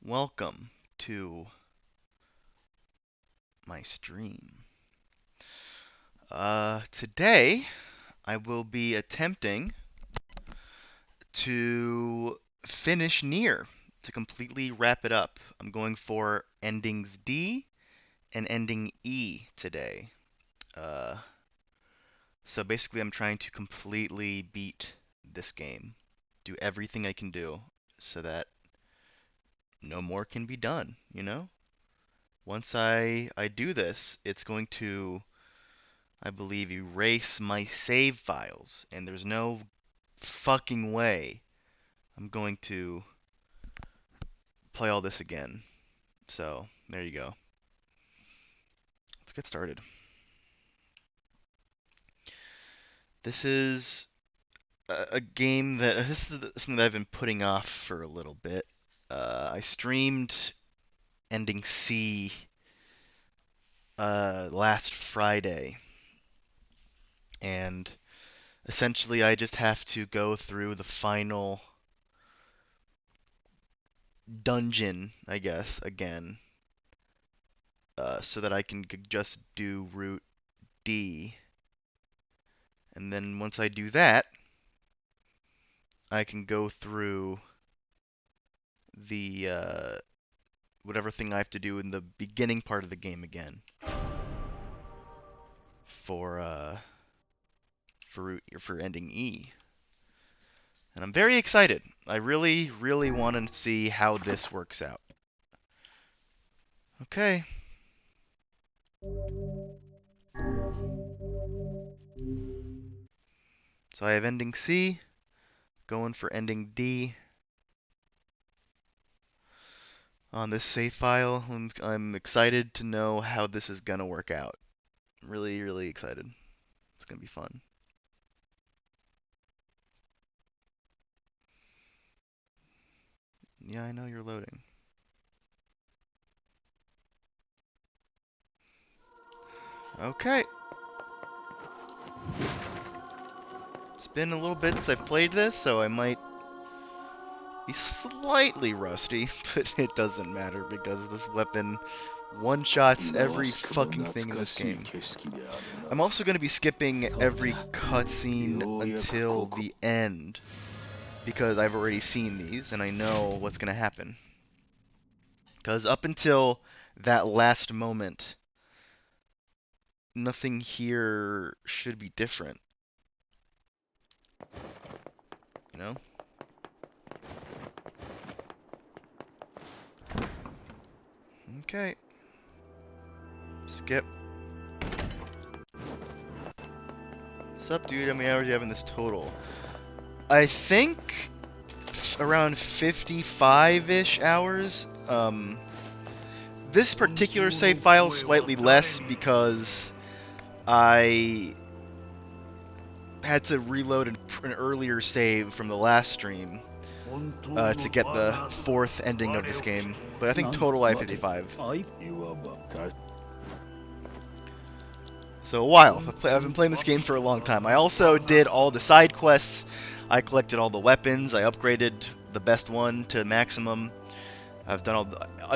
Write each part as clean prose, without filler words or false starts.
Welcome to my stream. Today I will be attempting to finish NieR, to completely wrap it up. I'm going for endings D and ending E today. Uh, so basically I'm trying to completely beat this game. Do everything I can do so that no more can be done, you know? Once I do this, it's going to, I believe, erase my save files, and there's no fucking way I'm going to play all this again. So, there you go. Let's get started. This is a game that, this is something that I've been putting off for a little bit. I streamed ending C last Friday, and essentially I just have to go through the final dungeon, I guess, again, so that I can just do route D. And then once I do that, I can go through the whatever thing I have to do in the beginning part of the game again for for ending E. And I'm very excited. I really, really want to see how this works out. Okay. So I have ending C, going for ending D. On this save file, I'm excited to know how this is gonna work out. Really, really excited. It's gonna be fun. Yeah, I know you're loading. Okay. It's been a little bit since I've played this, so I might be slightly rusty, but it doesn't matter because this weapon one-shots every fucking thing in this game. I'm also going to be skipping every cutscene until the end because I've already seen these and I know what's going to happen. Because up until that last moment, nothing here should be different. You know? Okay. Skip. What's up, dude? How many hours do you have in this total? I think around 55-ish hours. This particular save file is slightly less because I had to reload an earlier save from the last stream to get the fourth ending of this game. But I think total I have 55. So a while. I've been playing this game for a long time. I also did all the side quests. I collected all the weapons. I upgraded the best one to maximum. I've done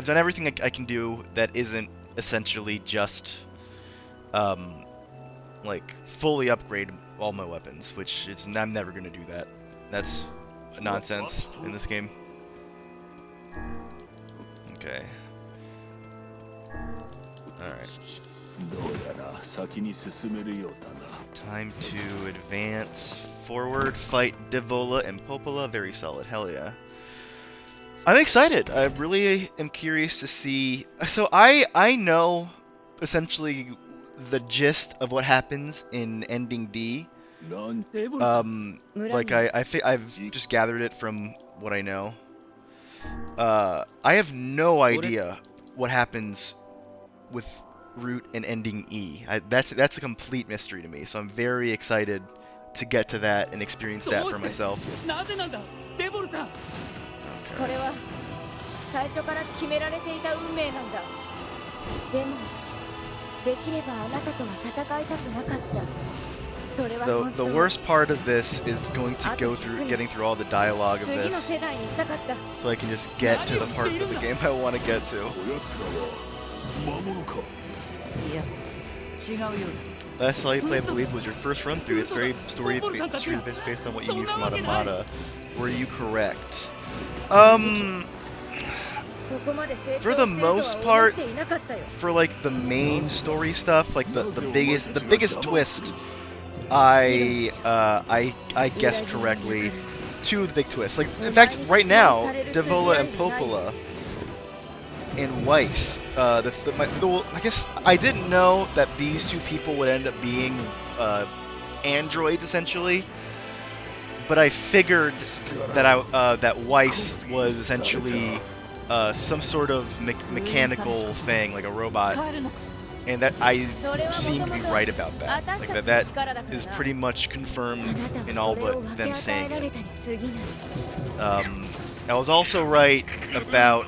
everything I can do that isn't essentially just like fully upgrade all my weapons, which I'm never gonna do that. That's nonsense in this game. Okay. Alright. Time to advance forward, fight Devola and Popola. Very solid, hell yeah. I'm excited. I really am curious to see. So I know essentially the gist of what happens in ending D. Like I've just gathered it from what I know. I have no idea what happens with route and ending E. That's a complete mystery to me. So I'm very excited to get to that and experience that for myself. Okay. これは最初から決められていた運命なんだ。でもできればあなたとは戦いたくなかった。The worst part of this is going to go through getting through all the dialogue of this, so I can just get to the part of the game I want to get to. Last Light Play, I believe, was your first run through. It's very story based on what you knew from Automata. Were you correct? For the most part, for like the main story stuff, like the biggest twist, I guessed correctly. Two of the big twists. Like, in fact, right now, Devola and Popola and Weiss. I guess I didn't know that these two people would end up being androids essentially, but I figured that that Weiss was essentially some sort of mechanical thing, like a robot, and that I seem to be right about that. Like that is pretty much confirmed in all but them saying it. I was also right about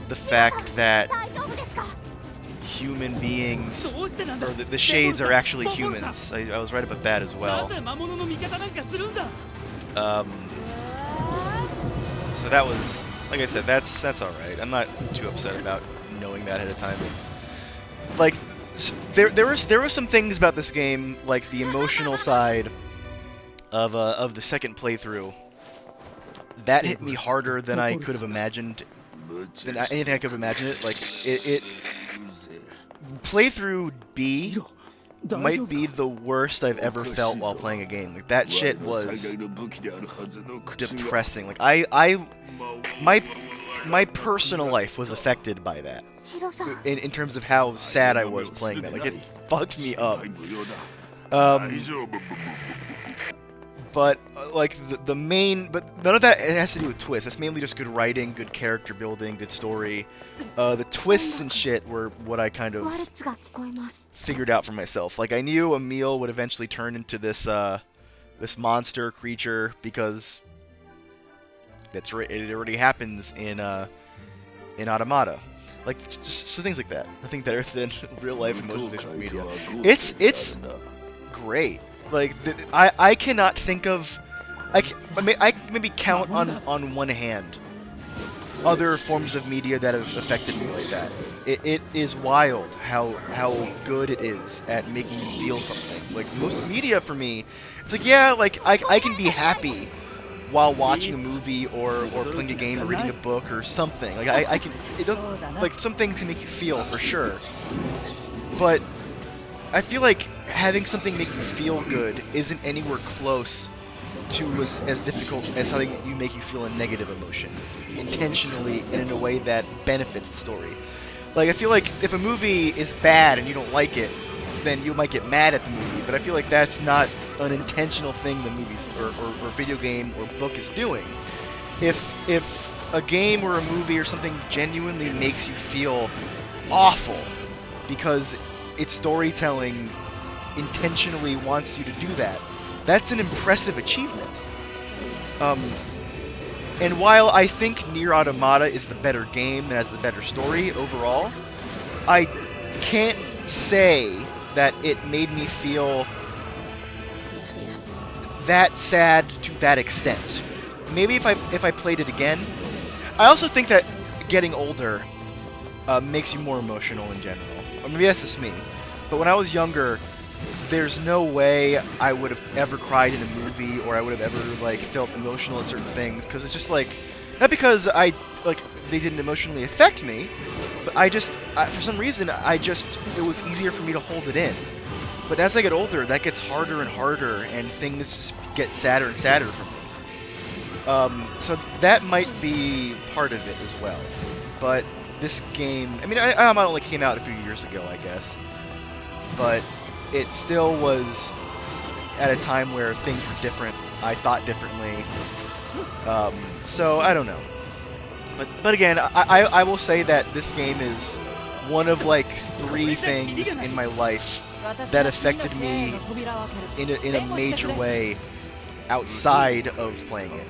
the fact that human beings, or the shades are actually humans. I was right about that as well. So that was, like I said, that's alright. I'm not too upset about knowing that ahead of time. Like, there were some things about this game, like the emotional side of the second playthrough, that hit me harder than I could have imagined, than anything I could have imagined it. Like, playthrough B might be the worst I've ever felt while playing a game. Like, that shit was depressing. Like, my personal life was affected by that, in terms of how sad I was playing that. Like, it fucked me up. But like the main, but none of that has to do with twists. That's mainly just good writing, good character building, good story. The twists and shit were what I kind of figured out for myself. Like, I knew Emil would eventually turn into this this monster creature because it already happens in Automata. Like, just things like that. Nothing better than real life emotional media. It's great. Like, I cannot think of, I maybe count on one hand other forms of media that have affected me like that. It is wild how good it is at making you feel something. Like, most media for me, it's like, yeah, like I can be happy while watching a movie or playing a game or reading a book or something. Like, I can, like, some things can make you feel for sure, but I feel like having something make you feel good isn't anywhere close to as difficult as having you make you feel a negative emotion intentionally and in a way that benefits the story. Like, I feel like if a movie is bad and you don't like it, then you might get mad at the movie, but I feel like that's not an intentional thing the movies or video game or book is doing. If a game or a movie or something genuinely makes you feel awful because its storytelling intentionally wants you to do that, that's an impressive achievement. And while I think NieR Automata is the better game and has the better story overall, I can't say that it made me feel that sad to that extent. Maybe if I played it again. I also think that getting older makes you more emotional in general. Or maybe that's just me. But when I was younger, there's no way I would have ever cried in a movie, or I would have ever, like, felt emotional at certain things, because it's just like, not because they didn't emotionally affect me, but for some reason, it was easier for me to hold it in. But as I get older, that gets harder and harder, and things just get sadder and sadder for me. So that might be part of it as well. But this game, I mean, Automata only came out a few years ago, I guess, but it still was at a time where things were different. I thought differently. So I don't know. But again, I will say that this game is one of like 3 things in my life that affected me in a major way outside of playing it.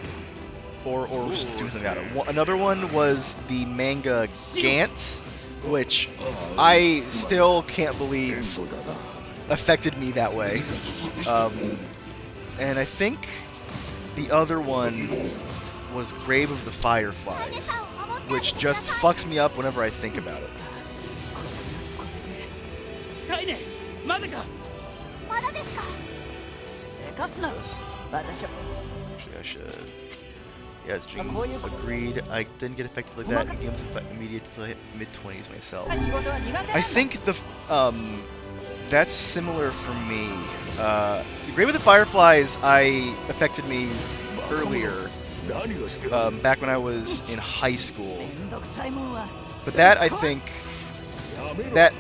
Or doing something about it. Another one was the manga Gantz, which I still can't believe affected me that way. And I think the other one was Grave of the Fireflies, which just fucks me up whenever I think about it. Actually, I should. Yes, Gene agreed. I didn't get affected like that in games immediate to the mid-20s myself. I think that's similar for me. Grave of the Fireflies affected me earlier, back when I was in high school. But that, I think,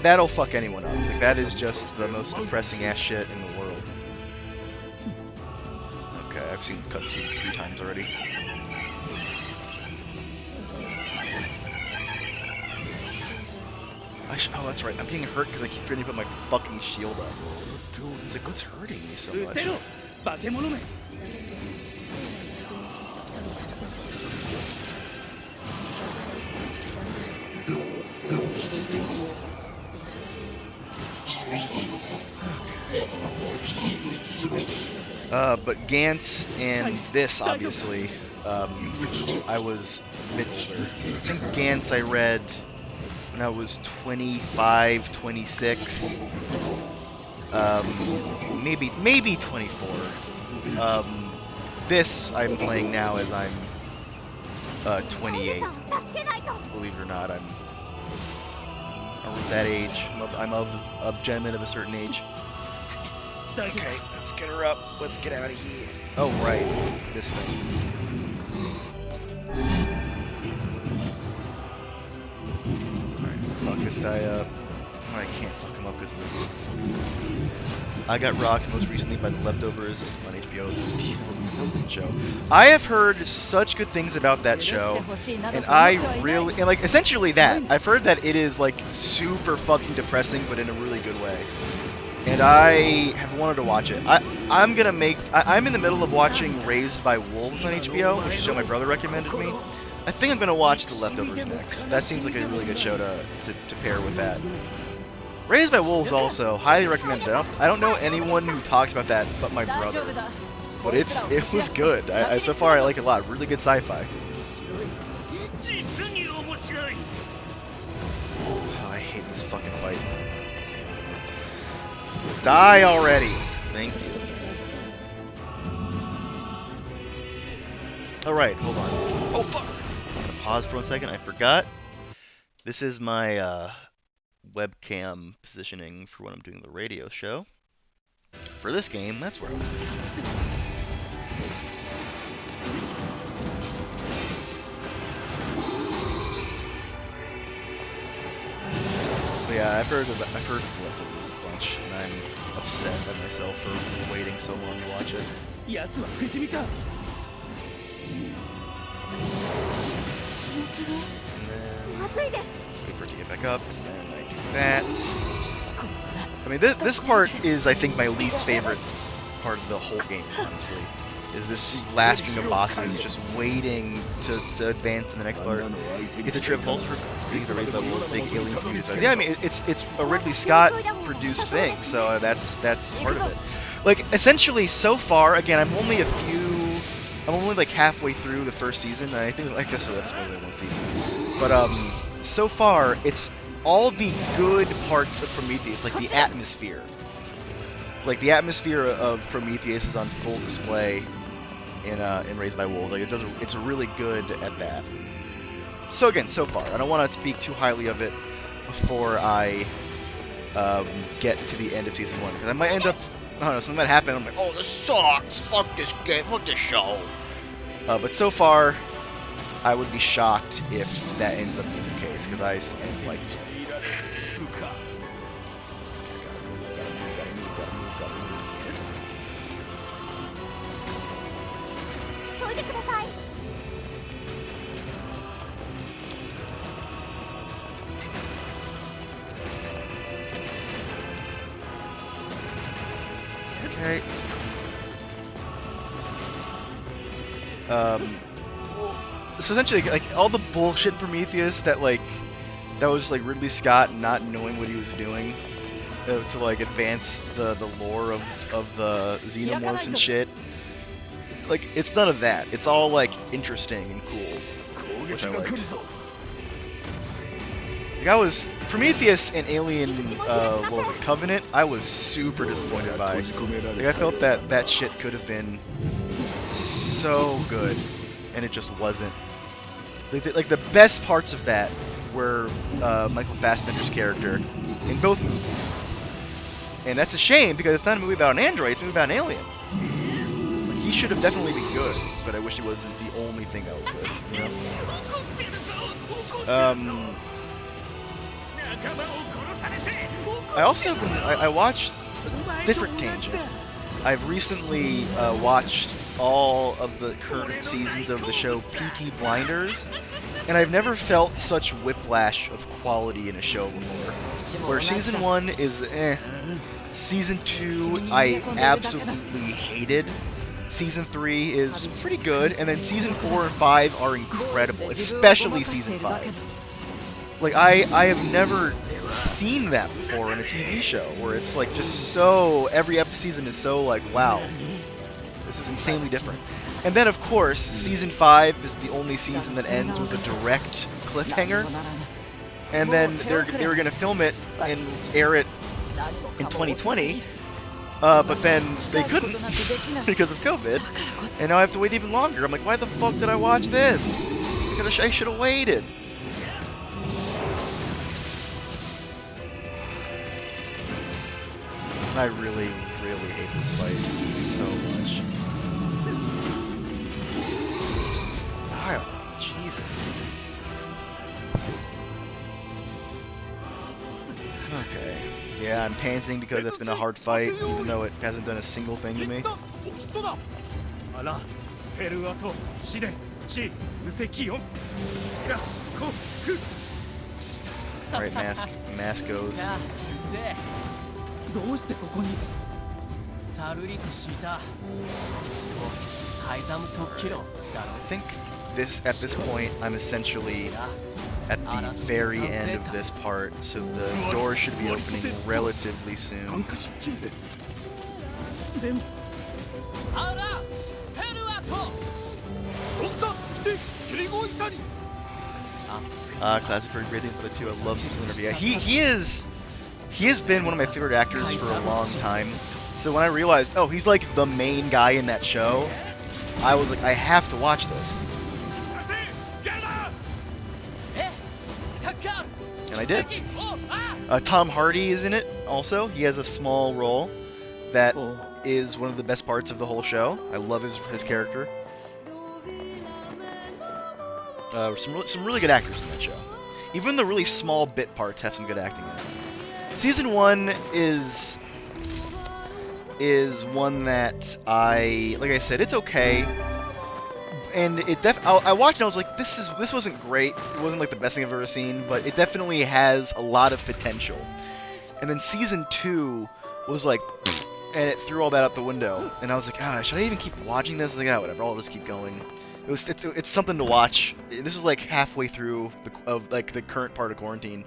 that'll fuck anyone up. Like, that is just the most depressing ass shit in the world. Okay, I've seen this cutscene 3 times already. Oh, that's right. I'm getting hurt because I keep trying to put my fucking shield up. It's like, what's hurting me so much? But Gantz and this, obviously, I was mid-older. I think Gantz I read when I was 25, 26, maybe 24. This I'm playing now as I'm 28. Believe it or not, I'm that age. I'm of a gentleman of a certain age. Okay, let's get her up. Let's get out of here. Oh, right. This thing. Alright, fuck this guy up. I can't fuck him up because of this. I got rocked most recently by The Leftovers on HBO. Replicant show. I have heard such good things about that show, and like, essentially that. I've heard that it is, like, super fucking depressing, but in a really good way. And I have wanted to watch it. I'm in the middle of watching Raised by Wolves on HBO, which is a show my brother recommended me. I think I'm gonna watch The Leftovers next. That seems like a really good show to pair with that. Raised by Wolves also, highly recommended. I don't know anyone who talks about that but my brother. But it was good. So far I like it a lot. Really good sci-fi. Oh, I hate this fucking fight. Die already! Thank you. Alright, hold on. Oh fuck! I'm gonna pause for 1 second, I forgot. This is my webcam positioning for when I'm doing the radio show. For this game, that's where I'm at. But yeah, I've heard of The Leftovers a bunch, and I'm upset at myself for waiting so long to watch it. And then wait for it to get back up, and I do that. I mean, this part is, I think, my least favorite part of the whole game, honestly. Is this last string of bosses just waiting to advance in the next part. You get the trip pulse for being the Raised by Wolves big alien community. Yeah, I mean, it's a Ridley Scott produced thing, so that's part of it. Like, essentially, so far, again, I'm only like halfway through the first season, and I think, like, that's only 1 season. But so far, it's all the good parts of Prometheus, like the atmosphere. Like, the atmosphere of Prometheus is on full display in Raised by Wolves. Like, it's really good at that. So again, so far, I don't want to speak too highly of it before I get to the end of season 1, because I might end up, I don't know, something might happen. I'm like, oh, this sucks. Fuck this game. Fuck this show. But so far, I would be shocked if that ends up being the case, because I am like. Okay. So essentially, like, all the bullshit Prometheus that was like Ridley Scott not knowing what he was doing, to like advance the lore of the xenomorphs and shit. Like, it's none of that. It's all like interesting and cool, which I liked. Like, I was Prometheus and Alien, what was it, Covenant? I was super disappointed by. Like, I felt that shit could have been so good, and it just wasn't. Like the best parts of that were Michael Fassbender's character in both movies, and that's a shame because it's not a movie about an android; it's a movie about an alien. Like, he should have definitely been good, but I wish he wasn't the only thing that was good. You know? I also I watched a different tangent. I've recently watched all of the current seasons of the show Peaky Blinders, and I've never felt such whiplash of quality in a show before. Where season 1 is season 2 I absolutely hated, season 3 is pretty good, and then season 4 and 5 are incredible, especially season 5. Like, I have never seen that before in a TV show, where it's like just so, every season is so like, wow, this is insanely different. And then of course, season 5 is the only season that ends with a direct cliffhanger, and then they were gonna film it and air it in 2020, but then they couldn't because of COVID, and now I have to wait even longer. I'm like, why the fuck did I watch this? I should have waited. I really, really hate this fight so much. Oh, Jesus. Okay. Yeah, I'm panting because it's been a hard fight, even though it hasn't done a single thing to me. Alright, mask goes. I think at this point I'm essentially at the very end of this part, so the door should be opening relatively soon. Classic for Great for the 2. I love Simpson interview. Yeah, he has been one of my favorite actors for a long time. So when I realized, oh, he's like the main guy in that show, I was like, I have to watch this. And I did. Tom Hardy is in it also. He has a small role that is one of the best parts of the whole show. I love his character. Some really good actors in that show. Even the really small bit parts have some good acting in it. Season 1 is one that like I said, it's okay, and I watched it and I was like, this wasn't great. It wasn't like the best thing I've ever seen, but it definitely has a lot of potential. And then season 2 was like, and it threw all that out the window. And I was like, should I even keep watching this? I was like, whatever, I'll just keep going. It's something to watch. This is like halfway through the current part of quarantine.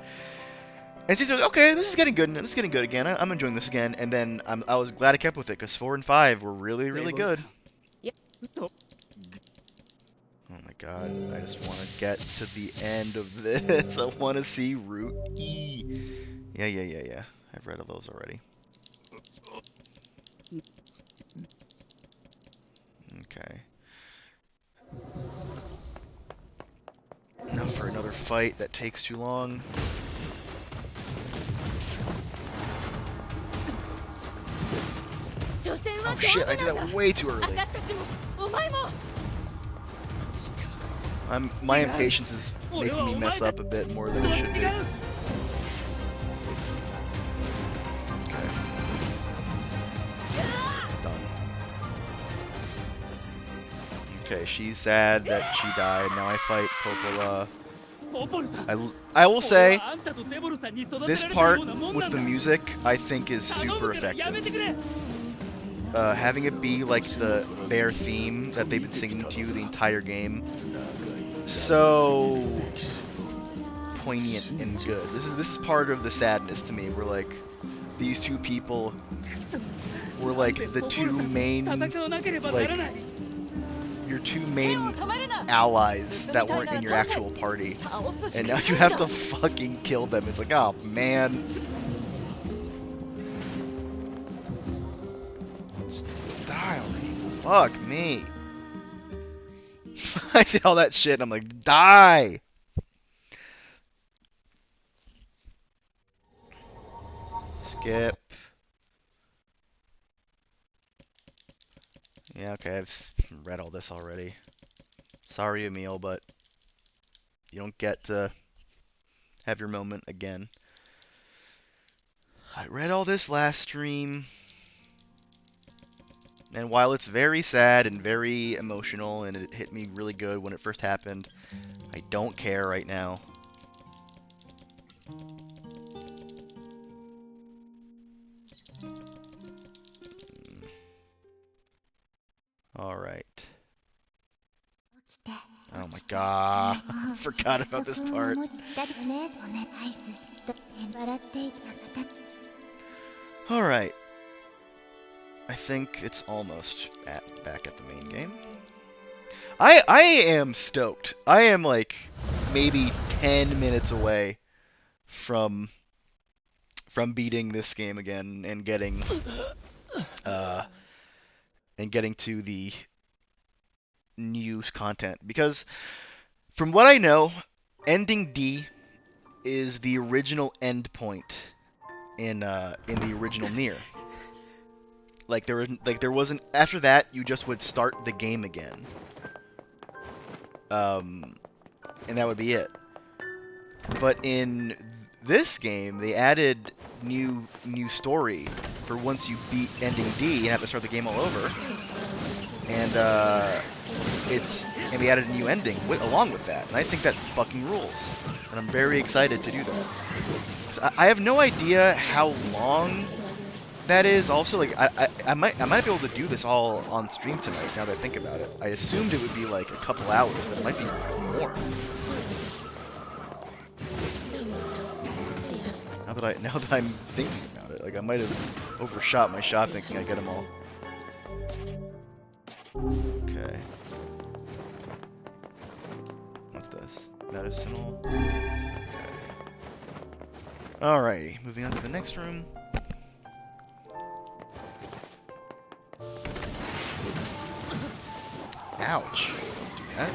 And season 2 was okay, this is getting good. This is getting good again. I'm enjoying this again. And then I was glad I kept with it because 4 and 5 were really, really good. Oh my god, I just want to get to the end of this. I want to see Route E. Yeah. I've read of those already. Okay. Now for another fight that takes too long. Oh shit, I did that way too early. My impatience is making me mess up a bit more than it should be. Okay. Done. Okay, she's sad that she died. Now I fight Popola. I will say, this part with the music, I think, is super effective. Having it be like their theme that they've been singing to you the entire game, so poignant and good. This is part of the sadness to me. We're like, these two people were like the two main, like, your two main allies that weren't in your actual party, and now you have to fucking kill them. It's like, oh man. Just die already. Fuck me. I see all that shit and I'm like, die! Skip. Yeah, okay, I've read all this already. Sorry, Emil, but you don't get to have your moment again. I read all this last stream, and while it's very sad and very emotional, and it hit me really good when it first happened, I don't care right now. Alright. Oh my god, I forgot about this part. Alright. I think it's almost back at the main game. I am stoked. I am like maybe 10 minutes away from beating this game again and getting to the new content, because from what I know, ending D is the original end point in the original NieR. Like there wasn't, after that you just would start the game again. And that would be it. But in this game, they added new story for once you beat ending D and have to start the game all over. And they added a new ending along with that, and I think that fucking rules. And I'm very excited to do that. 'Cause I have no idea how long that is. Also, like I might be able to do this all on stream tonight. Now that I think about it, I assumed it would be like a couple hours, but it might be more. Now that I'm thinking about it, like I might have overshot my shot thinking I'd get them all. Okay. What's this? Medicinal. Okay. Alrighty, moving on to the next room. Ouch. Don't do that.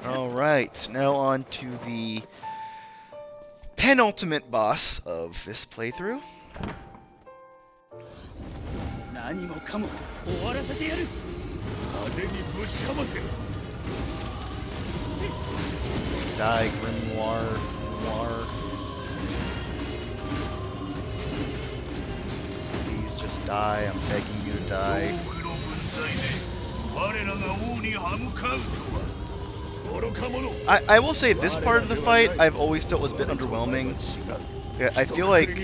Alright, now on to the penultimate boss of this playthrough. Die, Grimoire. Please just die, I'm begging you to die. I will say this part of the fight I've always felt was a bit underwhelming. Yeah, I feel like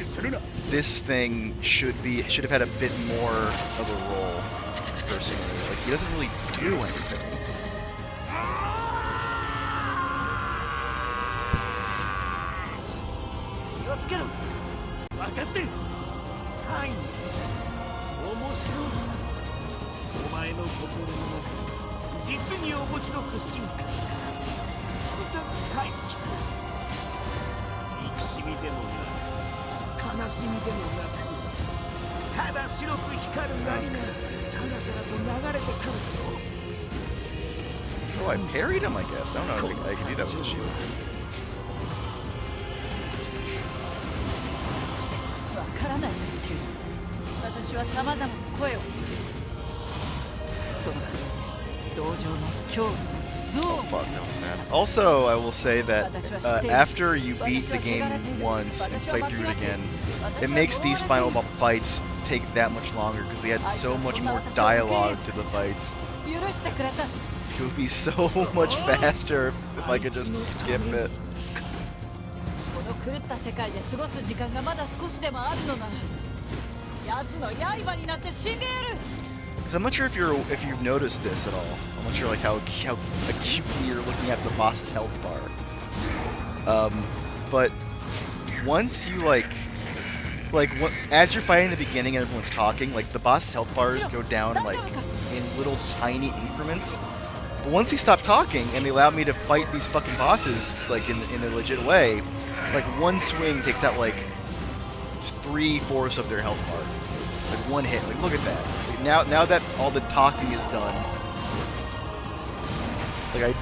this thing should have had a bit more of a role, personally. Like, he doesn't really do anything. Oh, I parried him, I guess. I don't know if I can do that with the shield. Oh fuck, that was fast. Also, I will say that after you beat the game once and play through it again, it makes these final fights take that much longer because they had so much more dialogue to the fights. It would be so much faster if I could just skip it. この狂った世界で過ごす時間がまだ少しでもあるのなら奴の刃になって死んでやる I'm not sure if you've noticed this at all. I'm not sure like how acutely you're looking at the boss's health bar. But once you as you're fighting in the beginning and everyone's talking, like the boss's health bars go down like in little tiny increments. But once he stopped talking and they allowed me to fight these fucking bosses like in a legit way, like one swing takes out like 3/4 of their health bar. Like one hit. Like look at that. Like, now that all the talking is done, like I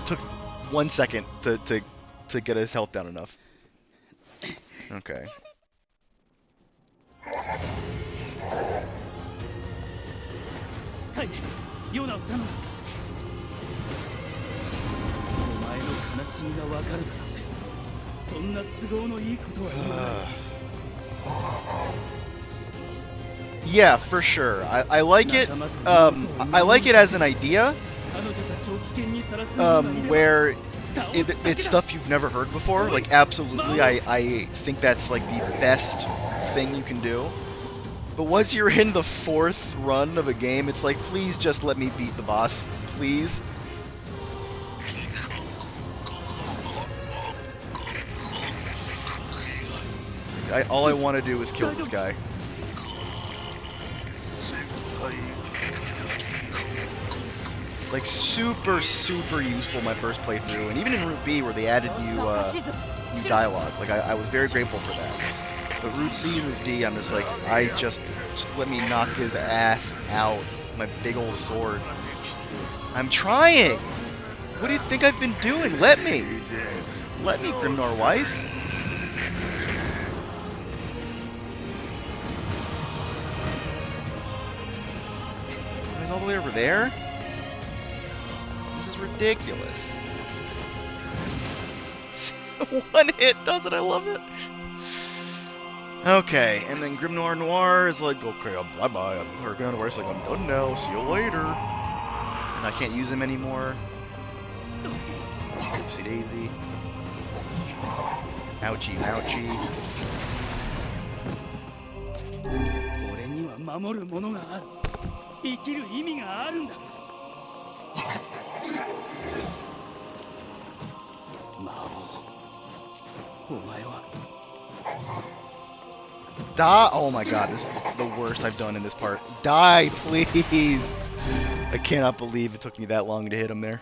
took 1 second to get his health down enough. Okay. はい、ヨナを頼む。お前の悲しみがわかるだろうね。そんな都合のいいことは言わない。Yeah, for sure. I like it. I like it as an idea. Where it's stuff you've never heard before. Like, absolutely, I think that's like the best thing you can do. But once you're in the 4th run of a game, it's like, please just let me beat the boss, please. All I want to do is kill this guy. Like super useful my first playthrough, and even in Route B where they added new dialogue. Like I was very grateful for that. But Route C and Route D, I'm just like, just let me knock his ass out with my big old sword. I'm trying. What do you think I've been doing? Let me, Grimnor Weiss. He's all the way over there. This is ridiculous. One hit does it, I love it. Okay, and then Grimnoir Noir is like, okay, bye-bye. Hurricane Weiss like, I'm done now, see you later. And I can't use him anymore. Oopsie daisy. Ouchie, ouchie. 俺には守るものがある。生きる意味があるんだ。Die! Oh my god, this is the worst I've done in this part. Die, please! I cannot believe it took me that long to hit him there.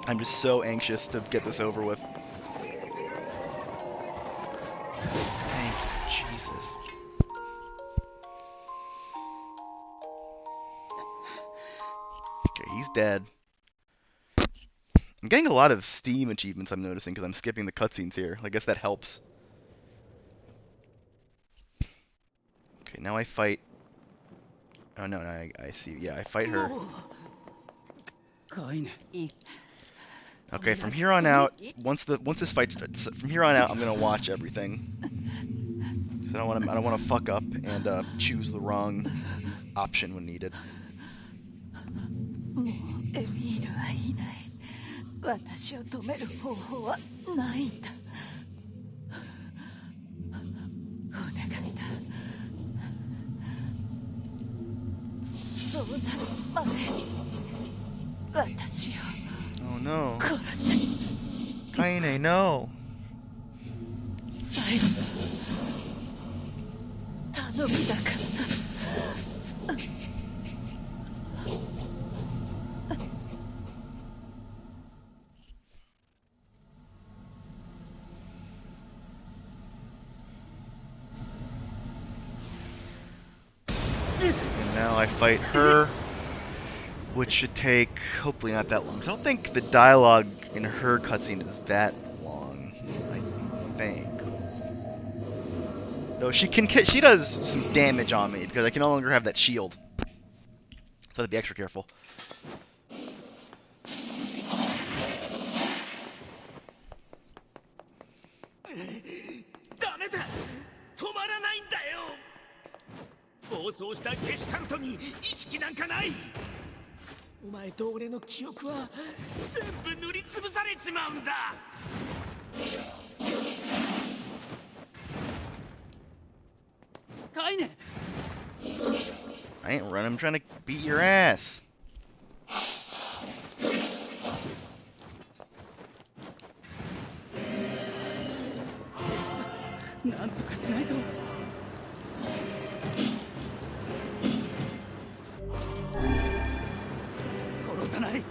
I'm just so anxious to get this over with. Thank you, Jesus. Okay, he's dead. I'm getting a lot of Steam achievements, I'm noticing, because I'm skipping the cutscenes here. I guess that helps. Okay, now I fight... Oh, no, I see. Yeah, I fight her. Okay, from here on out, once this fight starts, from here on out, I'm gonna watch everything. So I don't wanna fuck up and choose the wrong option when needed. 私を止める方法はないんだ。お願いだ。そうなる前に私を Oh no. 殺せ。Kaine, no. 最後頼みだからな。And now I fight her, which should take, hopefully not that long. I don't think the dialogue in her cutscene is that long, I think. Though she does some damage on me, because I can no longer have that shield. So I have to be extra careful. お前と俺の記憶は全部塗りつぶされちまうんだ。カイネ。 I ain't running. I'm trying to beat your ass. なんとかしないと。殺さない。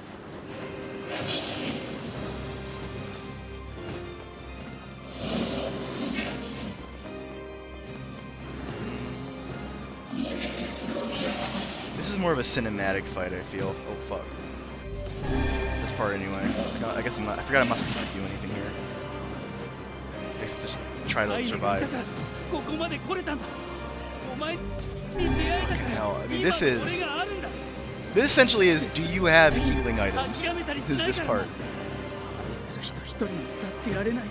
This is more of a cinematic fight, I feel. Oh fuck. This part anyway. I guess I'm not. I forgot I'm not supposed to do anything here. I guess just try to survive. ここまで来れたんだ。お前に出会えたから Hell, I mean, 今 this の俺 is があるんだ。 this essentially is. Do you have healing items? 諦めたりし Is ない this からな。 part? 愛する人一人に助けられないで。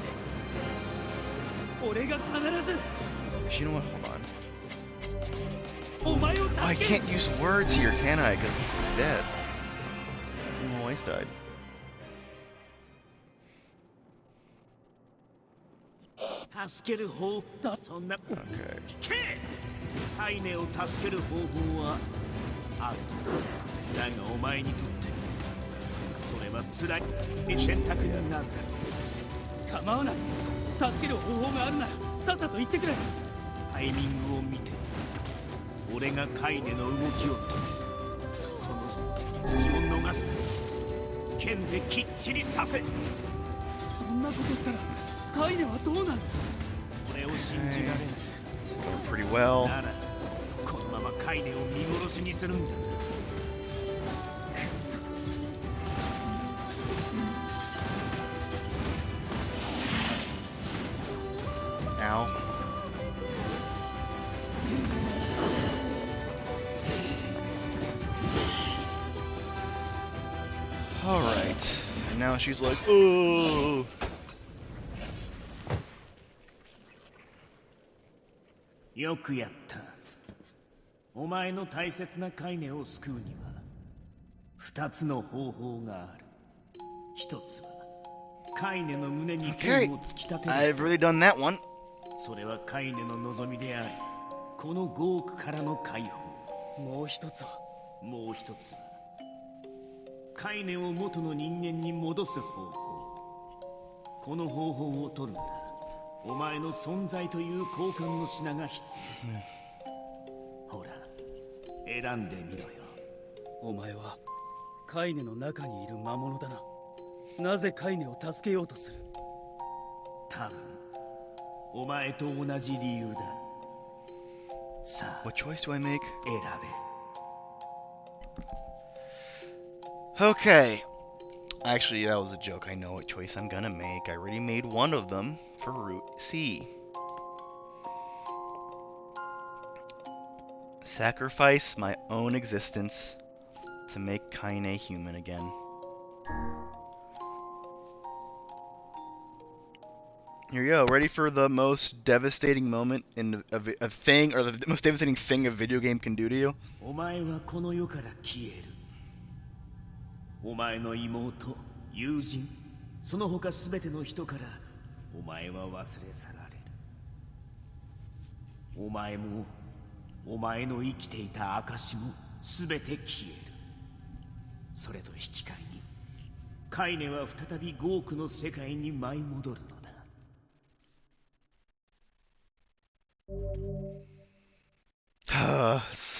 俺が必ず You know what? Hold on. お前を Oh, I 助ける。 can't use words here, can I? Because I'm dead. My voice died. 助ける方だ。そんな。 Okay. 聞け。カイネを助ける方法はある。だがお前にとってそれは辛い選択になるだろう。構わない。助ける方法があるならさっさと言ってくれ。タイミングを見て俺がカイネの動きを止めその隙を逃すな。剣できっちりさせ。そんなことしたらカイネはどうなる。俺を信じられない。 It's going pretty well. ならこのままカイネを見殺しにするんだな。くそ。 Ow. Alright. And now she's like, oh. よくやった。お前の大切なカイネを救うには二つの方法がある。一つはカイネの胸に Okay. 剣を突き立てる。 I've really done that one. それはカイネの望みであり、この5億からの解放。もう一つはカイネを元の人間に戻す方法。この方法を取るならお前の存在という交換の品が必要。ほら選んでみろよ。お前はカイネの中にいる魔物だな。なぜカイネを助けようとする。多分お前と同じ理由だ。さあ What choice do I make? 選べ。 Okay. Actually, that was a joke. I know what choice I'm gonna make. I already made one of them for Route C. Sacrifice my own existence to make Kaine human again. Here you go. Ready for the most devastating moment in a thing, or the most devastating thing a video game can do to you? お前はこの世から消える。お前の妹、友人、その他すべての人からお前は忘れ去られる。お前もお前の生きていた証もすべて消える。それと引き換えにカイネは再び5億の世界に舞い戻るのだ。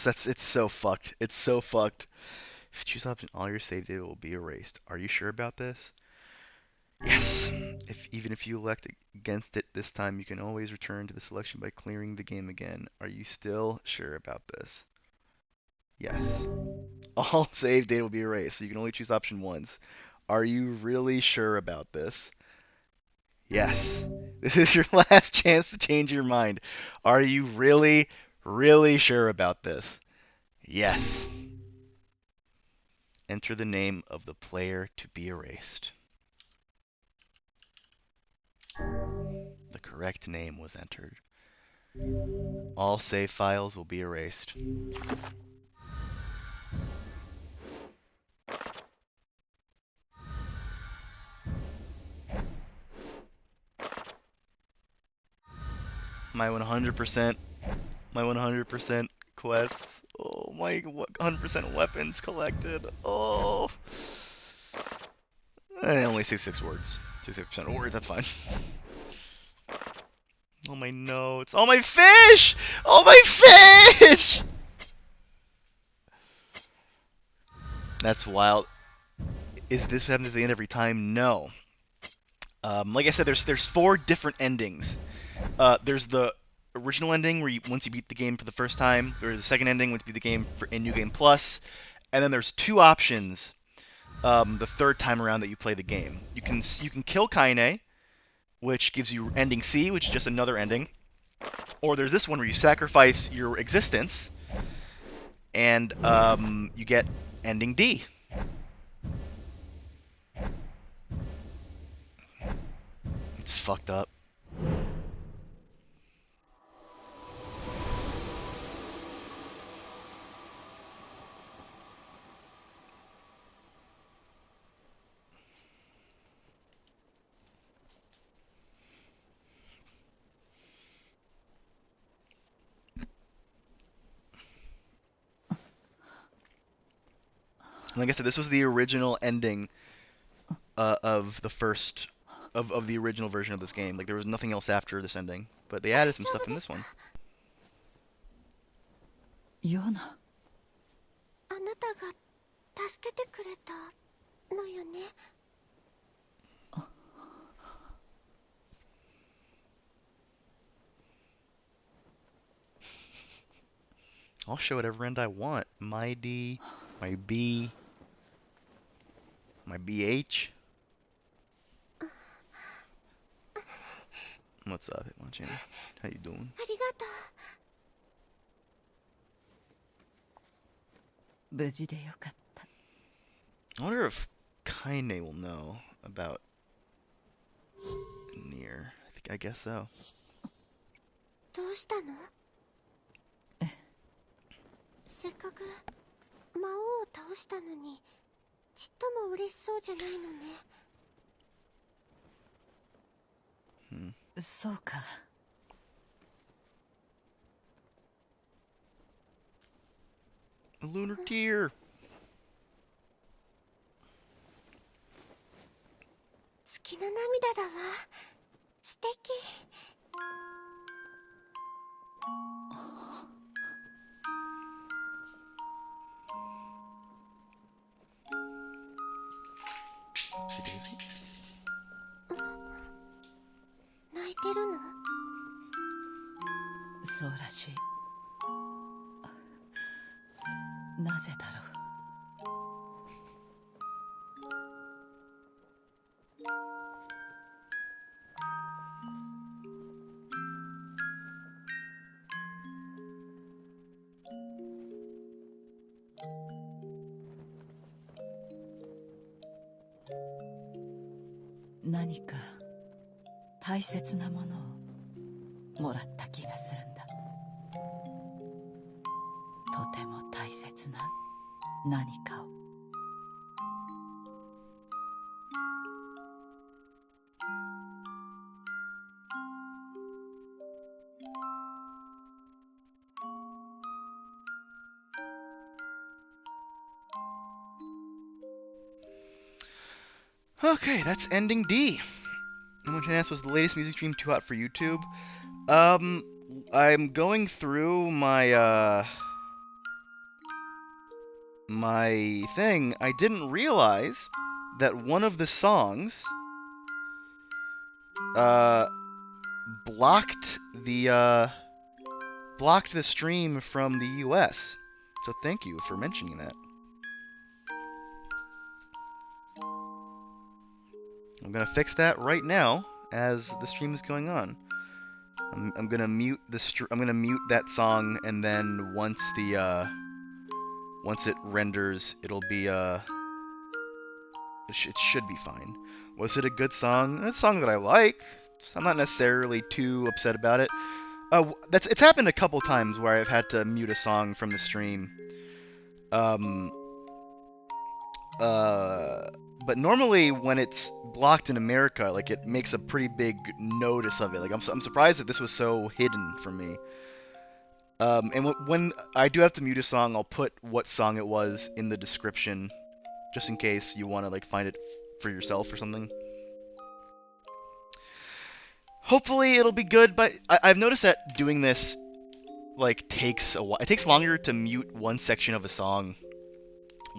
It's so fucked. It's so fucked. If you choose option, all your save data will be erased. Are you sure about this? Yes. Even if you elect against it this time, you can always return to the selection by clearing the game again. Are you still sure about this? Yes. All save data will be erased, so you can only choose option once. Are you really sure about this? Yes. This is your last chance to change your mind. Are you really, really sure about this? Yes. Enter the name of the player to be erased. The correct name was entered. All save files will be erased. My 100%. My 100% quests. Oh, my 100% weapons collected. Oh. Only 66 words. 66% of words, that's fine. Oh, my notes. Oh, my fish! Oh, my fish! That's wild. Is this happening at the end every time? No. Like I said, there's 4 different endings. There's the original ending where once you beat the game for the first time. There's the second ending once you beat the game in New Game Plus, and then there's 2 options. The third time around that you play the game, you can kill Kaine, which gives you ending C, which is just another ending. Or there's this one where you sacrifice your existence, and you get ending D. It's fucked up. Like I said, this was the original ending of the first of the original version of this game. Like there was nothing else after this ending, but they added some stuff in this one. ヨナ。あなたが助けてくれたのよね。I'll show whatever end I want. My D, my B, my BH. What's up, Hitmonchan? How you doing? ありがとう。無事でよかった。I wonder if Kaine will know about NieR. I guess so. どうしたの？せっかく魔王を倒したのにちっとも嬉しそうじゃないのね。そうか。A lunar tear. 月の涙だわ。素敵。Oopsie daisy. 泣いてるの？そうらしい。なぜだろう。何か大切なものをもらった気がするんだ。とても大切な何かを。Okay, that's ending D. Hitmonchan was the latest music stream too hot for YouTube. I'm going through my my thing. I didn't realize that one of the songs blocked the stream from the US. So thank you for mentioning that. I'm gonna fix that right now as the stream is going on. I'm gonna mute I'm gonna mute that song, and then once it renders, it'll be it should be fine. Was it a good song? It's a song that I like. I'm not necessarily too upset about it. It's happened a couple times where I've had to mute a song from the stream. Uh, but normally when it's blocked in America, like it makes a pretty big notice of it. Like I'm surprised that this was so hidden from me. And when I do have to mute a song, I'll put what song it was in the description, just in case you want to like find it for yourself or something. Hopefully it'll be good, but I've noticed that doing this like takes a while. It takes longer to mute one section of a song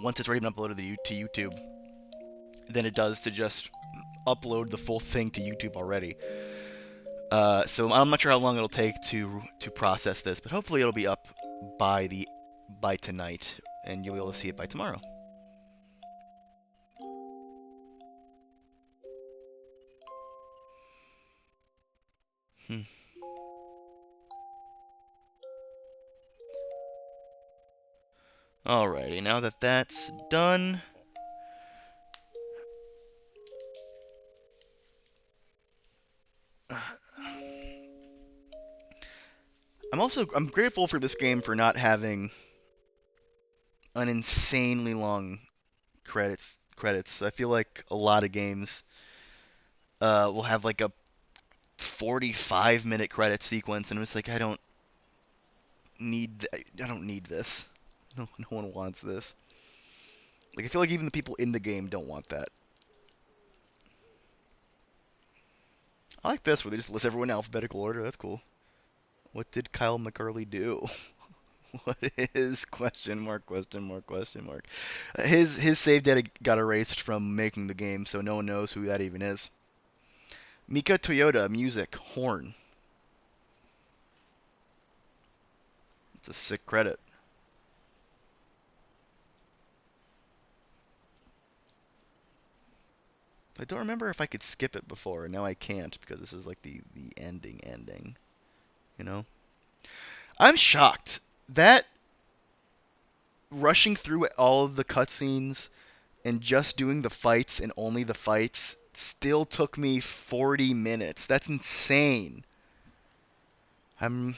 once it's already been uploaded to YouTube than it does to just upload the full thing to YouTube already. So I'm not sure how long it'll take to process this, but hopefully it'll be up by tonight, and you'll be able to see it by tomorrow. Hmm. Alrighty, now that that's done, I'm grateful for this game for not having an insanely long credits. I feel like a lot of games will have like a 45-minute credit sequence, and it's like I don't need this. No one wants this. Like I feel like even the people in the game don't want that. I like this where they just list everyone in alphabetical order. That's cool. What did Kyle McCurley do? What is question mark question mark question mark? His save data got erased from making the game, so no one knows who that even is. Mika Toyota music horn. It's a sick credit. I don't remember if I could skip it before, and now I can't because this is like the ending. You know? I'm shocked that rushing through all of the cutscenes and just doing the fights and only the fights still took me 40 minutes. That's insane. I might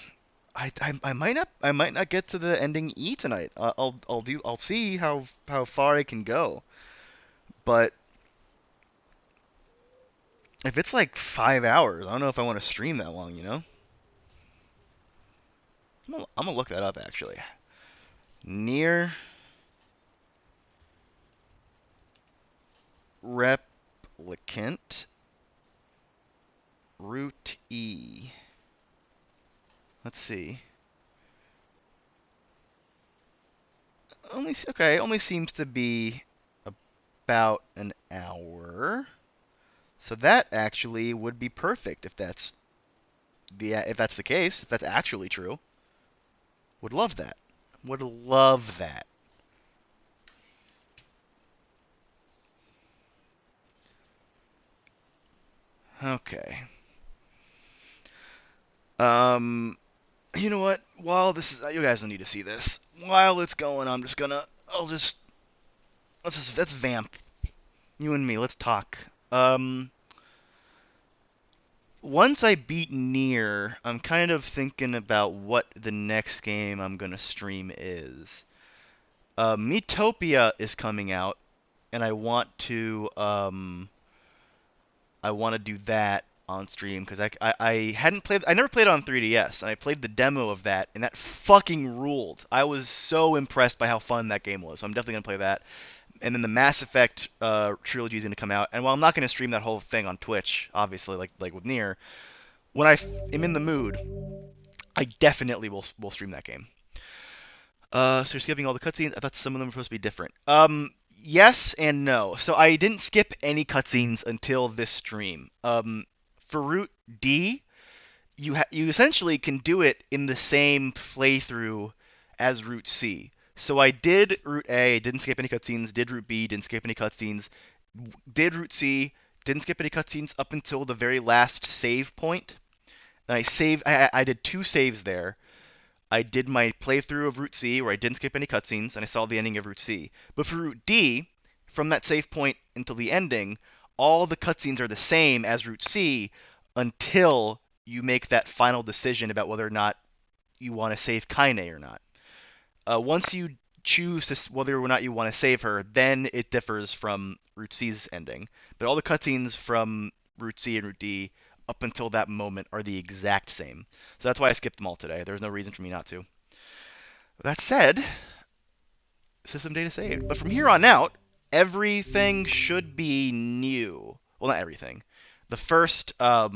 not get to the ending E tonight. I'll see how far I can go. But if it's like 5 hours, I don't know if I want to stream that long, you know? I'm gonna look that up actually. NieR Replicant Route E. Let's see. Only seems to be about an hour. So that actually would be perfect if that's the case, if that's actually true. Would love that. Would love that. Okay. You know what? While this is, you guys don't need to see this. While it's going, let's vamp. You and me, let's talk. Once I beat NieR, I'm kind of thinking about what the next game I'm gonna stream is. Miitopia is coming out, and I want to do that on stream because I hadn't played, I never played it on 3DS, and I played the demo of that, and that fucking ruled. I was so impressed by how fun that game was. So I'm definitely gonna play that. And then the Mass Effect trilogy is gonna come out, and while I'm not gonna stream that whole thing on Twitch, obviously, like with NieR, when I am in the mood, I definitely will stream that game. So you're skipping all the cutscenes. I thought some of them were supposed to be different. Yes and no. So I didn't skip any cutscenes until this stream. For Route D, you essentially can do it in the same playthrough as Route C. So I did Route A, didn't skip any cutscenes. Did Route B, didn't skip any cutscenes. Did Route C, didn't skip any cutscenes up until the very last save point. And I did 2 saves there. I did my playthrough of Route C where I didn't skip any cutscenes, and I saw the ending of Route C. But for Route D, from that save point until the ending, all the cutscenes are the same as Route C until you make that final decision about whether or not you want to save Kaine or not. Once you choose whether or not you want to save her, then it differs from Route C's ending. But all the cutscenes from Route C and Route D up until that moment are the exact same. So that's why I skipped them all today. There's no reason for me not to. That said, system data saved. But from here on out, everything should be new. Well, not everything. The first, oh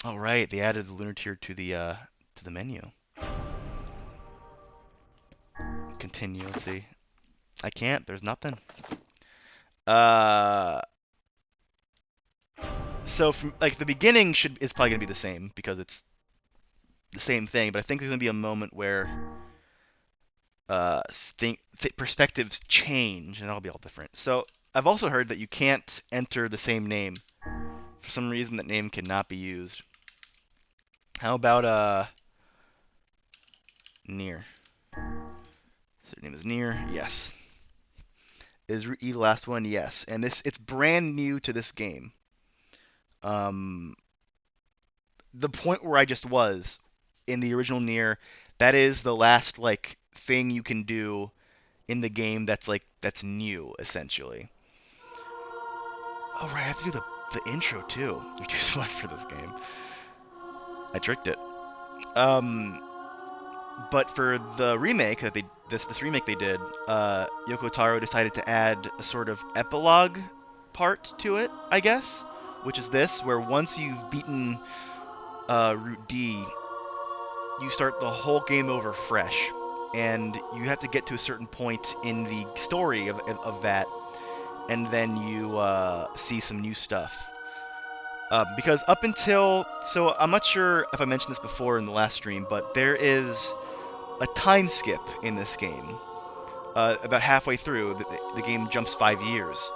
right, they added the lunar tier to the menu. Continue. Let's see. I can't. There's nothing. So from like the beginning is probably gonna be the same because it's the same thing. But I think there's gonna be a moment where perspectives change and that'll be all different. So I've also heard that you can't enter the same name. For some reason, that name cannot be used. How about NieR? So your name is NieR. Yes. Is Route E the last one? Yes. And it's brand new to this game. The point where I just was in the original NieR, that is the last like thing you can do in the game that's new essentially. Oh right, I have to do the intro too. You're too smart for this game. I tricked it. But for the remake that this remake they did, Yoko Taro decided to add a sort of epilogue part to it, I guess, which is this, where once you've beaten Route D, you start the whole game over fresh, and you have to get to a certain point in the story of that, and then you see some new stuff. Because up until... So, I'm not sure if I mentioned this before in the last stream, but there is a time skip in this game. About halfway through, the game jumps 5 years.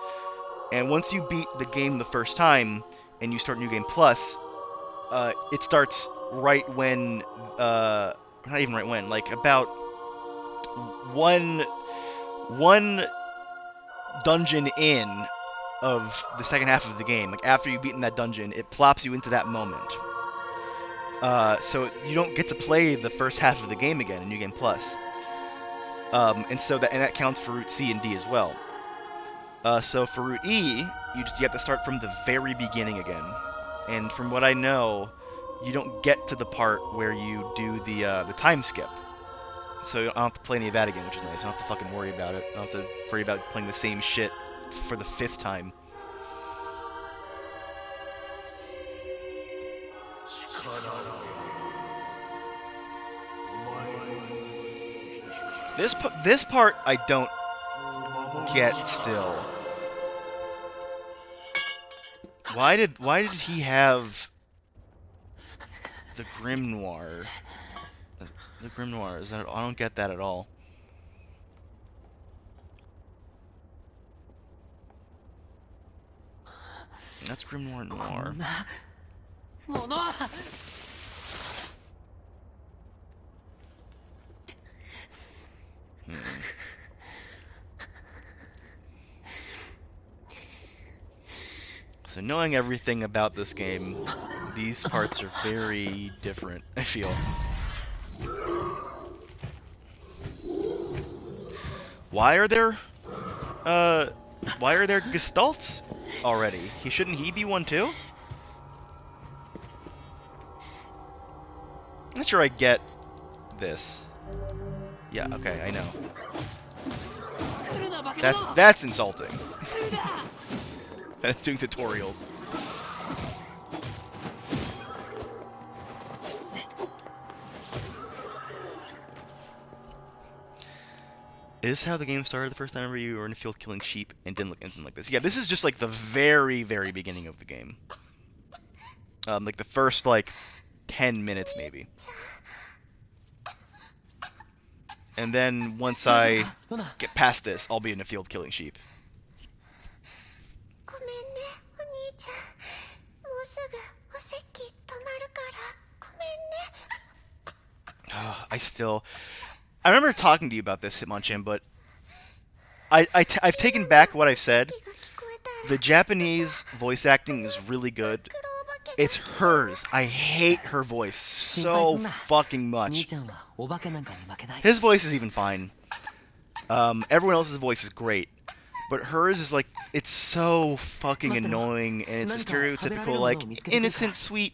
And once you beat the game the first time, and you start New Game Plus, it starts right when... not even right when, like about one dungeon in of the second half of the game. Like after you've beaten that dungeon, it plops you into that moment. So you don't get to play the first half of the game again in New Game Plus. And that counts for Route C and D as well. So for Route E, you have to start from the very beginning again. And from what I know, you don't get to the part where you do the time skip. So I don't have to play any of that again, which is nice. I don't have to fucking worry about it. I don't have to worry about playing the same shit for the 5th time. This part I don't get still. Why did he have the Grimoire? The Grimoire, is that... I don't get that at all. That's Grimoire Noir. So knowing everything about this game, these parts are very different, I feel. Why are there gestalts already? Shouldn't he be one too? I'm not sure I get this. Yeah, okay, I know. That's insulting. That's doing tutorials. Is this how the game started the first time ever you were in a field killing sheep and didn't look anything like this? Yeah, this is just like the very, very beginning of the game. Like the first, like, 10 minutes maybe. And then once I get past this, I'll be in a field killing sheep. I remember talking to you about this, Hitmonchan, but I've taken back what I've said. The Japanese voice acting is really good. It's hers. I hate her voice so fucking much. His voice is even fine. Everyone else's voice is great, but hers is like, it's so fucking annoying, and it's the stereotypical like innocent, sweet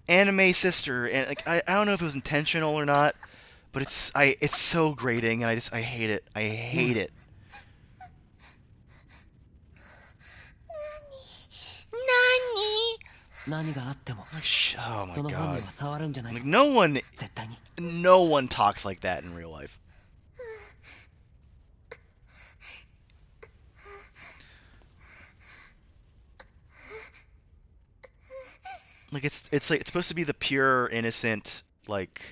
anime sister, and like I don't know if it was intentional or not, but it's so grating, and I hate it. I hate it. Nani? 何があっても Like, oh そ my の本 god. 人は触るんじゃないぞ Like no one 絶対に talks like that in real life. Like it's like it's supposed to be the pure, innocent, like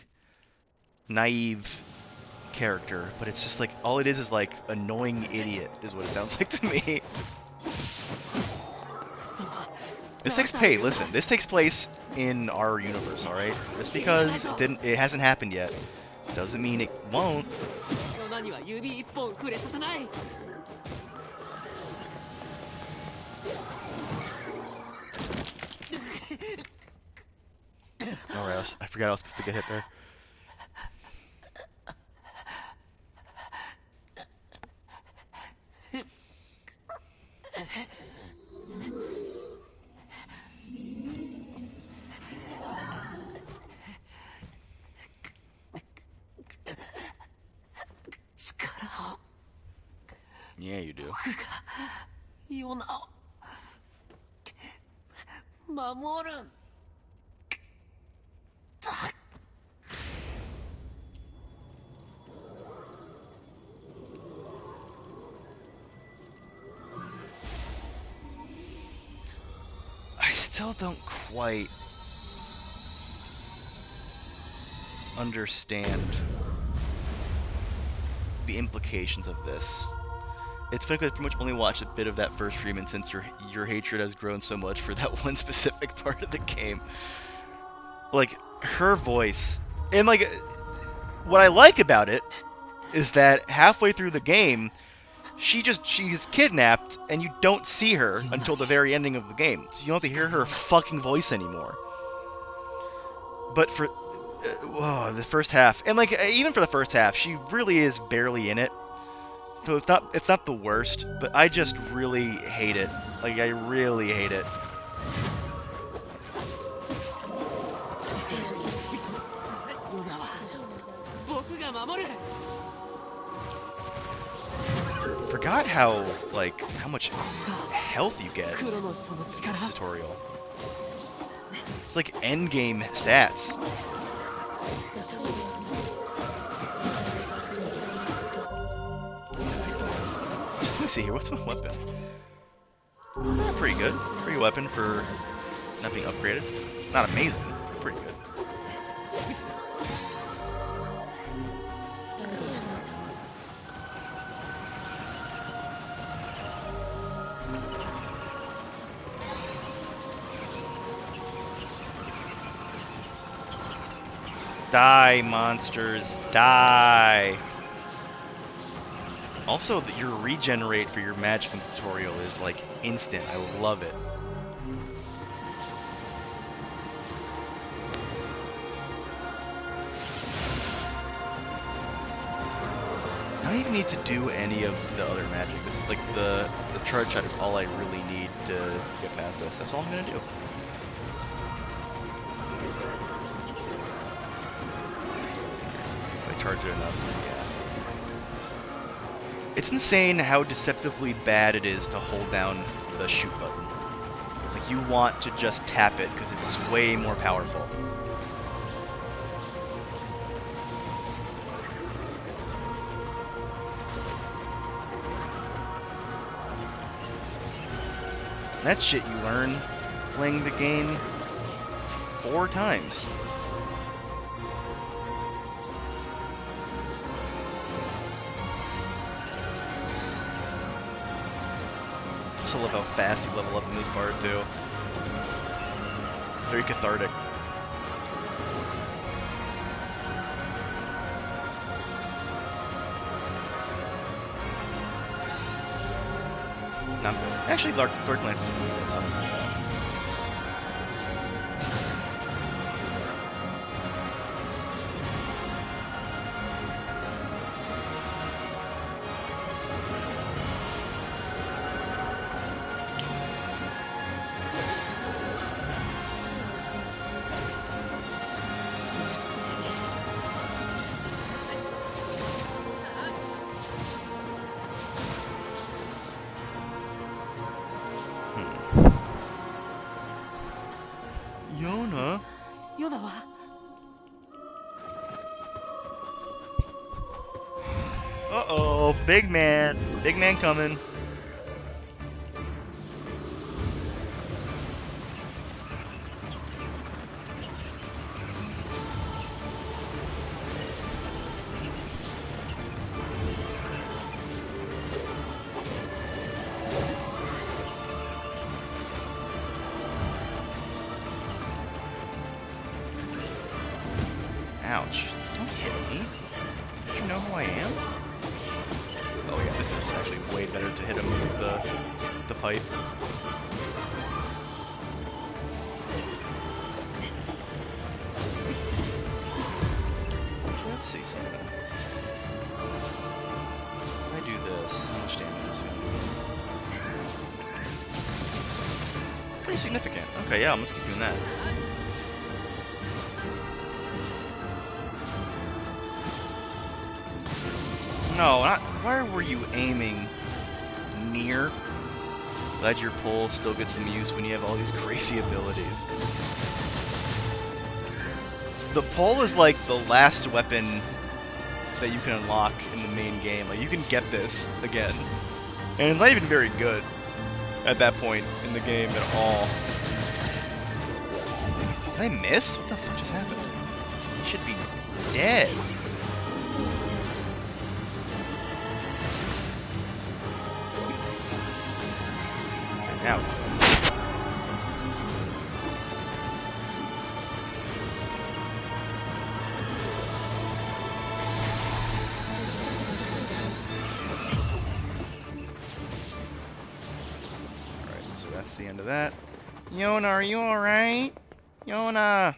naive character, but it's just like all it is like annoying idiot is what it sounds like to me. Listen, this takes place in our universe, all right? Just because it hasn't happened yet doesn't mean it won't. この何は指一本触れさせない Alright, I forgot I was supposed to get hit there. Yeah, you do. ヨナを守る I still don't quite understand the implications of this. It's funny because I pretty much only watched a bit of that first stream, and since your hatred has grown so much for that one specific part of the game, like her voice, and like what I like about it is that halfway through the game, she's kidnapped, and you don't see her until the very ending of the game, so you don't have to hear her fucking voice anymore. But for the first half, and like even for the first half, she really is barely in it. So it's not the worst, but I just really hate it. Like I really hate it. Forgot how much health you get in this tutorial. It's like endgame stats. Let me see here. What's my weapon? Pretty good. Pretty weapon for not being upgraded. Not amazing, but pretty good. Die, monsters, die! Also, your regenerate for your magic tutorial is like instant. I love it. I don't even need to do any of the other magic. This is like the charge shot is all I really need to get past this. That's all I'm gonna do. If I charge it enough, yeah. It's insane how deceptively bad it is to hold down the shoot button. Like, you want to just tap it because it's way more powerful. And that shit you learn playing the game 4 times. I also love how fast you level up in this part too. It's very cathartic. Not good. Actually, Dark Lance is really good. So Oh, big man. Big man coming. Ouch. Don't hit me. Don't you know who I am? Oh yeah, this is actually way better to hit him with the pipe. Let's see something. If I do this, how much damage is it gonna do? Pretty significant. Okay, yeah, I'm gonna keep doing that. No, not. Where were you aiming? NieR? Glad your pull still gets some use when you have all these crazy abilities. The pull is like the last weapon that you can unlock in the main game. Like, you can get this again. And it's not even very good at that point in the game at all. Did I miss? What the fuck just happened? He should be dead. Now it's done. Alright, so that's the end of that. Yona, are you alright? Yona!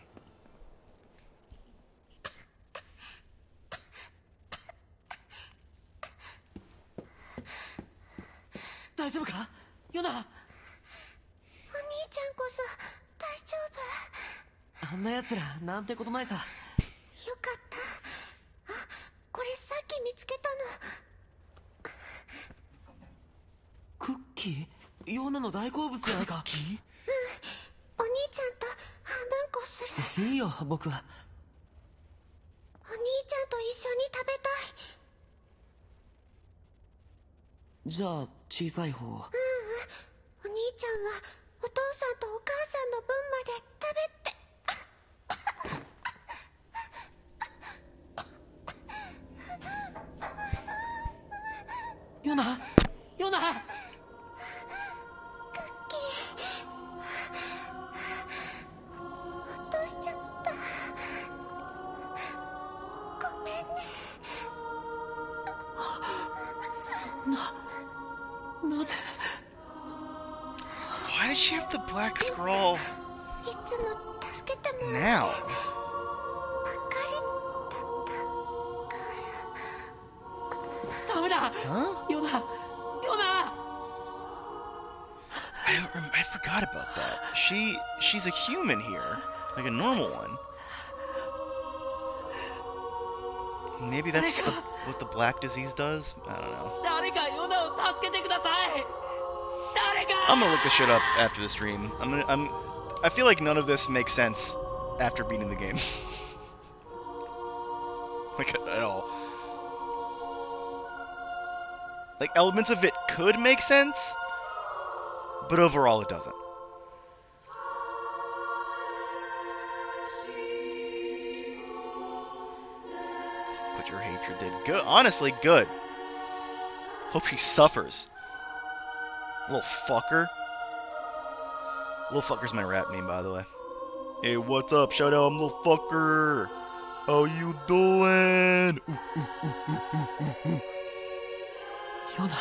大丈夫かヨナ。お兄ちゃんこそ大丈夫？あんな奴らなんてことないさ。よかった。あ、これさっき見つけたの。クッキーヨナの大好物じゃないか。お兄ちゃんと半分こする。いいよ僕は。お兄ちゃんと一緒に食べたい。じゃあ小さい方。お兄ちゃんはお父さんとお母さんの分まで食べて。ヨナヨナ。落としちゃった。ごめんね。そんななぜ。 Why does she have the black scroll いつも助けてもらって now? ばっかりだったから。ダメだ。 Huh? ヨナヨナ。 I forgot about that. She's a human here, like a normal one. Maybe that's what the black disease does. I don't know. 誰かヨナを助けてください。誰か。 I'm gonna look this shit up after the stream. I feel like none of this makes sense after beating the game. Like at all. Like elements of it could make sense, but overall it doesn't. What your hatred did. Good. Honestly, good. Hope she suffers. Little fucker. Little fucker's my rap name, by the way. Hey, what's up? Shout out, I'm Little Fucker. How you doing? Ooh, ooh, ooh, ooh, ooh, ooh. ヨナ。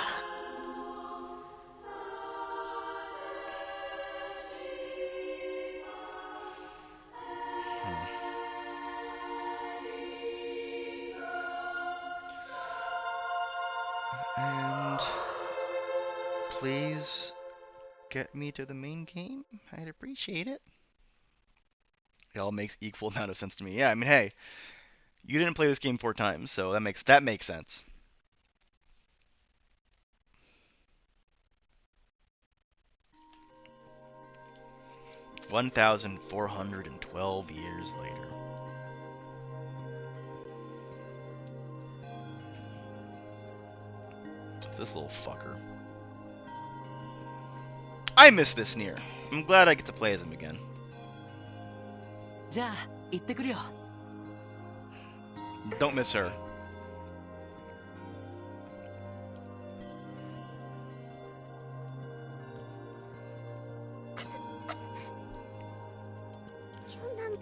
And please get me to the main game. I'd appreciate it. It all makes equal amount of sense to me. Yeah, I mean, hey, you didn't play this game 4 times, so that makes sense. $1,412 years later. It's this little fucker. I miss this NieR. I'm glad I get to play as him again. じゃあ行ってくるよ Don't miss her.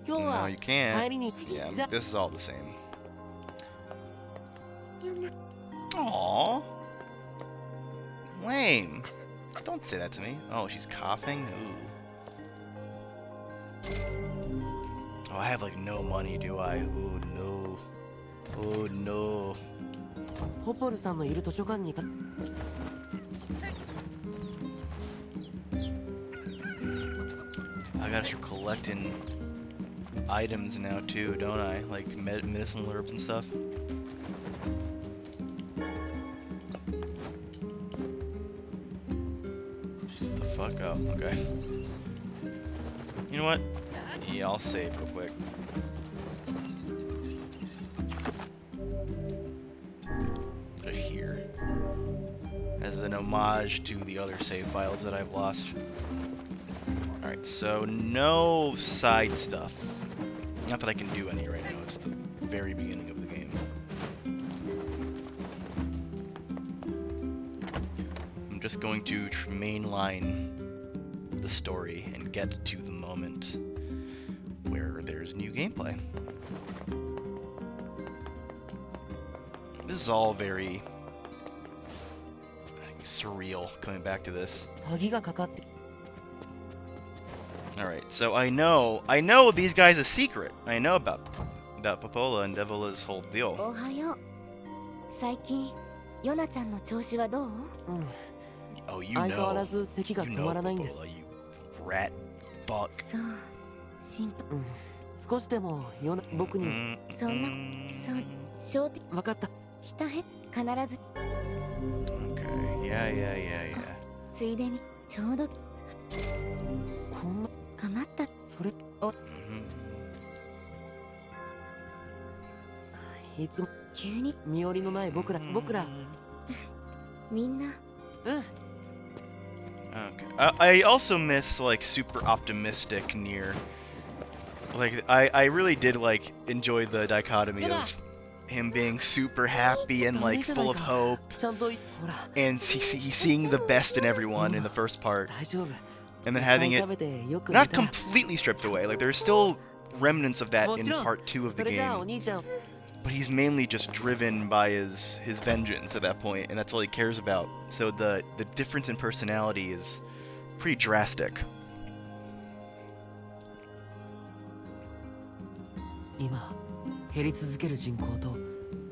No, you can't. 帰りに Yeah, じゃ this is all the same. ヨナ Aww. Lame. Don't say that to me. Oh, she's coughing? Ooh. Oh, I have like no money, do I? Oh no. Oh no. ホポルさんのいる図書館に I gotta start collecting items now too, don't I? Like medicine herbs and stuff. Shut the fuck up. Okay. You know what? Yeah, I'll save real quick. Put it here. As an homage to the other save files that I've lost. Alright, so no side stuff. Not that I can do any right now, it's the very beginning of the game. I'm just going to mainline the story and get to the moment where there's new gameplay. This is all very surreal coming back to this. 鍵がかかって Alright, so I know these guys a secret. I know about Popola and Devola's whole deal. おはよう最近ヨナちゃんの調子はどう Oh, you 相変わら know. ず咳が You 止ま know らないんです Popola, you rat buck. そう心配少しでも僕に Mm, そんな mm, そう正直分かったひたへ必ず Okay, yeah. ついでにちょうどこんな余ったそれ Mhm. いつも急に身寄りのない僕らみんなうん Okay. I also miss like super optimistic NieR. Like I really did like enjoy the dichotomy of him being super happy and like full of hope, ちゃんとほら and he's seeing the best in everyone in the first part, 大丈夫 and then いっぱ having い it 食べてよく not 寝たら completely stripped away. Like there's still remnants of that in もちろん part 2 of the それじゃあお game, 兄ちゃん but he's mainly just driven by his vengeance at that point, and that's all he cares about. So the difference in personality is pretty drastic. 今減り続ける人口と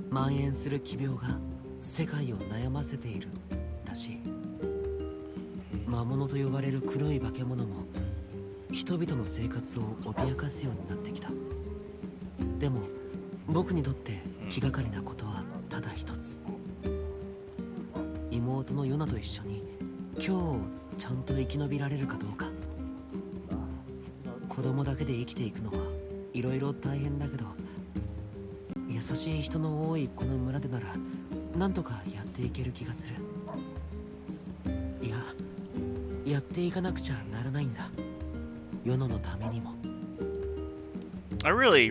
蔓延する奇病が世界を悩ませているらしい魔物と呼ばれる黒い化け物も人々の生活を脅かすようになってきたでも僕にとって気がかりなことはただ一つ妹のヨナと一緒に今日をちゃんと生き延びられるかどうか子供だけで生きていくのはいろいろ大変だけど優しい人の多いこの村でならなんとかやっていける気がするいややっていかなくちゃならないんだヨナのためにも I really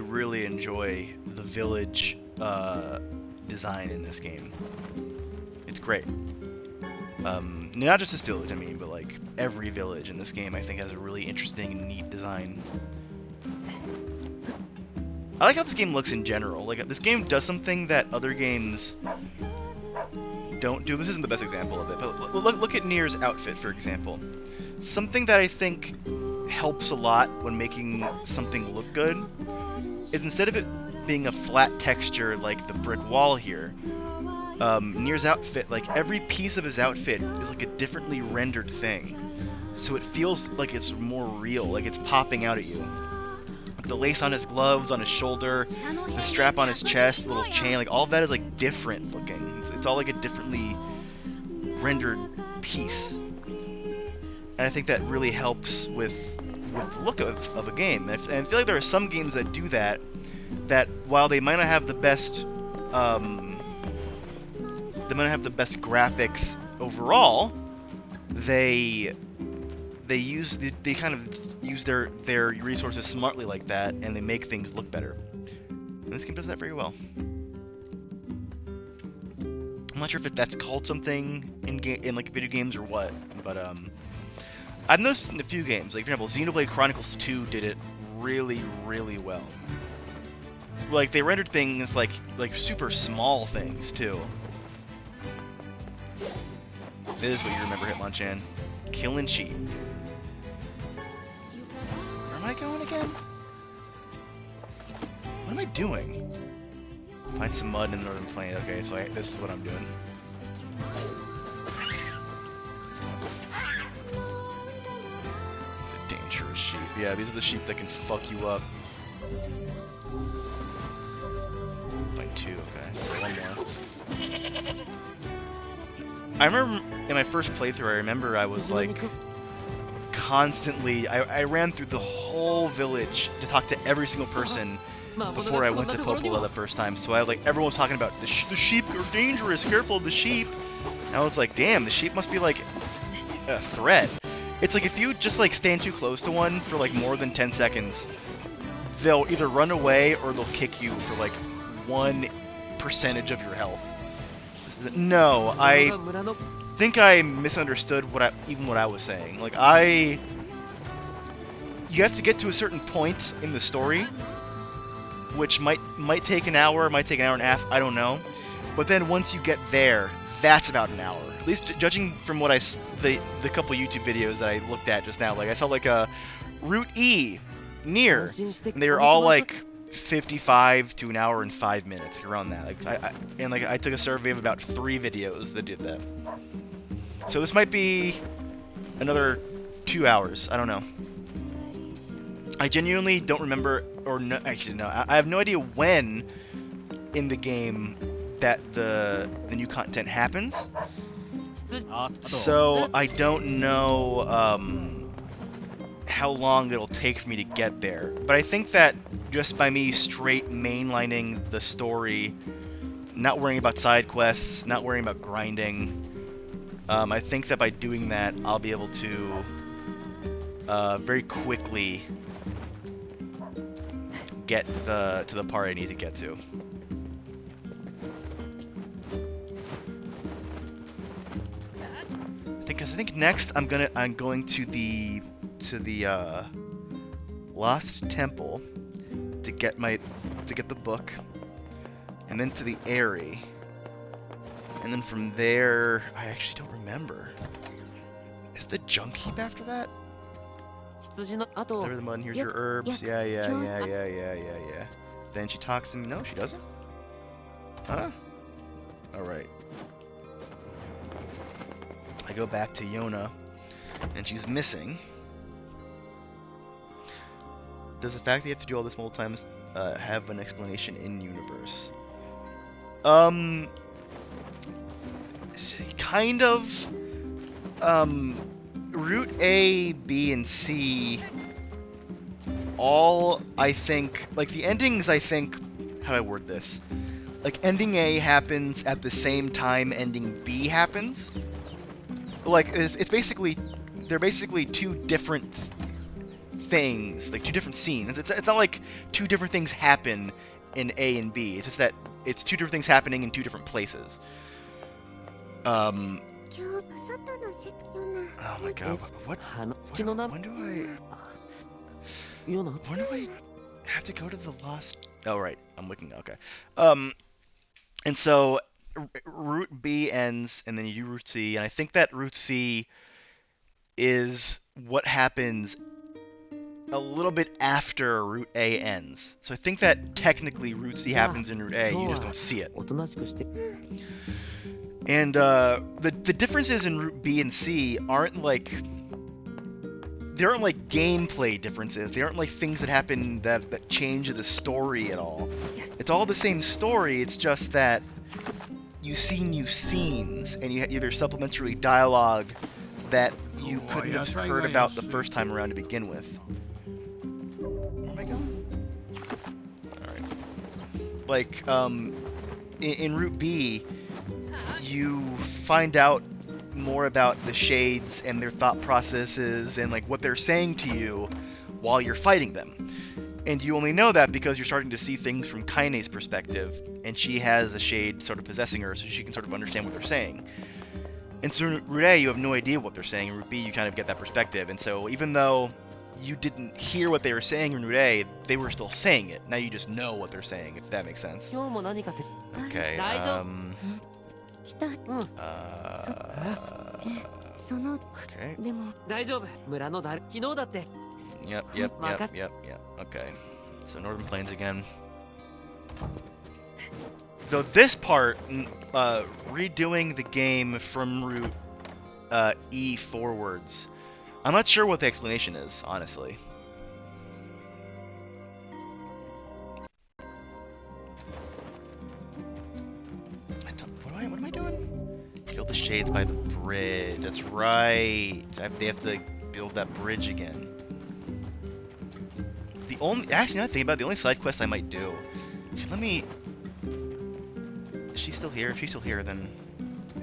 enjoy the village design in this game. It's great. Not just this village, I mean, but like every village in this game I think has a really interesting and neat design. I like how this game looks in general. Like this game does something that other games don't do. This isn't the best example of it, but look at NieR's outfit, for example. Something that I think helps a lot when making something look good is instead of it being a flat texture like the brick wall here, NieR's outfit, like every piece of his outfit is like a differently rendered thing. So it feels like it's more real, like it's popping out at you. The lace on his gloves, on his shoulder, the strap on his chest, the little chain, like all of that is like different looking. It's all like a differently rendered piece. And I think that really helps with the look of a game. And I feel like there are some games that do that, that while they might not have the best might not have the best graphics overall, they kind of use their resources smartly like that, and they make things look better. And this game does that very well. I'm not sure if that's called something in like video games or what, but I've noticed in a few games, like for example, Xenoblade Chronicles 2 did it really, really well. Like they rendered things like super small things too. This is what you remember, Hitmonchan. Killing sheep. Where am I going again? What am I doing? Find some mud in the northern plain. Okay, so this is what I'm doing. The dangerous sheep. Yeah, these are the sheep that can fuck you up. Find 2, okay. So 1 more. I remember in my first playthrough, I remember I was like constantly, I ran through the whole village to talk to every single person before I went to Popola the first time. So everyone was talking about the sheep are dangerous, careful of the sheep. And I was like, damn, the sheep must be like a threat. It's like if you just like stand too close to one for like more than 10 seconds, they'll either run away or they'll kick you for like 1% of your health. No, I think I misunderstood what I was saying. Like you have to get to a certain point in the story, which might take an hour, might take an hour and a half, I don't know. But then once you get there, that's about an hour. At least judging from what the couple YouTube videos that I looked at just now. Like I saw like a Route E, NieR, and they were all like 55 to an hour and 5 minutes, like around that. Like I took a survey of about 3 videos that did that. So this might be another 2 hours. I don't know. I genuinely don't remember, or no, actually no, I have no idea when in the game that the new content happens. So I don't know how long it'll take for me to get there. But I think that just by me straight mainlining the story, not worrying about side quests, not worrying about grinding, I think that by doing that, I'll be able to very quickly get to the part I need to get to. I think next I'm going to the Lost Temple to get the book, and then to the Airy, and then from there I actually don't remember. Is the junk heap after that? There the mud, and here's your herbs. Yeah. Then she talks to me. No, she doesn't. Huh? All right. I go back to Yona, and she's missing. Does the fact that you have to do all this multiple times have an explanation in universe? Kind of. Route A, B, and C, all, I think, like the endings, I think, how do I word this? Like ending A happens at the same time ending B happens. Like it's basically, they're basically 2 different things, like 2 different scenes. It's not like 2 different things happen in A and B. It's just that it's 2 different things happening in 2 different places. Oh my god, when do I have to go to the Lost? Oh right, I'm looking, okay. And so Route B ends, and then you do Route C, and I think that Route C is what happens a little bit after Route A ends. So I think that technically Route C happens in Route A, you just don't see it. And the differences in Route B and C aren't like gameplay differences. They aren't like things that happen that change the story at all. It's all the same story. It's just that you see new scenes, and there's supplementary dialogue that you couldn't have heard about the first time around to begin with. Where am I going? All right. Like in Route B, you find out more about the shades and their thought processes and like what they're saying to you while you're fighting them. And you only know that because you're starting to see things from Kaine's perspective, and she has a shade sort of possessing her, so she can sort of understand what they're saying. And so Rue, you have no idea what they're saying, and Ruby, you kind of get that perspective. And so even though you didn't hear what they were saying in Rue, they were still saying it. Now you just know what they're saying, if that makes sense. 今日も何かって Okay, 大丈夫 来た。その okay. でも大丈夫村の誰昨日だって Yep. Okay. So Northern Plains again. Though this part, redoing the game from route E forwards, I'm not sure what the explanation is, honestly. What am I doing? Kill the shades by the bridge. That's right. They have to build that bridge again. Actually, now that I think about it, the only side quest I might do. Let me. Is she still here? If she's still here, then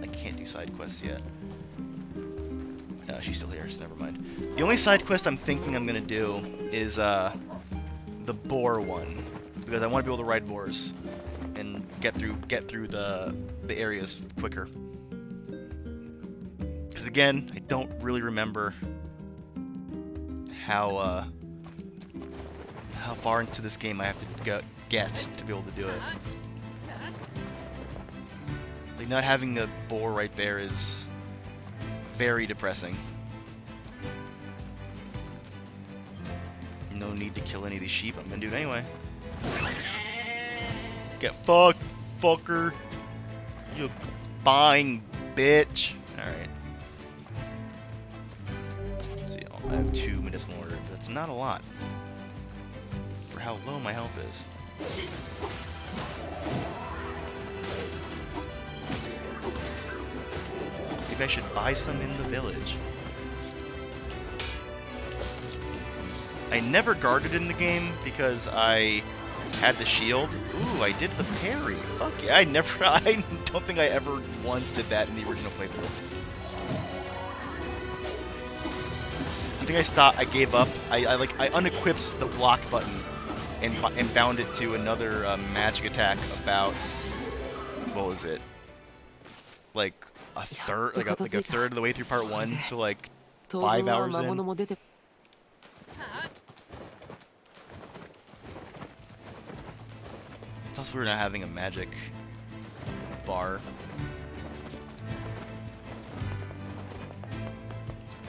I can't do side quests yet. No, she's still here, so never mind. The only side quest I'm thinking I'm gonna do is the boar one, because I want to be able to ride boars and get through the areas quicker. Because again, I don't really remember how far into this game I have to get to be able to do it. Like, not having a boar right there is very depressing. No need to kill any of these sheep. I'm gonna do it anyway. Get fucked, fucker. You buying bitch. Alright. See, I have 2 medicinal herbs. That's not a lot for how low my health is. Maybe I should buy some in the village. I never guarded in the game because I had the shield. Ooh, I did the parry. Fuck yeah, I don't think I ever once did that in the original playthrough. I think I gave up. I unequipped the block button and bound it to another magic attack about, what was it? Like a third of the way through part 1, so like 5 hours in. Plus we're not having a magic bar.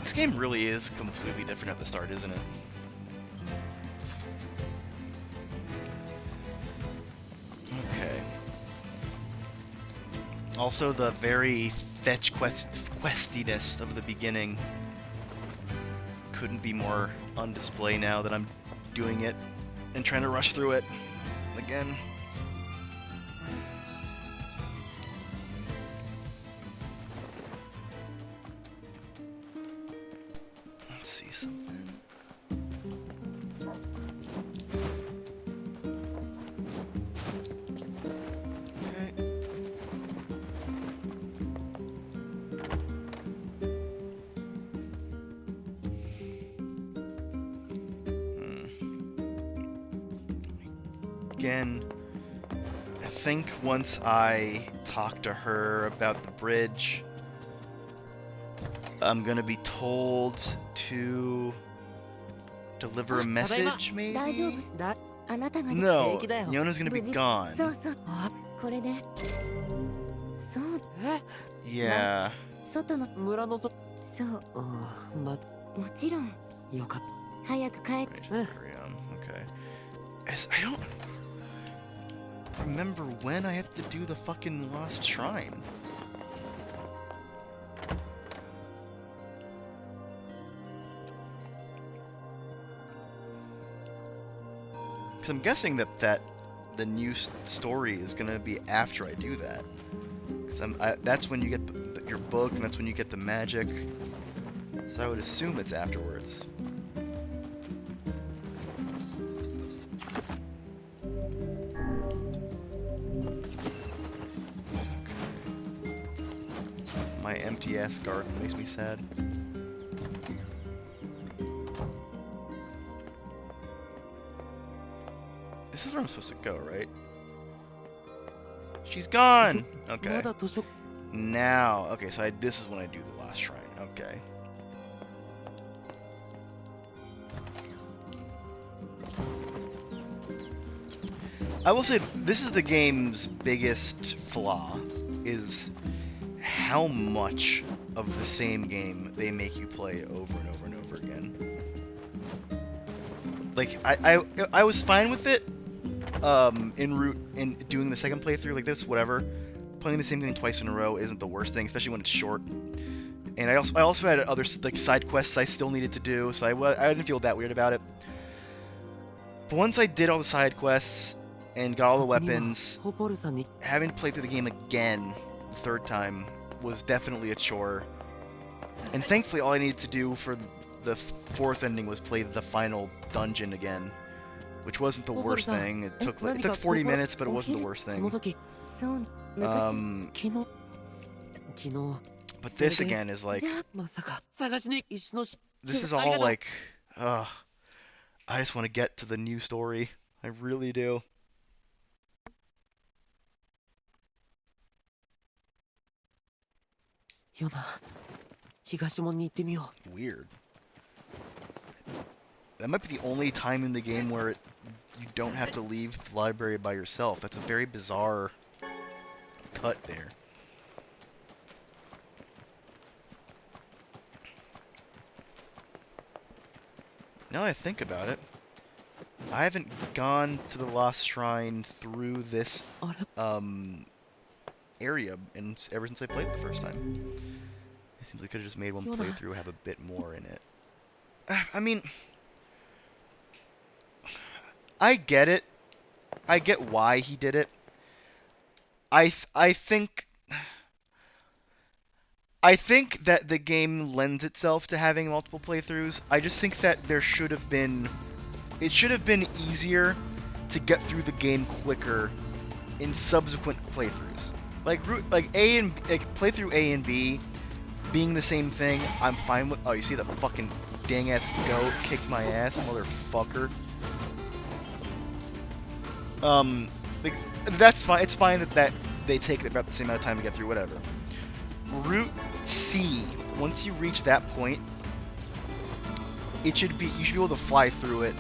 This game really is completely different at the start, isn't it? Okay. Also, the very fetch questiness of the beginning couldn't be more on display now that I'm doing it and trying to rush through it again. Let's see something. Again, I think once I talk to her about the bridge, I'm gonna be told to deliver a message, maybe? 大丈夫だあなたが No, 平気だよ。 Yona's gonna be 無事 gone. そうそうこれでそう え Yeah. 外の村のそそううんまもちろんよかっ早く帰っ Okay. I don't remember when I have to do the fucking lost shrine. Because I'm guessing that the new story is gonna be after I do that. Because that's when you get your book, and that's when you get the magic. So I would assume it's afterwards. Okay. My empty ass garden makes me sad. This is where I'm supposed to go, right? She's gone! Okay. まだ図書 Now, okay, so this is when I do the last shrine. Okay. I will say, this is the game's biggest flaw, is how much of the same game they make you play over and over and over again. Like, I was fine with it, in doing the second playthrough like this, whatever. Playing the same game twice in a row isn't the worst thing, especially when it's short. And I also had other like side quests I still needed to do, so I didn't feel that weird about it. But once I did all the side quests and got all the には weapons, ホポルさんに having played through the game again the third time was definitely a chore. And thankfully, all I needed to do for the fourth ending was play the final dungeon again, which wasn't the worst thing. It took 40 minutes, but it wasn't the worst そ thing. の時 そう昔 昨日 But this again is like, まさか探しに石のし this is all like, I just want to get to the new story. I really do. よな東門に行ってみよ Weird. That might be the only time in the game where you don't have to leave the library by yourself. That's a very bizarre cut there. Now that I think about it, I haven't gone to the Lost Shrine through this うあれ area ever since I played it the first time. It seems like I could have just made one Yona. playthrough have a bit more in it. I mean, I get it. I get why he did it. I think that the game lends itself to having multiple playthroughs. I just think that it should have been easier to get through the game quicker in subsequent playthroughs. Like playthrough A and B being the same thing, I'm fine with. Oh, you see the fucking dang ass goat kicked my ass, motherfucker. Like, that's fine. It's fine that they take about the same amount of time to get through, whatever. Route C, once you reach that point, you should be able to fly through it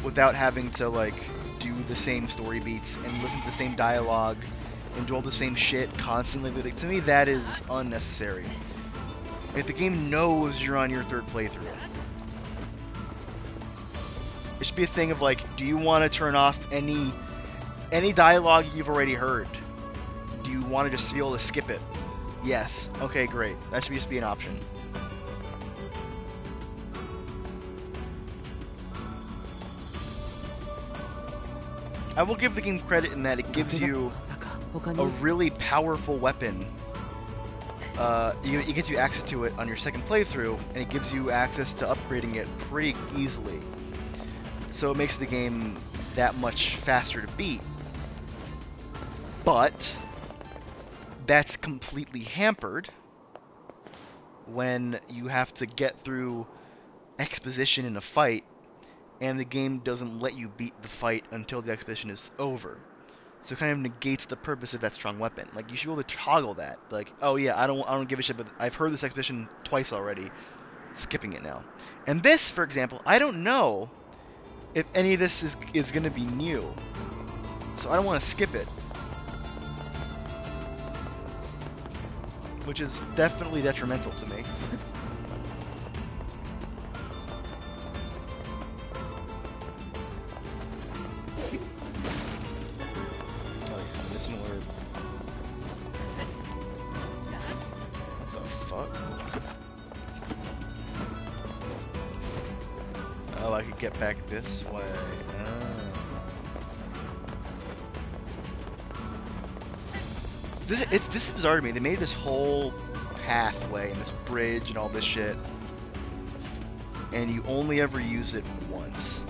without having to like do the same story beats and listen to the same dialogue and do all the same shit constantly. Like, to me, that is unnecessary. If the game knows you're on your third playthrough, it should be a thing of like, do you want to turn off any dialogue you've already heard? Do you want to just be able to skip it? Yes. Okay, great. That should just be an option. I will give the game credit in that it gives you まさか他 a に really powerful weapon. It gives you access to it on your second playthrough, and it gives you access to upgrading it pretty easily. So it makes the game that much faster to beat. But that's completely hampered when you have to get through exposition in a fight, and the game doesn't let you beat the fight until the exposition is over. So it kind of negates the purpose of that strong weapon. Like, you should be able to toggle that. Like, oh yeah, I don't give a shit, but I've heard this exposition twice already. Skipping it now. And this, for example, I don't know if any of this is going to be new. So I don't want to skip it. Which is definitely detrimental to me. Oh, yeah, medicinal herb. What the fuck? Oh, I could get back this way. This is bizarre to me. They made this whole pathway and this bridge and all this shit, and you only ever use it once.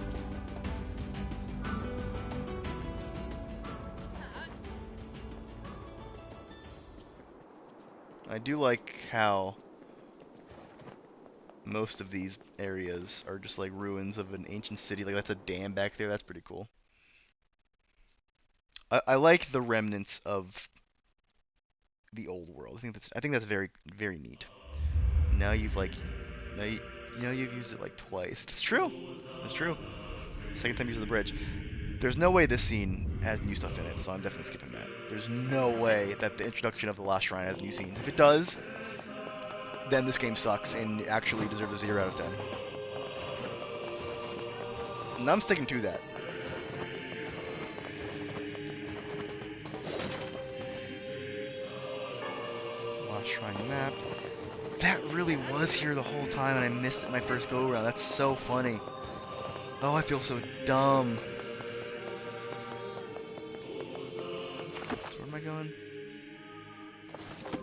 I do like how most of these areas are just like ruins of an ancient city. Like that's a dam back there. That's pretty cool. I like the remnants of the old world. I think that's very very neat. Now you've like now you've used it like twice. That's true. That's true. Second time using the bridge. There's no way this scene has new stuff in it, so I'm definitely skipping that. There's no way that the introduction of the Lost Shrine has new scenes. If it does, then this game sucks and actually deserves a 0 out of 10. And I'm sticking to that. Lost Shrine map. That really was here the whole time and I missed it my first go around. That's so funny. Oh, I feel so dumb. So where am I going?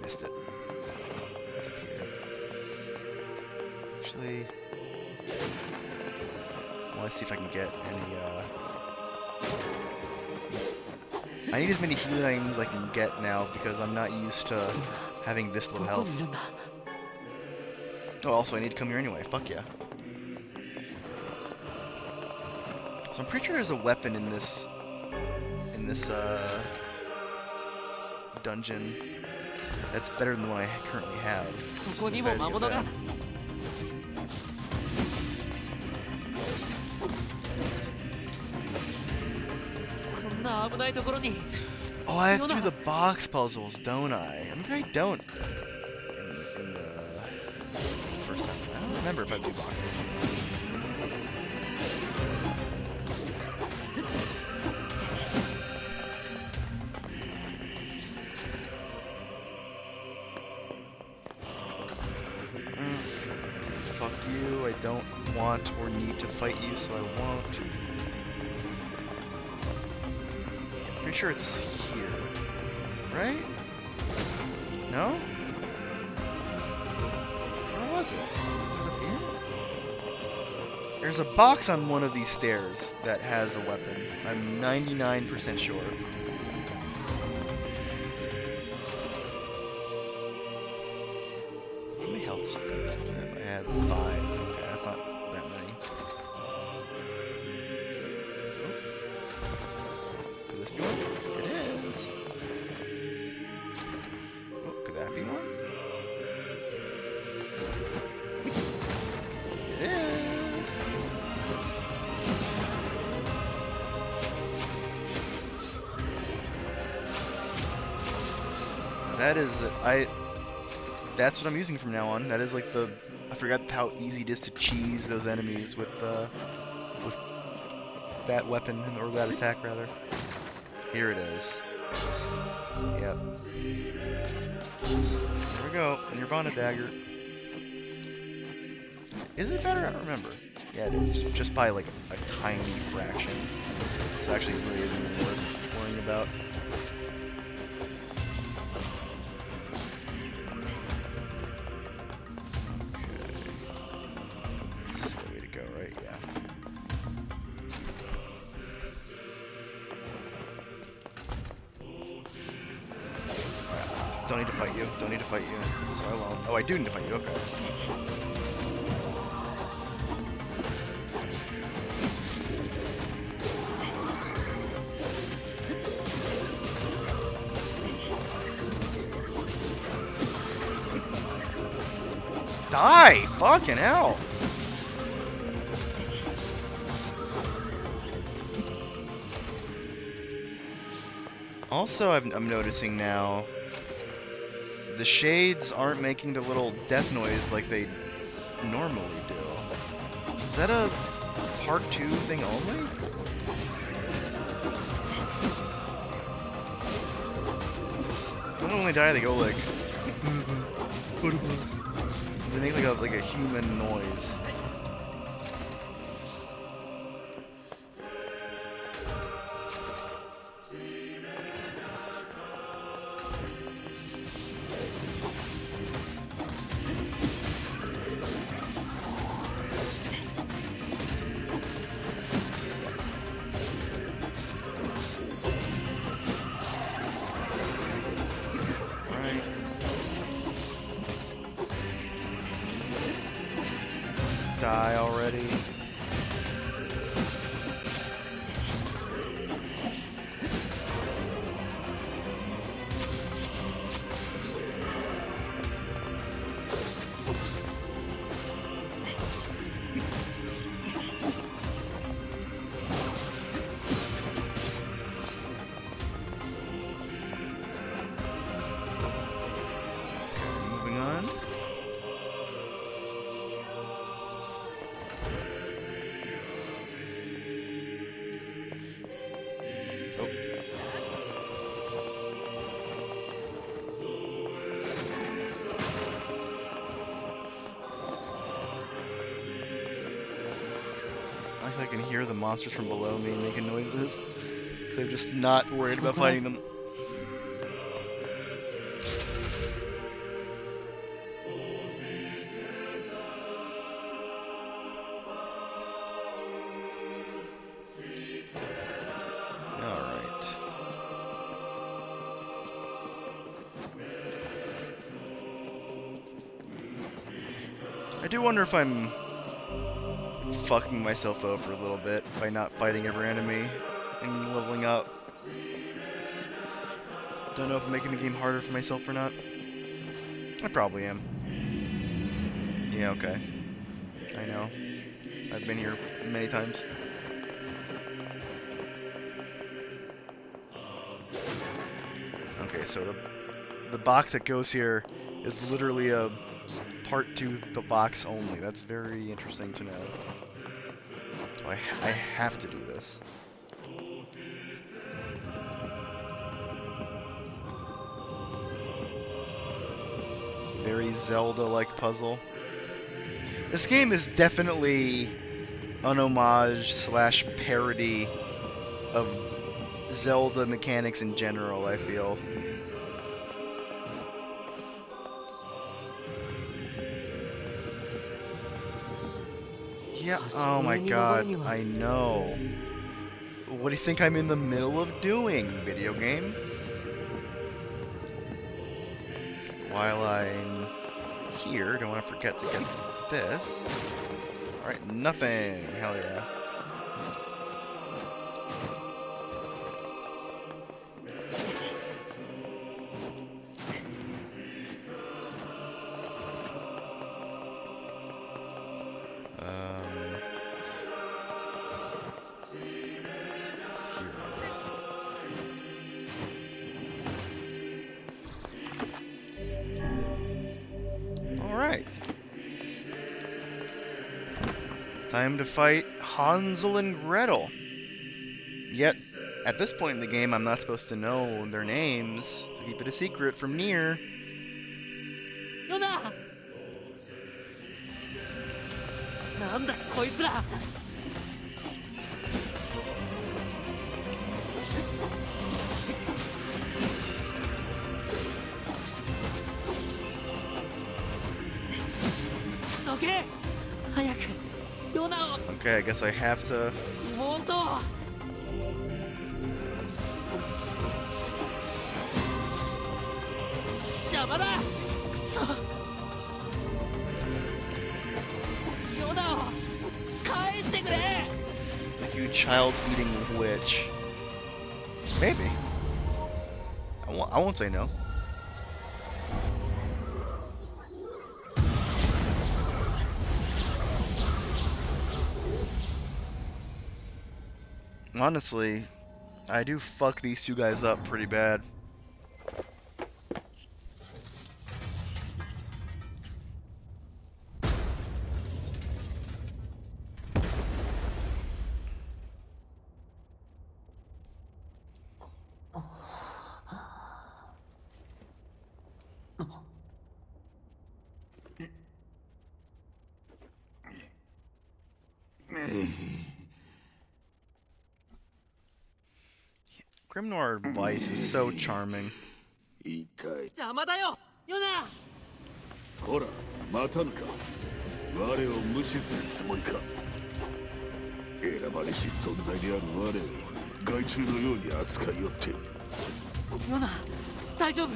Missed it. It's up here. Actually, I want to see if I can get any, I need as many healing items as I can get now because I'm not used to having this low health. Oh, also I need to come here anyway. Fuck yeah. So I'm pretty sure there's a weapon in this dungeon that's better than the one I currently have. So I'm excited to get that. Oh, I have to do the box puzzles, don't I? Maybe I don't. In the first time. I don't remember if I do box puzzles. Fuck you, I don't want or need to fight you, so I won't. Pretty sure it's here, right? No? Where was it? Up here? There's a box on one of these stairs that has a weapon. I'm 99% sure. How many healths do I have? I have 5. Okay, that's not that many. Could this be one? It is. Oh, could that be one? It is. That is that's what I'm using from now on. That is like I forgot how easy it is to cheese those enemies with that weapon or that attack rather. Here it is. Yep. There we go. Nirvana dagger. Is it better? I don't remember. Yeah, it is. Just by like a tiny fraction. So actually, it really isn't even worth worrying about. Don't need to fight you. Don't need to fight you. So I won't. Oh, I do need to fight you. Okay. Die! Fucking hell! Also, I'm noticing now, the shades aren't making the little death noise like they normally do. Is that a part 2 thing only? Don't only die, they go like... They make like a human noise. die already. Moving on. I can hear the monsters from below me making noises, because I'm just not worried about fighting them. Alright. I do wonder if I'm fucking myself over a little bit by not fighting every enemy and leveling up. Don't know if I'm making the game harder for myself or not. I probably am. Yeah, okay. I know. I've been here many times. Okay, so the box that goes here is literally a part to the box only. That's very interesting to know. So I have to do this. Very Zelda-like puzzle. This game is definitely an homage slash parody of Zelda mechanics in general, I feel. Yeah, oh my god, I know. What do you think I'm in the middle of doing, video game? While I'm here, don't want to forget to get this. Alright, nothing. Hell yeah. Alright. Time to fight Hansel and Gretel. Yet, at this point in the game, I'm not supposed to know their names, so keep it a secret from NieR. Yona! Nanda, koitsura! Okay, hayaku. Yona! Okay, I guess I have to. Honto! Yama da! Kusso! Yona! Kaete kure! A huge child-eating witch. Maybe. I won't say no. Honestly, I do fuck these two guys up pretty bad. Grim Noir Vice is so charming. 痛い。邪魔だよヨナほら、待たぬか。我を無視するつもりか。選ばれし存在である我を害虫のように扱いよって。ヨナ大丈夫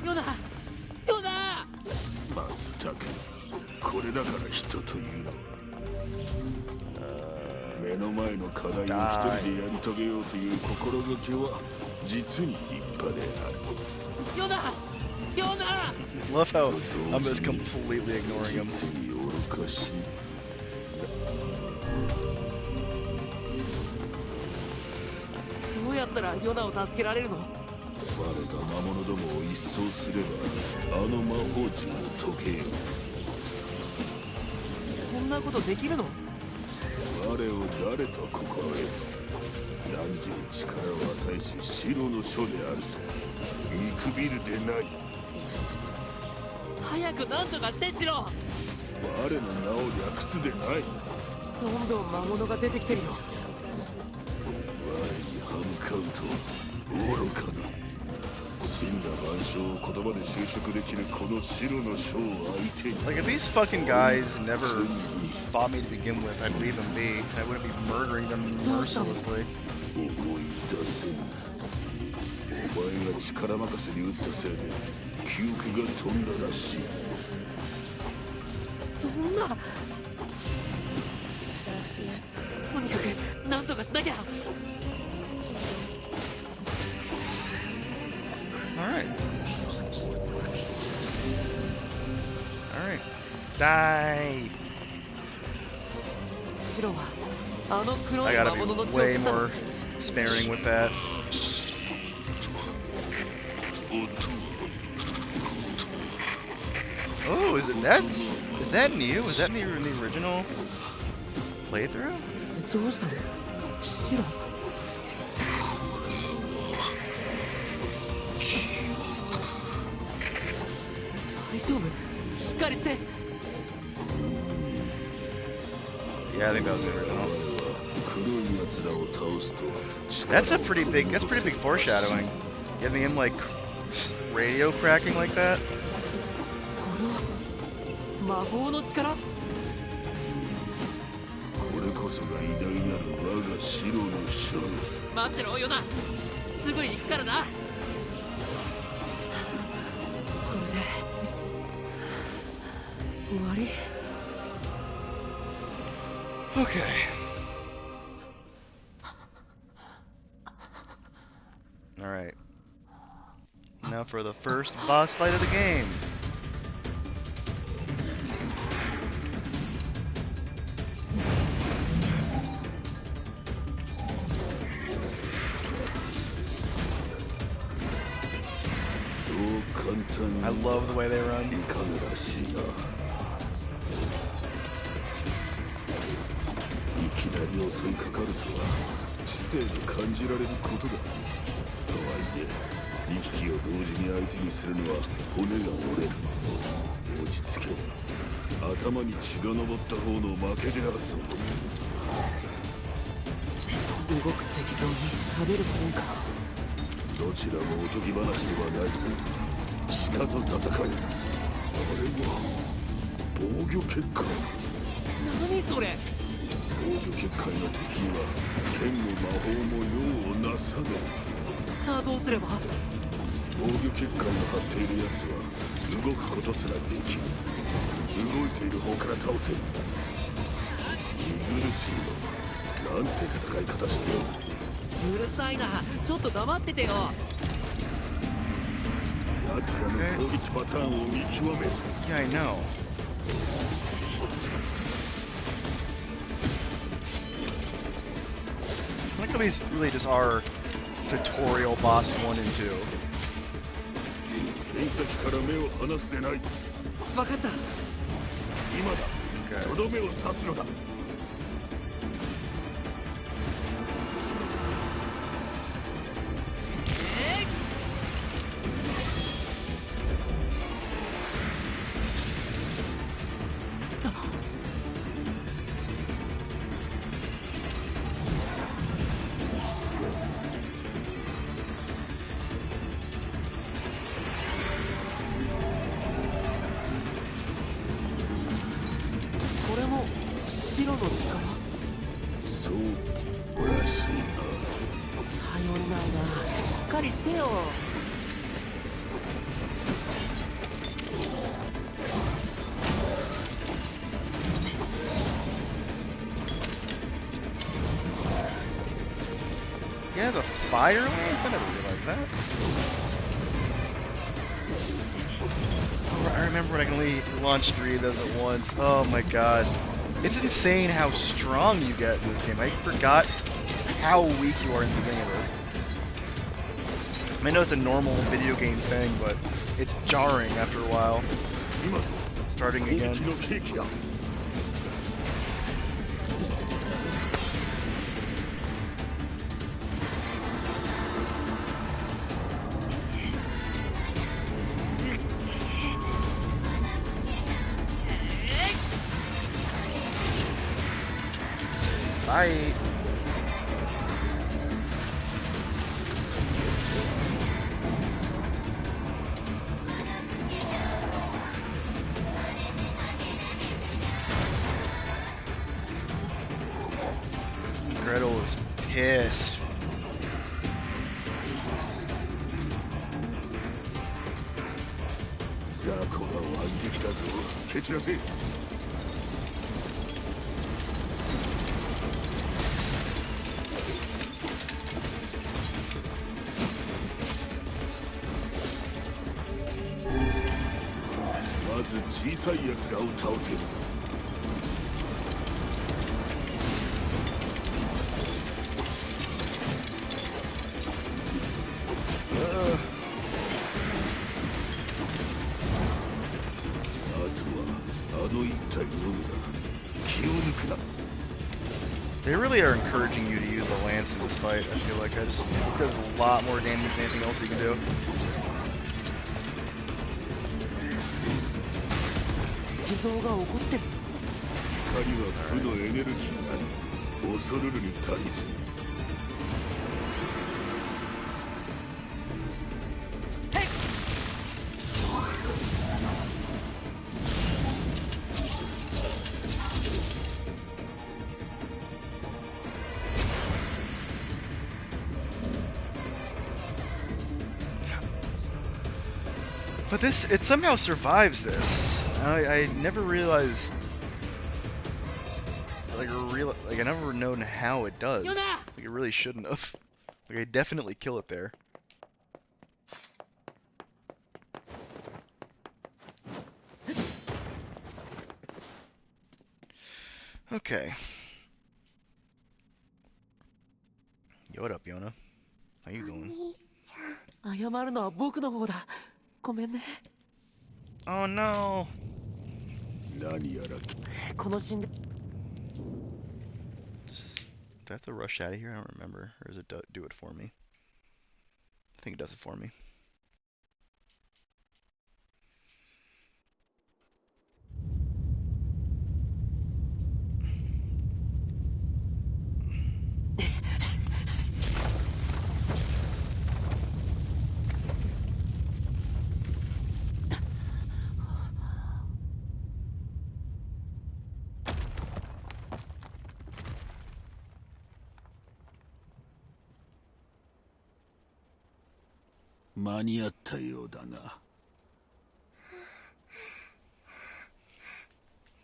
ヨナヨナまったく、これだから人というのは。の前の課題を一人でやり遂げようという心がけは実に立派である。ヨナヨナ Love how I'm just completely ignoring him. 実に愚かしい。どうやったらヨナを助けられるの？我が魔物どもを一掃すればあの魔法陣を解けよう。そんなことできるの？我を誰と心得る。汝に力を与えし白の書であるさ。見くびるでない。早く何とかしてしろ。我の名を略すでない。どんどん魔物が出てきてるよ。我に歯向かうと愚かな。死んだ万象を言葉で修飾できるこの白の書を相手に。 Like if these fucking guys never fought me to begin with, I'd leave them be. I wouldn't be murdering them mercilessly. 思い出せぬ。お前が力任せに撃ったせいで記憶が飛んだらしい。そんな。とにかく何とかしなきゃ。Alright. Alright. Die! 白はあの黒 I い gotta 魔物の be 血を way 吸ったの。 more sparing with that. Oh, is that new? Was that in the original playthrough? どうしたの？白。大丈夫？しっかりして。Yeah, I think that was the original. 黒い奴らを倒すと That's pretty big foreshadowing. Giving him like radio cracking like that. これは魔法の力？これこそが偉大なる我が白の書。待ってろヨナ、すぐ行くからな。これで終わり？ Okay. Alright. Now for the first boss fight of the game. I love the way they run. いかがらしいな。いきなり襲いかかるとは知性で感じられることだ。とはいえ2匹を同時に相手にするのは骨が折れる。落ち着け。頭に血が上った方の負けであるぞ。動く石像に喋る本か。どちらもおとぎ話ではないぞ。鹿と戦い。あれは防御結界。何それ？防御結界の敵には剣も魔法も用をなさぬ。じゃあどうすれば？防御結界の張っている奴は動くことすらできる。動いている方から倒せる。見苦しいぞ。なんて戦い方しておる。うるさいな、ちょっと黙っててよ。奴らの攻撃パターンを見極める。 Yeah, I know. I like how these really just are tutorial boss 1 and 2. 剣先から目を離すでない。わかった。今だ。とどめを刺すのだ。これも白の力？そうらしいな。頼りないな、しっかりしてよ。fire lance? I never realized that. Oh, I remember when I can only launch 3 of those at once. Oh my god. It's insane how strong you get in this game. I forgot how weak you are in the beginning of this. I know it's a normal video game thing, but it's jarring after a while. Starting again. Bye. Gretel is pissed. They really are encouraging you to use the lance in this fight. I feel like it does a lot more damage than anything else you can do. 石像が起こってる。光は負のエネルギーなり恐るるに足りず。 But this, it somehow survives this. I never realized, like I never known how it does. Like it really shouldn't have. Like I definitely kill it there. Okay. Yo, what up, Yona? How you doing? 謝るのは僕の方だ。ごめんね。 Oh no. 何やらこのシーンで Do I have to rush out of here? I don't remember. Or does it do it for me? I think it does it for me.「間に合ったようだな」。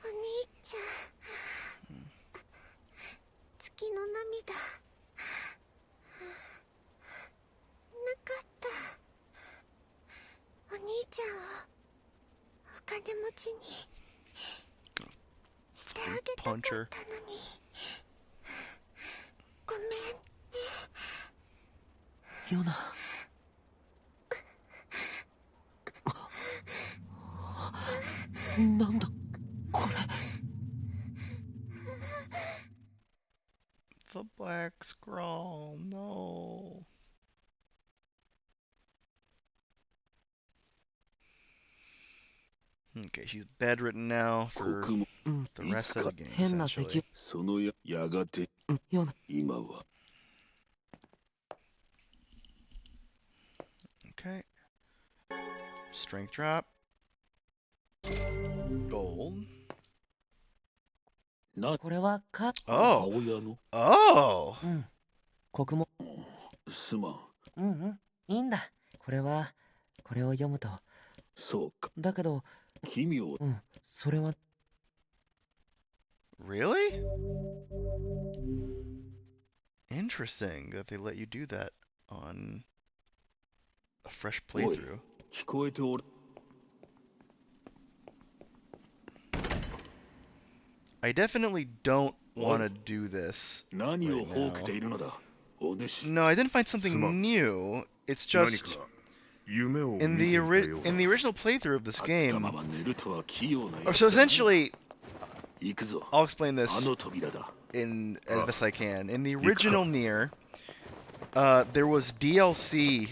お兄ちゃん、月の涙なかった。お兄ちゃんをお金持ちにしてあげたかったのに。ごめんね。ヨナ。なんだこれ。 The black scroll, no. Okay, she's bedridden now for the rest of the game, 変な石 essentially. そのやがてヨナ。今は Okay. Strength drop. Gold. これはか。 Oh. 母親の Oh. うん。国も。すまん。うんいいんだ。これはこれを読むと。そうか。だけど。奇妙。それは。 Really? Interesting that they let you do that. on a fresh おい playthrough. 聞こえておる I definitely don't want to Oi. do this 何を right ほうけて now. いるのだお主 No, I didn't find すま something ん new. It's 何 just か夢を in 見て the いたようだ in the original playthrough of this あったま game. ま寝るとは器用な Or や so つだな essentially, 行くぞ I'll explain あ this の扉だ in as Ah. best I can. In the You original could- NieR, there was DLC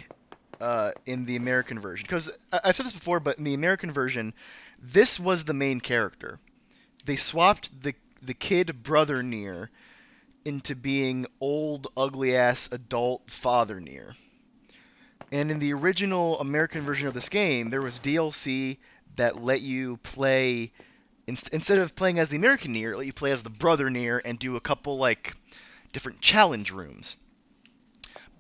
in the American version. Because I've said this before, but in the American version, this was the main character. They swapped the kid brother NieR into being old, ugly ass adult father NieR. And in the original American version of this game, there was DLC that let you play instead of playing as the American NieR, it let you play as the brother NieR and do a couple like different challenge rooms.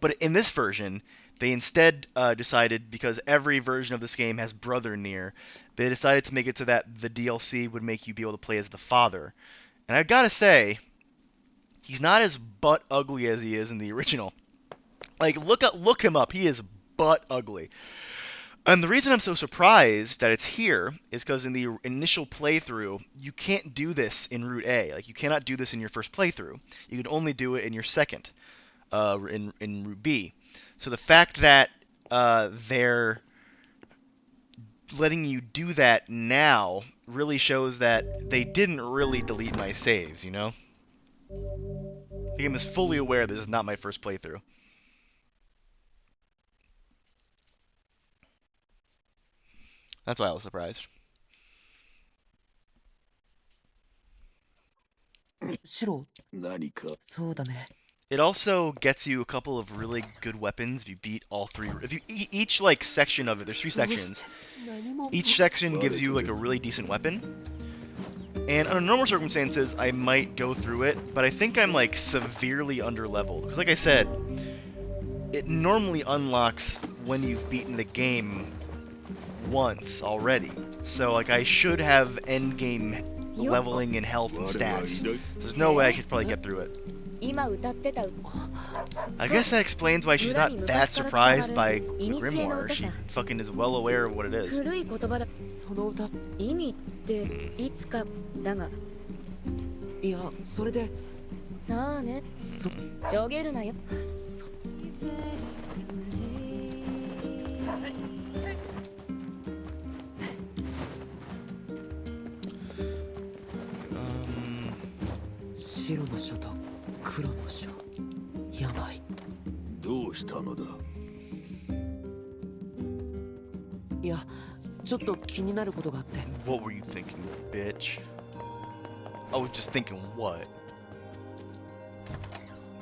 But in this version, they instead decided, because every version of this game has brother NieR, they decided to make it so that the DLC would make you be able to play as the father. And I've got to say, he's not as butt ugly as he is in the original. Like, look him up. He is butt ugly. And the reason I'm so surprised that it's here is because in the initial playthrough, you can't do this in Route A. Like, you cannot do this in your first playthrough. You can only do it in your second, in Route B. So the fact that they're letting you do that now really shows that they didn't really delete my saves, you know? The game is fully aware this is not my first playthrough. That's why I was surprised. 白何かそうだね It also gets you a couple of really good weapons if you beat all three. If you each like section of it, there's 3 sections. 何も Each section gives you like a really decent weapon. And under normal circumstances, I might go through it, but I think I'm like severely underleveled. Because like I said, it normally unlocks when you've beaten the game once already. So like I should have end game leveling and health and stats. So there's no way I could probably get through it. 今歌ってた I guess that explains why she's not that surprised by the grimoire. She fucking is well aware of what it is. 古い言葉だその歌意味っていつかだがいやそれでさあねそしょげるなよ 白の書と黒の書やばいどうしたのだいやちょっと気になることがあって What were you thinking, bitch? I was just thinking what?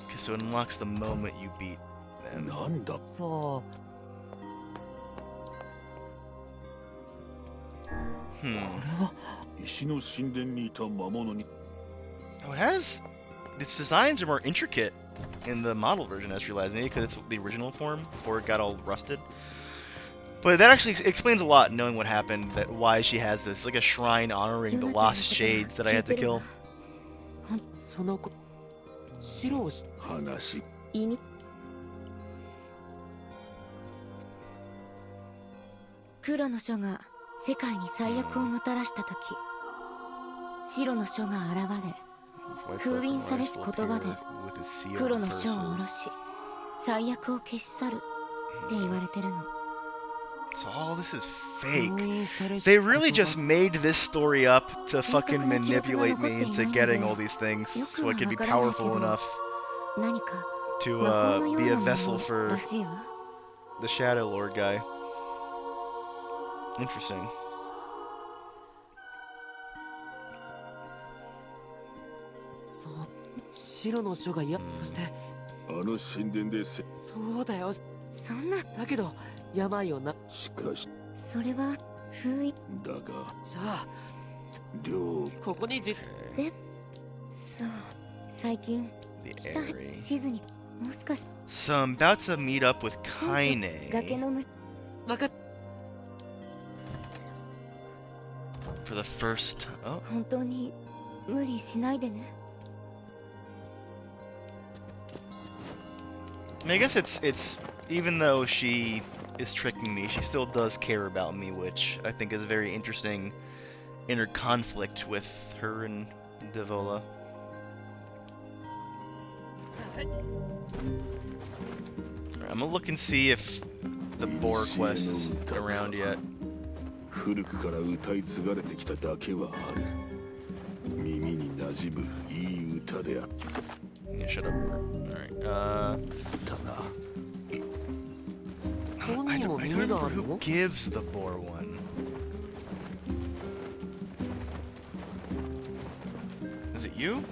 Okay, so it unlocks the moment you beat them. なんだそ Hmm. うこれは石の神殿にいた魔物に Oh, it has... Its designs are more intricate in the model version, I just realized. Maybe because it's the original form before it got all rusted. But that actually explains a lot, knowing what happened, that why she has this, like a shrine honoring the lost shades that I had to kill. その子白をし話意味黒の書が世界に最悪をもたらした時白の書が現れ封印されし言葉で黒の書を下ろし最悪を消し去るって言われてるの So all this is 封 fake. 印されし They really 言葉 just made this story up to fucking manipulate me into getting all these things so I could be powerful enough 何か to 魔法のよ be う a なも vessel の for らしいわ the Shadow Lord guy. Interesting. そう白の書がいやそしてあの神殿でそうだよそんなだけどやばいよなしかしそれは封印だがじゃあ両ここにそう最近 The 北 Airy. 地図にもしかして So I'm about to meet up with 崖 Kaine のむわかっ for the first... Oh, 本当に無理しないでね I mean, I guess it's even though she is tricking me, she still does care about me, which I think is a very interesting inner conflict with her and Devola. Alright, I'm gonna look and see if the boar quest is around yet. 古くから歌い継がれてきただけはある。耳に馴染むいい歌であった。 Yeah, shut up. Alright, I don't remember who gives the boar one. Is it you?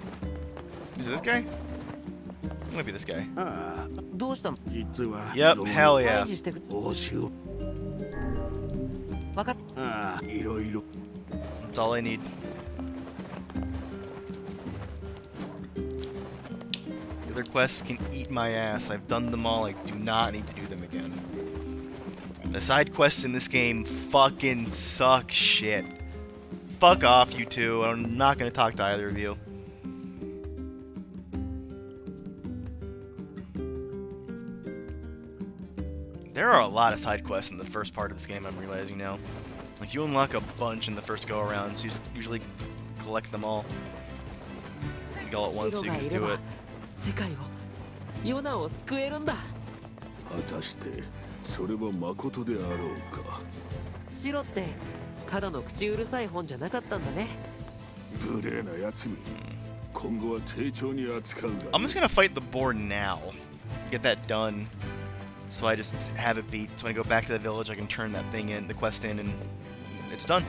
Is it this guy? It might be this guy. どうしたの？ Yep, hell yeah. 報酬。わかっ。ああ、いろいろ。 That's all I need. The other quests can eat my ass. I've done them all. I do not need to do them again. The side quests in this game fucking suck shit. Fuck off, you two. I'm not gonna talk to either of you. There are a lot of side quests in the first part of this game, I'm realizing now. Like, you unlock a bunch in the first go-around, so you usually collect them all. Like, all at once, so you can just do it. 世界をヨナを救えるんだ。果たしてそれは誠であろうか。シロってただの口うるさい本じゃなかったんだね。無礼な奴め。今後は丁重に扱うが。 I'm just gonna fight the boar now. Get that done. So I just have it beat. So when I go back to the village, I can turn that thing in, the quest in, and it's done.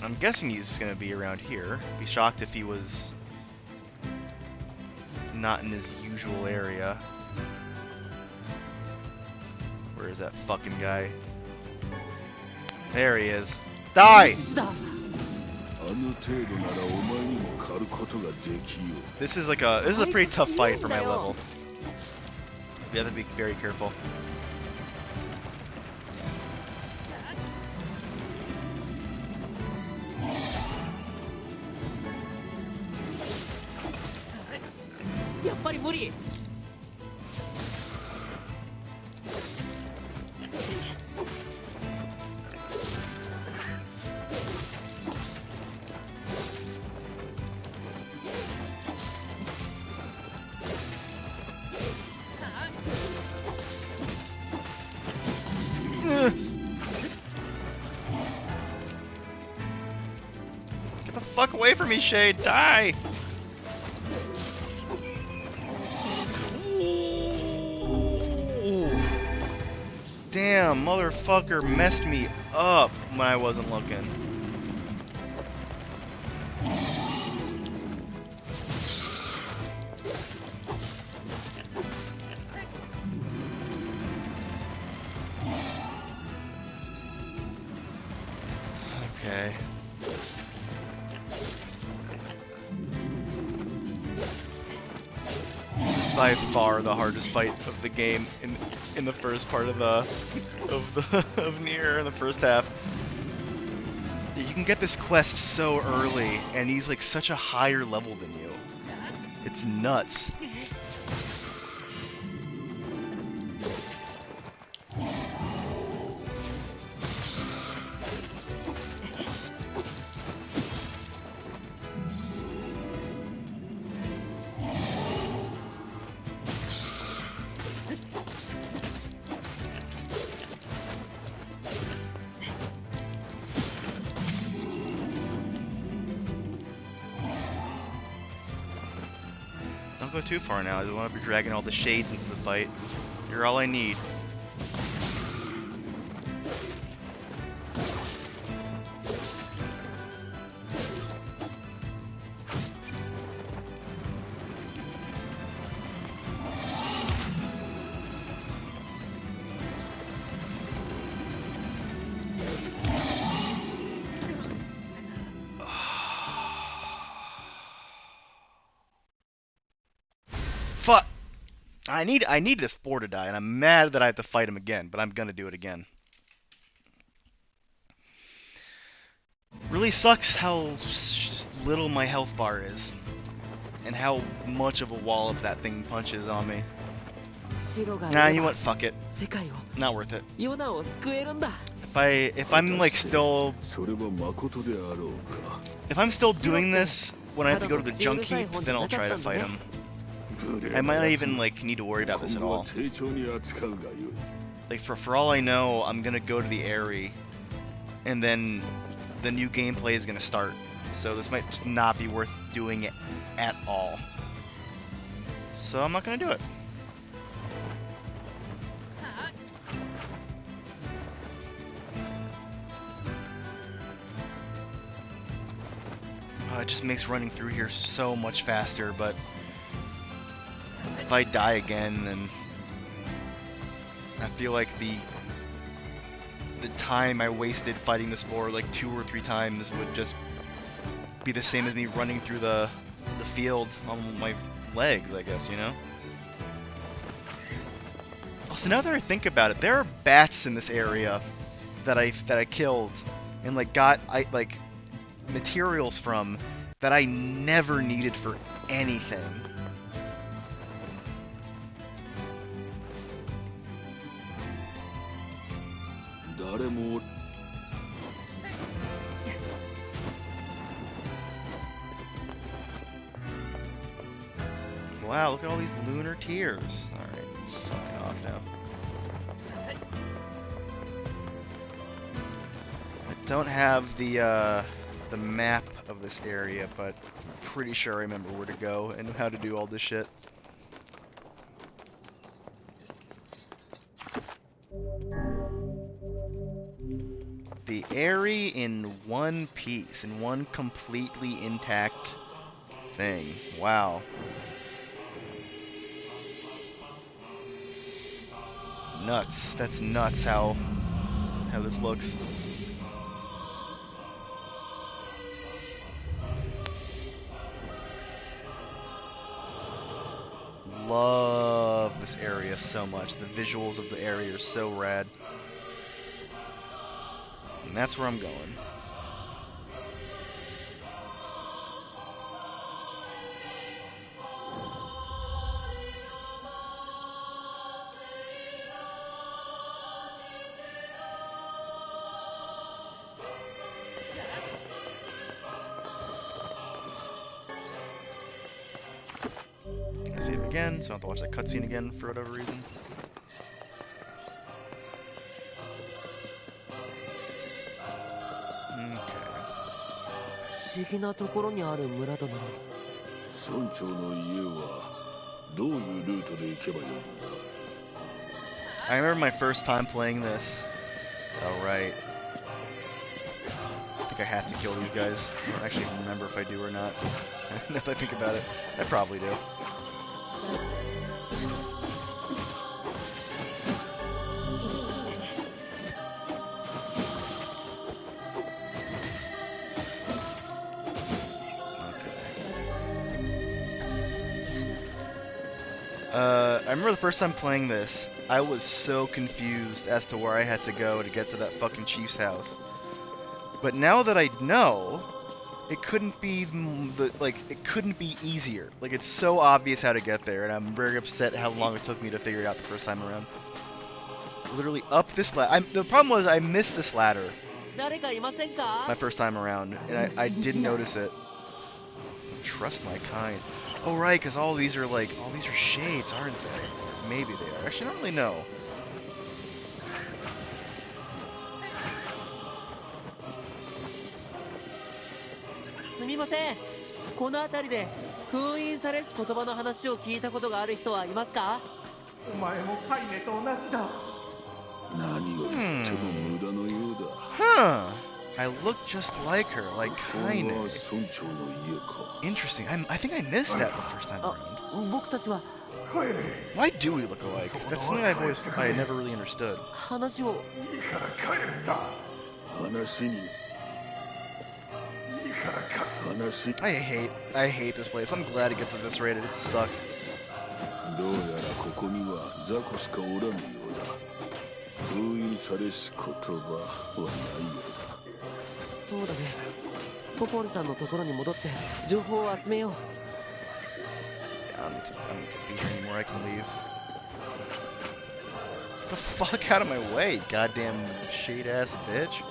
I'm guessing he's gonna be around here. Be shocked if he was not in his usual area. Where is that fucking guy? There he is. Die! This is a pretty tough fight for my level. You have to be very careful. Get the fuck away from me, Shade! Die! Damn, motherfucker messed me up when I wasn't looking. Okay. This is by far the hardest fight of the game in the first part of of NieR in the first half. You can get this quest so early, and he's like such a higher level than you. It's nuts. Don't go too far now. I don't want to be dragging all the shades into the fight. You're all I need. Fuck! I need this boar to die, and I'm mad that I have to fight him again, but I'm gonna do it again. Really sucks how little my health bar is. and how much of a wallop that thing punches on me. 白がい Nah, れ you know ば what? Fuck it. 世界を Not worth it. ヨナを救えるんだ If I'm like still それは誠であろうか。 if I'm still doing this when I have to go to the junk heap, then I'll try to fight him. I might not even like need to worry about this at 今後は all. 丁重に扱うがよい。 Like for all I know, I'm gonna go to the Airy, and then the new gameplay is gonna start. So this might just not be worth doing it at all. So I'm not gonna do it. It just makes running through here so much faster, but if I die again, then I feel like the time I wasted fighting this boar like 2 or 3 times would just be the same as me running through the field on my legs, I guess, you know? Also, now that I think about it, there are bats in this area that I killed and like got materials from that I never needed for anything. Wow, look at all these lunar tears. Alright, it's fucking off now. I don't have the map of this area, but I'm pretty sure I remember where to go and how to do all this shit. The Airy in one piece, in one completely intact thing. Wow. Nuts. That's nuts how this looks. Love this area so much. The visuals of the area are so rad. And that's where I'm going. I save again, so I don't have to watch that cutscene again for whatever reason. Okay. 不思議なところにある村だな村長の家はどういうルートで行けばよいのだ I remember my first time playing this. Oh, right. I think I have to kill these guys. I don't actually even remember if I do or not. Now that I think about it, I probably do. I remember the first time playing this, I was so confused as to where I had to go to get to that fucking chief's house. But now that I know, it couldn't be it couldn't be easier. Like, it's so obvious how to get there, and I'm very upset how long it took me to figure it out the first time around. Literally up this ladder. The problem was I missed this ladder 誰かいませんか my first time around, and I didn't notice it. Trust my kind. Oh right, because all these are shades, aren't they? Maybe they are. Actually, I don't really know. すみませんこの辺りで封印されし言葉の話を聞いたことがある人はいますかお前もカイネと同じだ。何を言っても無駄のようだ。 Huh. I look just like her, like これは Kaine. 村長の家か。 Interesting. I think I missed that the first time around. 僕たちは Why do we look alike? That's something I never really understood. 話をいいから帰るんだ。話にいいから帰る。話 I hate this place. I'm glad it gets eviscerated. It sucks. どうやらここには雑魚しかおらぬようだ。封印されし言葉はないようだ。そうだねポポールさんのところに戻って情報を集めよう I don't need to be here anymore. I can leave. Get the fuck out of my way, goddamn shade ass bitch.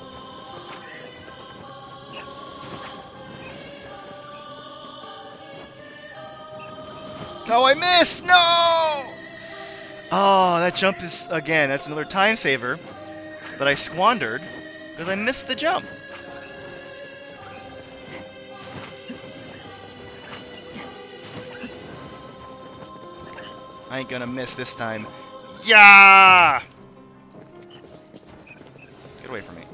No, I missed! No! Oh, that jump is, again, that's another time saver that I squandered because I missed the jump. I ain't gonna miss this time. Yeah! Get away from me.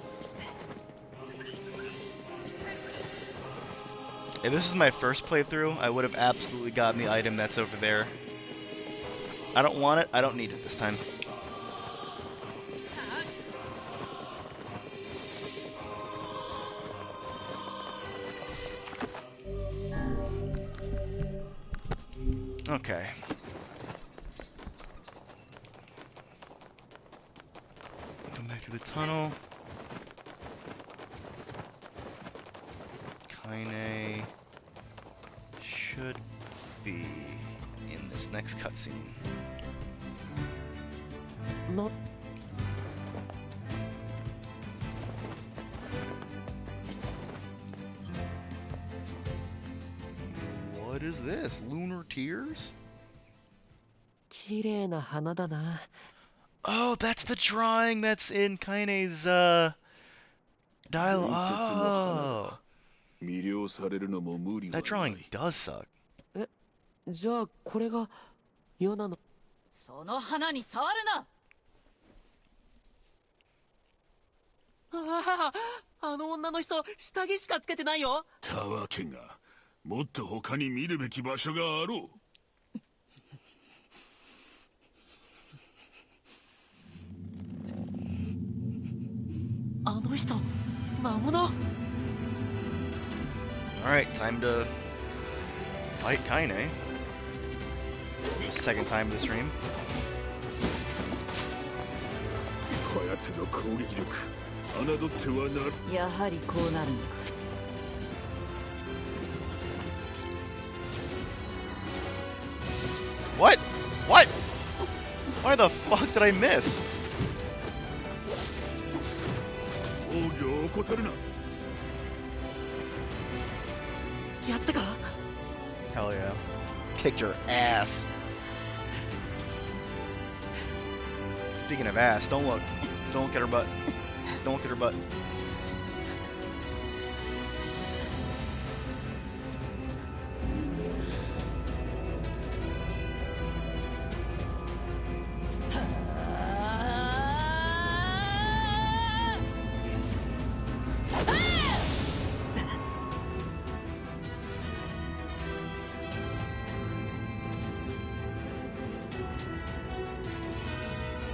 If this is my first playthrough, I would have absolutely gotten the item that's over there. I don't want it. I don't need it this time. Okay. Come back through the tunnel. Kaine should be in this next cutscene. Not. What is this? Lunar tears? 綺麗な花だな。 Oh, that's the drawing that's in Kaine's dialogue. Oh. 魅了されるのも無理はない。 That drawing does suck. じゃあこれがヨナの。その花に触るな。ああ、あの女の人下着しかつけてないよ。たわけが、もっと他に見るべき場所があろう。あの人、魔物。 Alright, time to fight Kaine. Second time this stream. こやつの攻撃力、侮ってはなる。やはりこうなるのか。 What? What? Why the fuck did I miss? 防御を怠るな。やったか。 Hell yeah. Kicked your ass. Speaking of ass, don't look. Don't look at her butt. Don't look at her butt.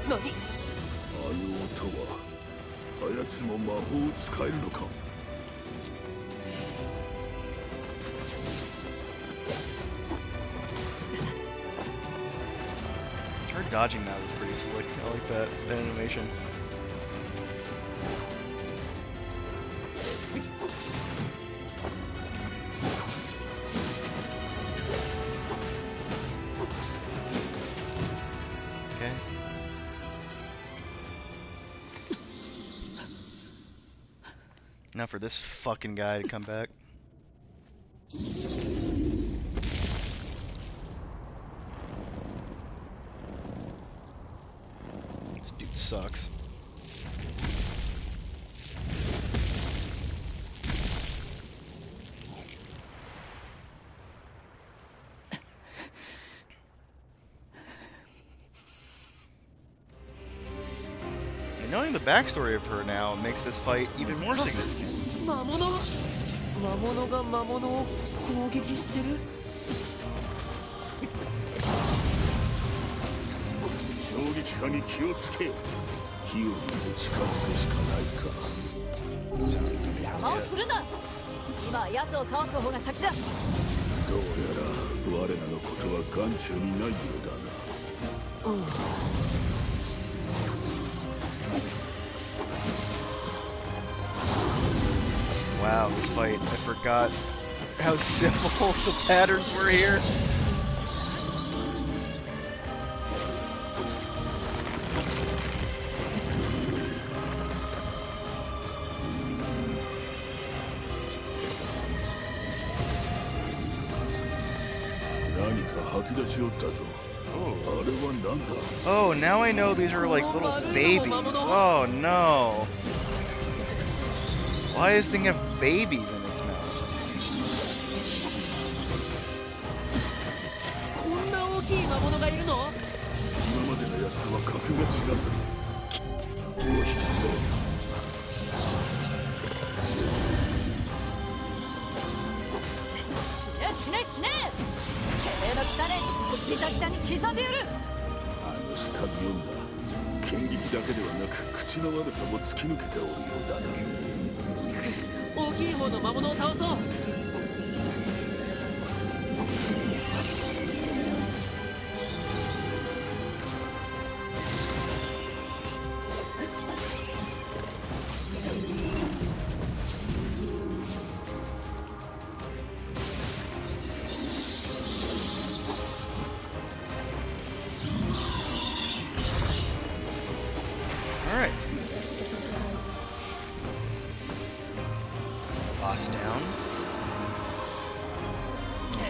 あの音は、あやつも魔法を使えるのか。 Her dodging that was pretty slick. I like that animation. Okay. Now for this fucking guy to come back. This dude sucks. And knowing the backstory of her now makes this fight even more significant. 魔物。魔物が魔物を攻撃してる。衝撃波に気をつけ。火を見て近づくしかないか。邪魔をするな。今は奴を倒す方が先だ。どうやら我らのことは眼中にないようだな。Wow, this fight, I forgot how simple the patterns were here. き出しおったぞ。あれはなんだ。 Oh, now I know these are like little babies. Oh no. Why does this thing have babies in its mouth? こんな大きい魔物がいるの？今までのやつとは格が違った。もう一つだ。死ね死ね死ね。てめえの汚ねギザギザに刻んでやる。あの下着女、剣撃だけではなく口の悪さも突き抜けておるようだな。大きい方の魔物を倒そう。Alright. Boss down.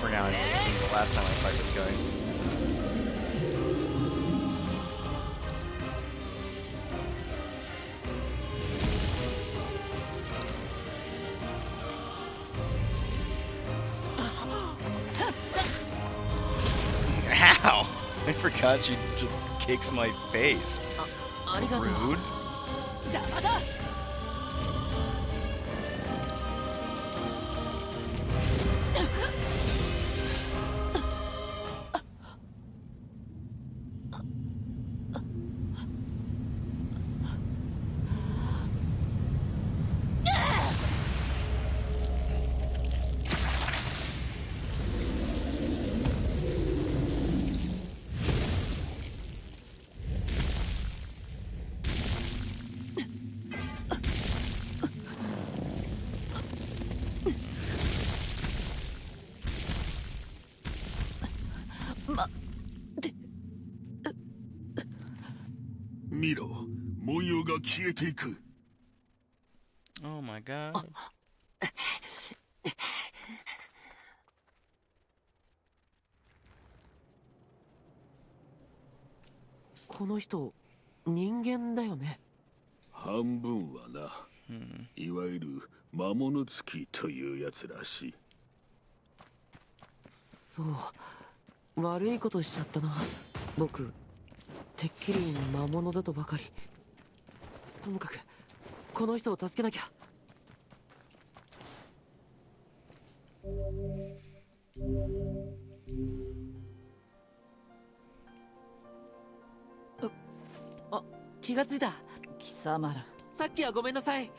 For now, anyway, I think the last time I fight this guy. Ow! I forgot she just kicks my face. ありがとう。 Rude. 邪魔だ。見ろ、文様が消えていく。 Oh my god. この人人間だよね。半分はな、 いわゆる魔物付きというやつらしい。そう悪いことしちゃったな。僕てっきり魔物だとばかり。ともかくこの人を助けなきゃ。あ、気がついた。貴様らさっきはごめんなさい。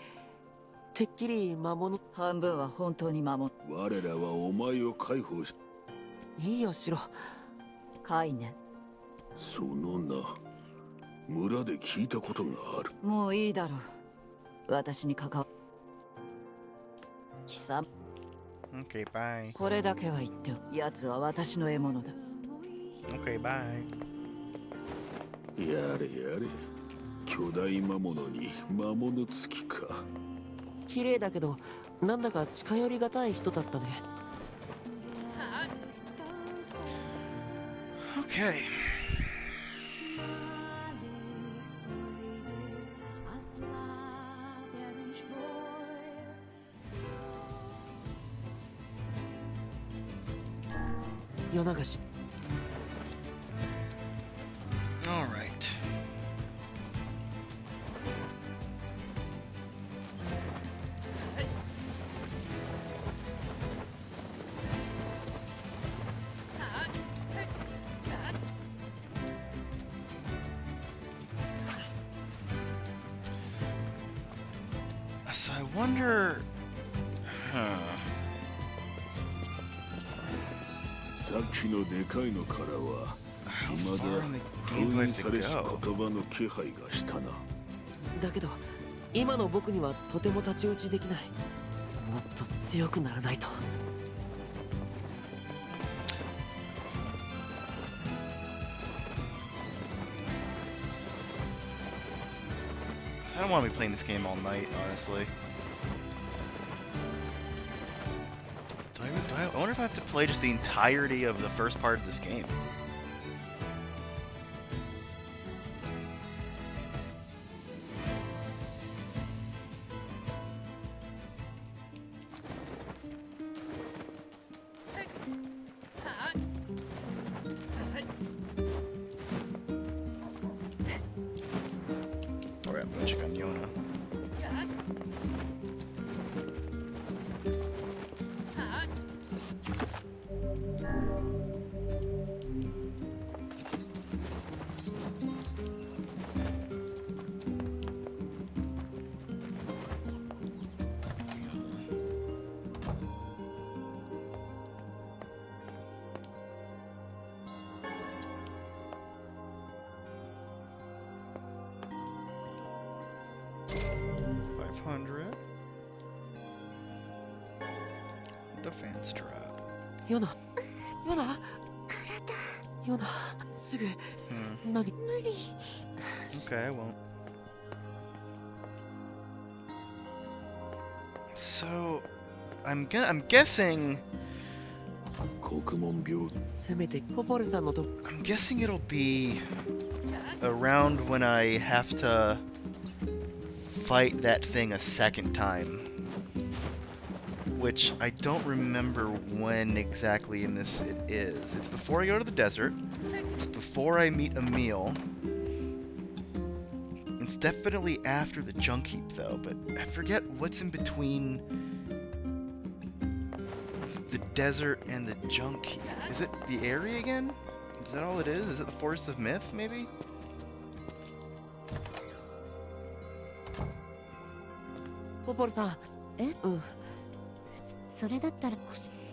てっきり魔物。半分は本当に守る。我らはお前を解放し、いいよシロ。概念。その名、村で聞いたことがある。もういいだろう。私に関わ。貴様。 Okay, bye. これだけは言っておく。奴は私の獲物だ。 Okay, bye. やれやれ、巨大魔物に魔物付きか。綺麗だけどなんだか近寄りがたい人だったね。 Okay. All right. So I wonder, huh? さっきのでかいのからは How 未 far だ in the 封 game do I 印 have されし to 言 go? 葉の気配がしたな。だけど今の僕にはとても太刀打ちできない。もっと強くならないと。 I don't want to be playing this game all night, honestly. Do I have I wonder if I have to play just the entirety of the first part of this game. Alright, I'm gonna check on Yona. Defense trap. ヨナヨナヨナすぐ何 Okay, I won't. So, I'm guessing 国門病せめてポポルさんのと I'm guessing it'll be around when I have to fight that thing a second time. Which I don't remember when exactly in this it is. It's before I go to the desert. It's before I meet Emil. It's definitely after the junk heap though, but I forget what's in between the desert and the junk heap. Is it the area again? Is that all it is? Is it the Forest of Myth, maybe? ポポルさんえうんそれだったら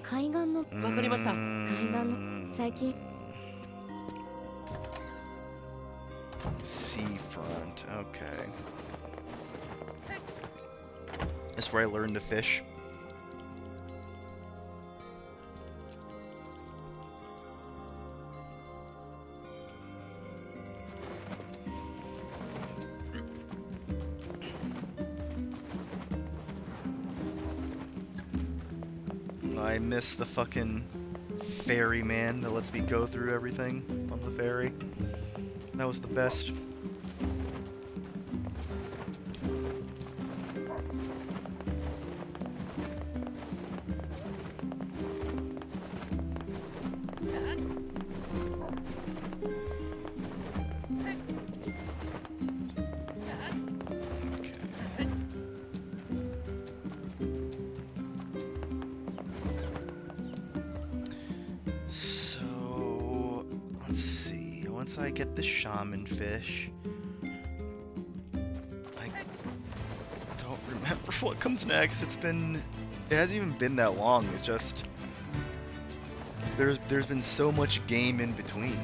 海岸のわかりました海岸の最近 Seafront, okay. That's where I learned to fish. I miss the fucking ferryman that lets me go through everything on the ferry. That was the best. So, let's see. Once I get the shaman fish, I don't remember what comes next. It hasn't even been that long. It's just there's been so much game in between.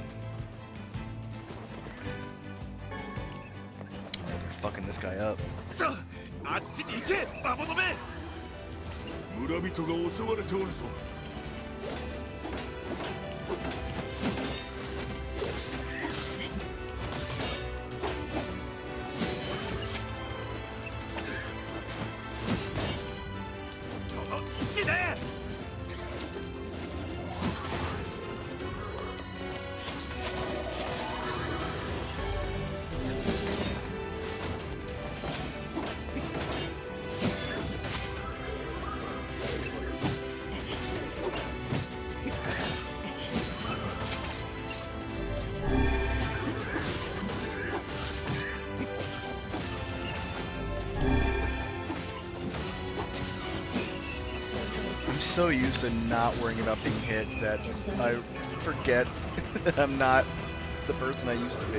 Oh, they're fucking this guy up. さあ、あっちに行け、バボの目。村人が襲われておるぞ。死ね。I'm so used to not worrying about being hit that I forget that I'm not the person I used to be.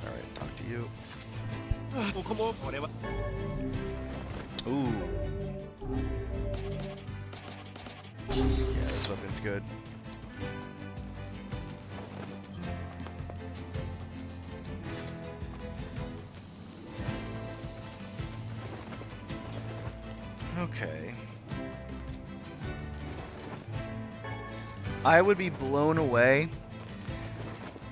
Alright, talk to you. ここもこれは。 Ooh. Yeah, this weapon's good. Okay. I would be blown away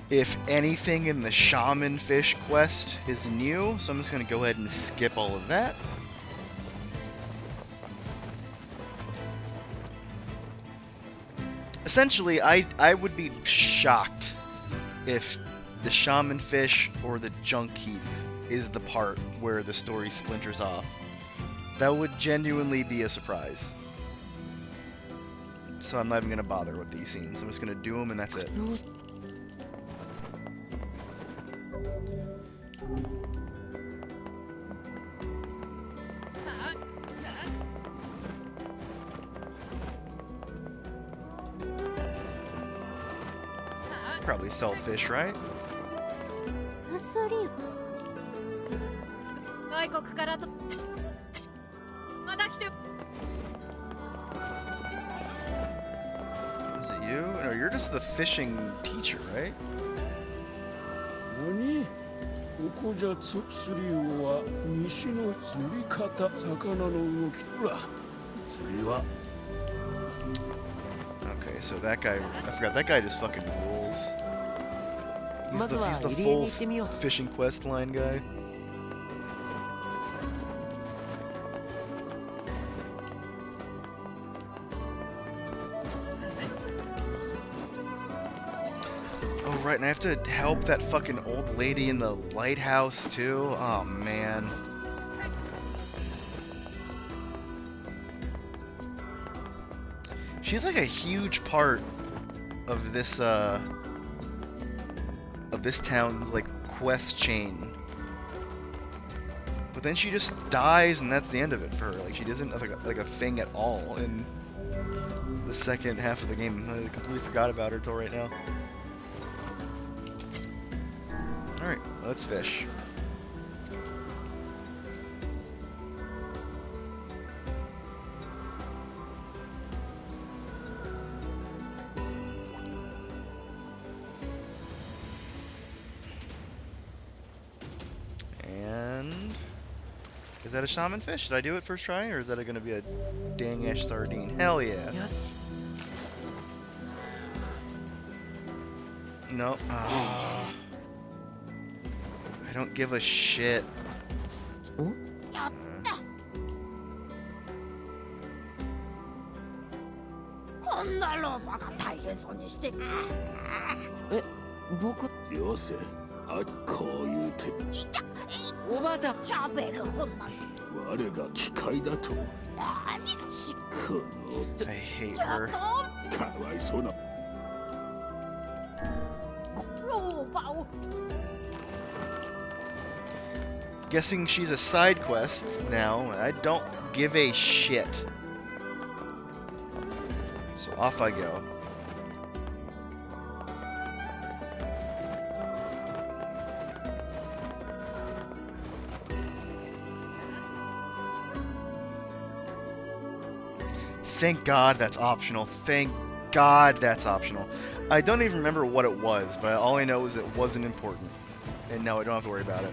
if anything in the shaman fish quest is new, so I'm just gonna go ahead and skip all of that. essentially, I would be shocked if the shaman fish or the junk heap is the part where the story splinters off. That would genuinely be a surprise. So I'm not even gonna bother with these scenes. I'm just gonna do them and that's it. Probably sell fish, right? それよ。外国からとまた来て Is it you? No, you're just the fishing teacher, right? 何？ここじゃ釣り魚は西の釣り方、魚の動き。ほら、釣りは。Okay, so that guy, I forgot, that guy just fucking rules. He's the full fishing quest line guy. Oh right, and I have to help that fucking old lady in the lighthouse too? Oh man. She's like a huge part of this town's like quest chain. But then she just dies and that's the end of it for her. Like she doesn't have like a thing at all in the second half of the game. I completely forgot about her till right now. Alright, let's fish. And is that a shaman fish? Did I do it first try, or is that gonna be a dang ash sardine? Hell yeah. よし。 No. Ah. I don't give a shit. やったこんな老婆が大変そうにしてえ、僕。よせ。あ、こういう手。おばあちゃん。喋る本なんて我が機械だと。何がしこの I hate her. かわいそうな。老婆を Guessing she's a side quest now, and I don't give a shit. So off I go. Thank God that's optional. Thank God that's optional. I don't even remember what it was, but all I know is it wasn't important. And no, I don't have to worry about it.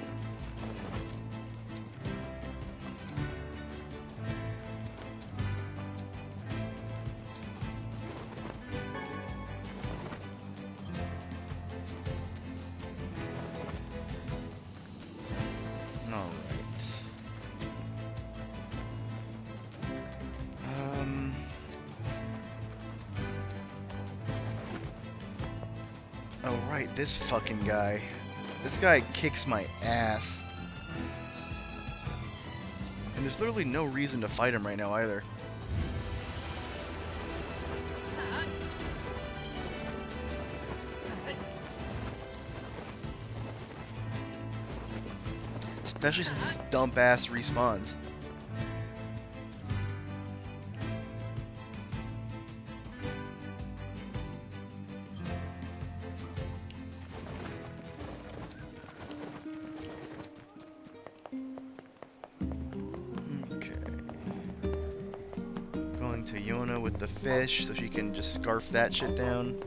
Oh right, this fucking guy. This guy kicks my ass. And there's literally no reason to fight him right now either. Especially since this dump ass respawns. Fish so she can just scarf that shit down.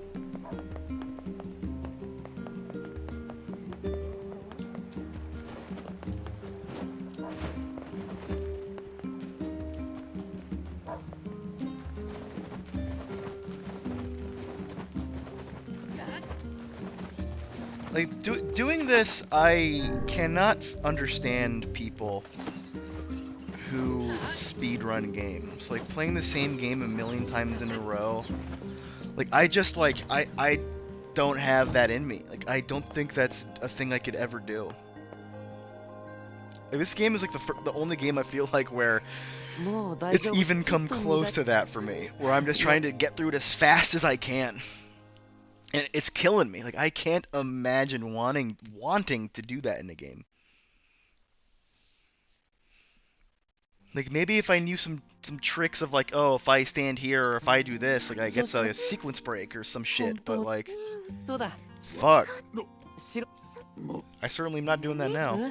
Like doing this, I cannot understand people who speedrun games. Like playing the same game a million times in a row. Like, I don't have that in me. Like, I don't think that's a thing I could ever do. Like, this game is like the only game I feel like where it's even come close to that for me. Where I'm just trying to get through it as fast as I can. And it's killing me. Like, I can't imagine wanting to do that in a game. Like, maybe if I knew some tricks of, like, oh, if I stand here or if I do this, like, I get a sequence break or some shit, but, like, fuck. I certainly am not doing that now.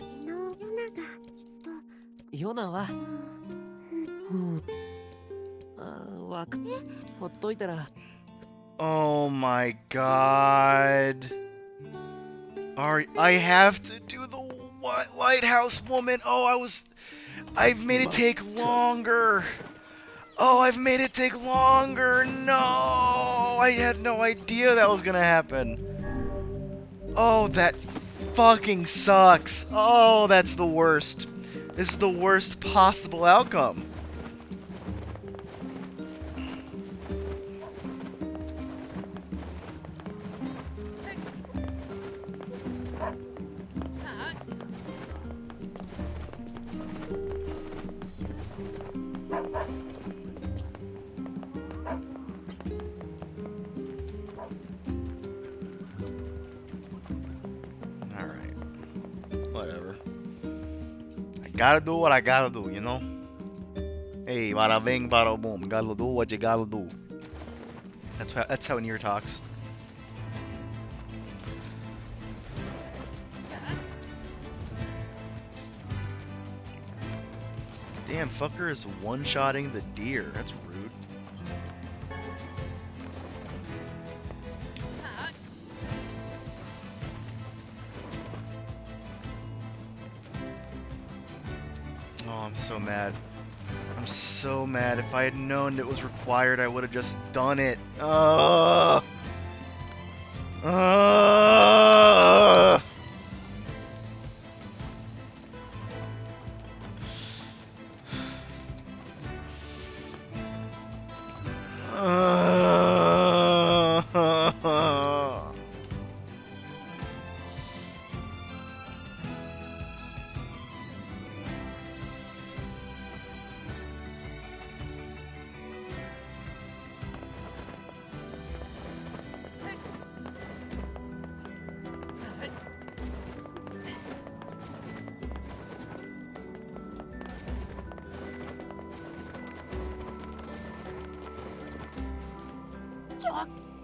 ヨナはほっといたら Oh my god. I have to do the lighthouse woman. Oh, I've made it take longer. Oh, I've made it take longer. No, I had no idea that was gonna happen. Oh, that fucking sucks. Oh, that's the worst. This is the worst possible outcome. Gotta do what I gotta do, you know? Hey, bada bing, bada boom. Gotta do what you gotta do. That's how NieR talks. Damn, fucker is one-shotting the deer. That's rude. Oh, I'm so mad. I'm so mad. If I had known it was required, I would have just done it.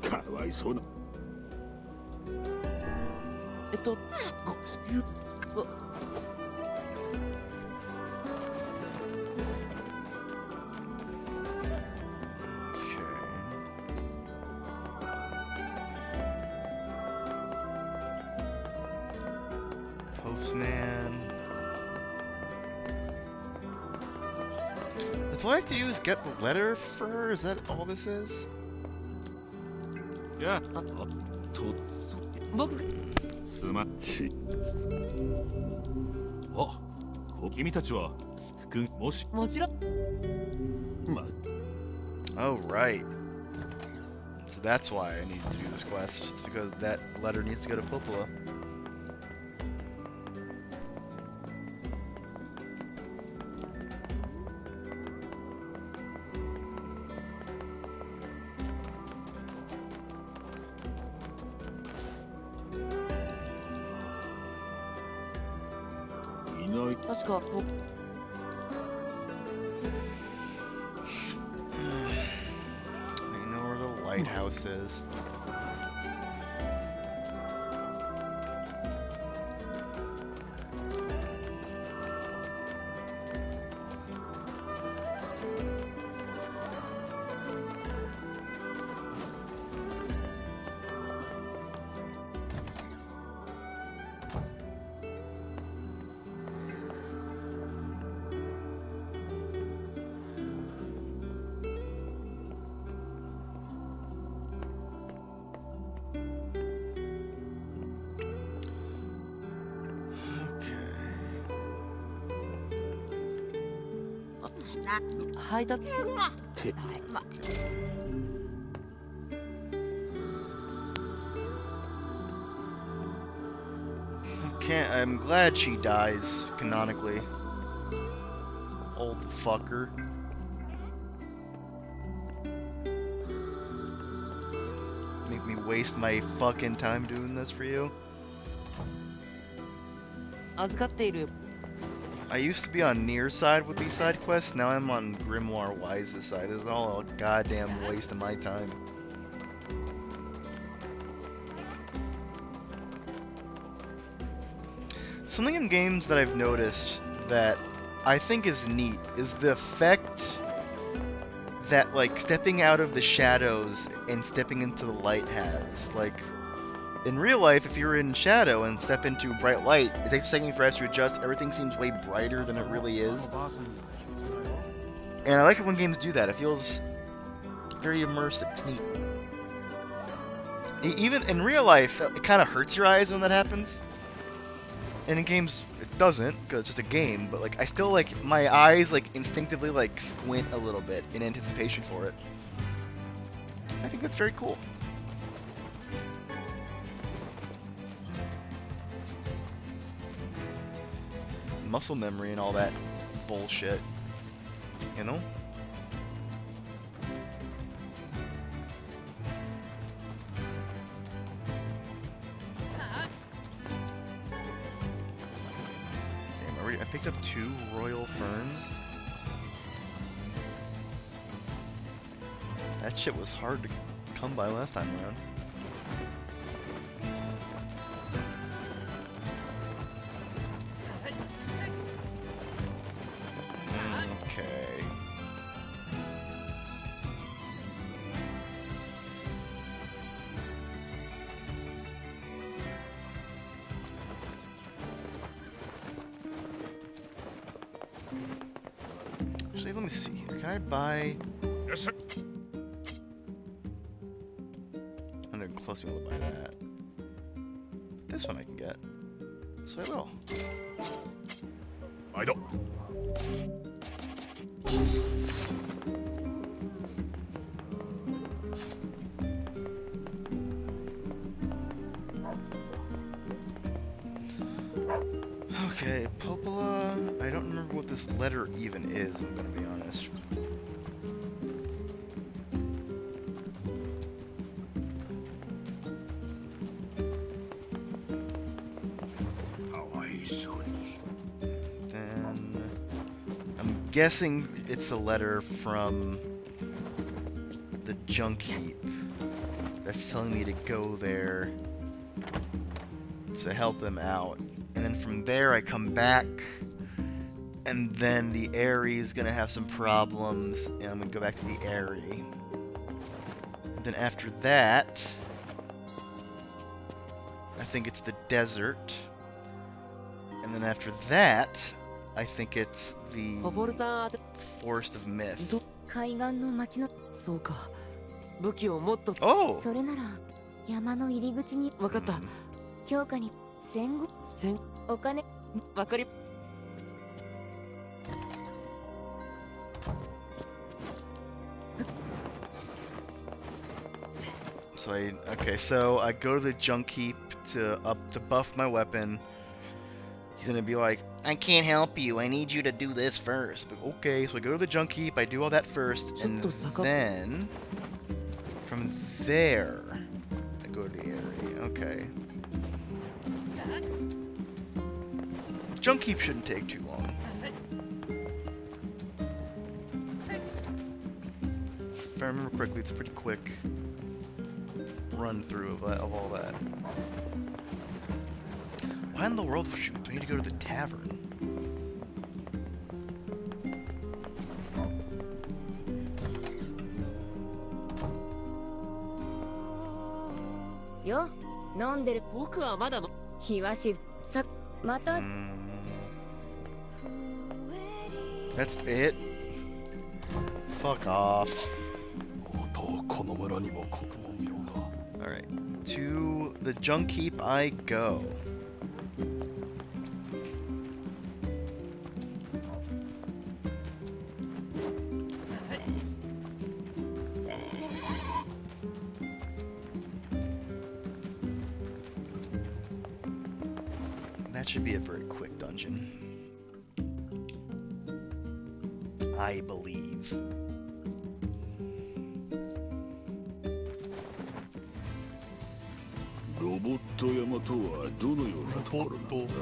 かわいそうな。Postman. That's all I have to do is get the letter for her? Is that all this is? Yeah. 僕すまし。あ、君たちは服もしもちろん。ま。Oh right. So that's why I need to do this quest. It's because that letter needs to go to Popola. I know where the lighthouse is. I'm glad she dies, canonically. Old fucker. Make me waste my fucking time doing this for you. 預かっている I used to be on NieR's side with these side quests, now I'm on Grimoire Wise's side. This is all a goddamn waste of my time. Something in games that I've noticed that I think is neat is the effect that, like, stepping out of the shadows and stepping into the light has. Like, in real life, if you're in shadow and step into bright light, it takes a second for us to adjust. Everything seems way brighter than it really is. And I like it when games do that. It feels very immersive. It's neat. Even in real life, it kind of hurts your eyes when that happens. And in games, it doesn't, because it's just a game. But like, I still like my eyes like instinctively like squint a little bit in anticipation for it. I think that's very cool. Muscle memory and all that bullshit, you know? Damn, I picked up 2 royal ferns. That shit was hard to come by last time around. Actually, let me see here. Can I buy... Yes, sir. I'm gonna close me to buy that. This one I can get. So I will. I don't. Okay, Popola. I don't remember what this letter even is, I'm gonna be honest. Then I'm guessing it's a letter from the junk heap that's telling me to go there to help them out. And then from there I come back, and then the Airy is gonna have some problems, and I'm gonna go back to the Airy. And then after that, I think it's the desert. And then after that, I think it's the ポポルさん Forest of Myth. 海岸の町のそうか武器をもっと Oh! それなら山の入り口に分かった強化に戦後戦お金分かり So okay, so I go to the junk heap to buff my weapon. He's gonna be like, I can't help you, I need you to do this first. But okay, so I go to the junk heap, I do all that first, and then from there I go to the area. Okay. Junk heap shouldn't take too long. If I remember correctly, it's a pretty quick run through of all that. Why in the world do I need to go to the tavern?よ飲んでる僕はまだの日はしさまた That's it? Fuck off. Alright, to the junk heap I go. That should be a very quick dungeon. I believe. ロボット山とはどのようなところなんだ。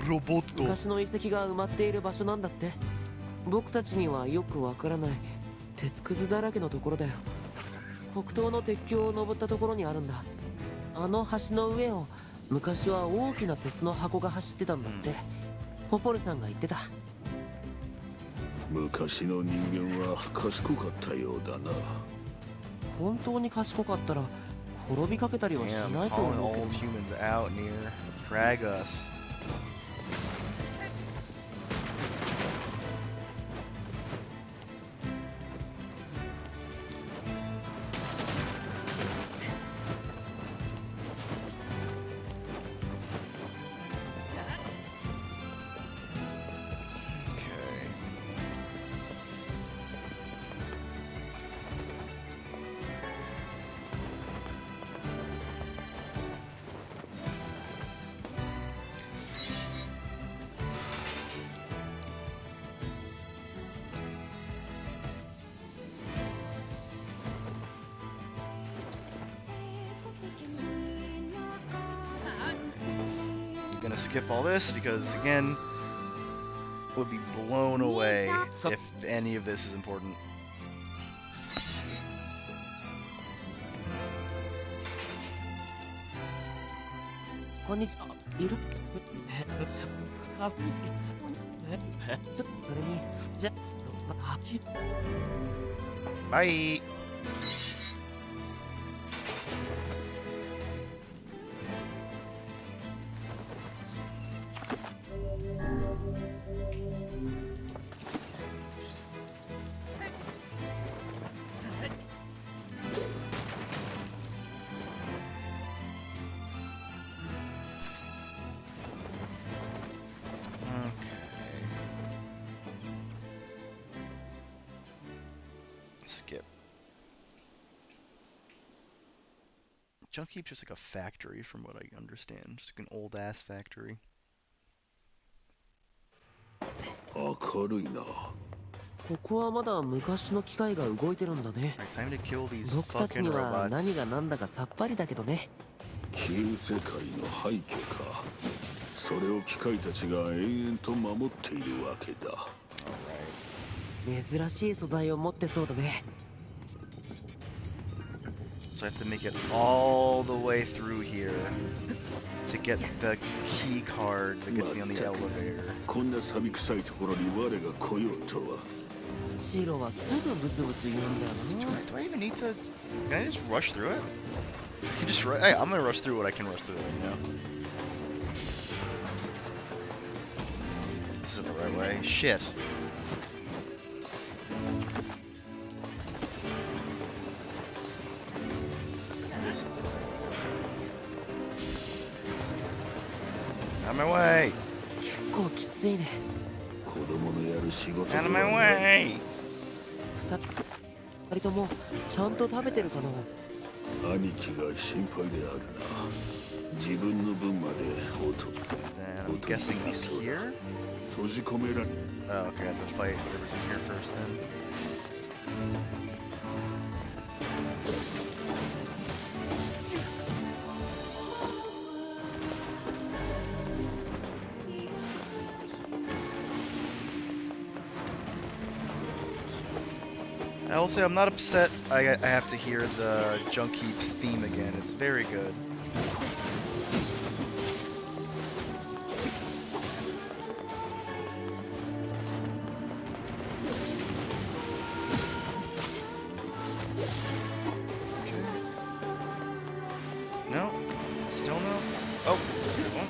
ロボット。昔の遺跡が埋まっている場所なんだって。僕たちにはよくわからない鉄くずだらけのところだよ。北東の鉄橋を登ったところにあるんだ。あの橋の上を昔は大きな鉄の箱が走ってたんだって、ポポルさんが言ってた。昔の人間は賢かったようだな。本当に賢かったら滅びかけたりはし Damn, ないと calling 思う all けど。 humans out, NieR. Drag us. Okay. I'm gonna skip all this because, again, would be blown away if any of this is important. こんにちは。いるそれに、じゃ、あき Bye! Skip. Junk Heap's just like a factory from what I understand. Just like an old ass factory. 明るいな。ここはまだ昔の機械が動いてるんだね。 Alright, time to kill these 僕たち fucking には robots. 何が何だかさっぱりだけどね。旧世界の背景か。それを機械たちが延々と守っているわけだ。珍しい素材を持ってそうだね。 So I have to make it all the way through here to get the key card that gets me on the elevator. こんな錆臭いところに我が来ようとは。シロはすぐブツブツ言うんだよな。 Do I even need to? Can I just rush through it? I can just hey, I'm gonna rush through what I can rush through, you know? This isn't the right way. Shit. This is out of my way. 結構きついね。子供のやる仕事 Out of my way. 二人ともちゃんと食べてるかな。兄貴が心配であるな。自分の分まで Then I'm guessing up here. 閉じ込められ Oh, okay, I have to fight whatever's in here first then. I will say I'm not upset I have to hear the Junk Heap's theme again. It's very good. Okay. No? Still no? Oh, good one.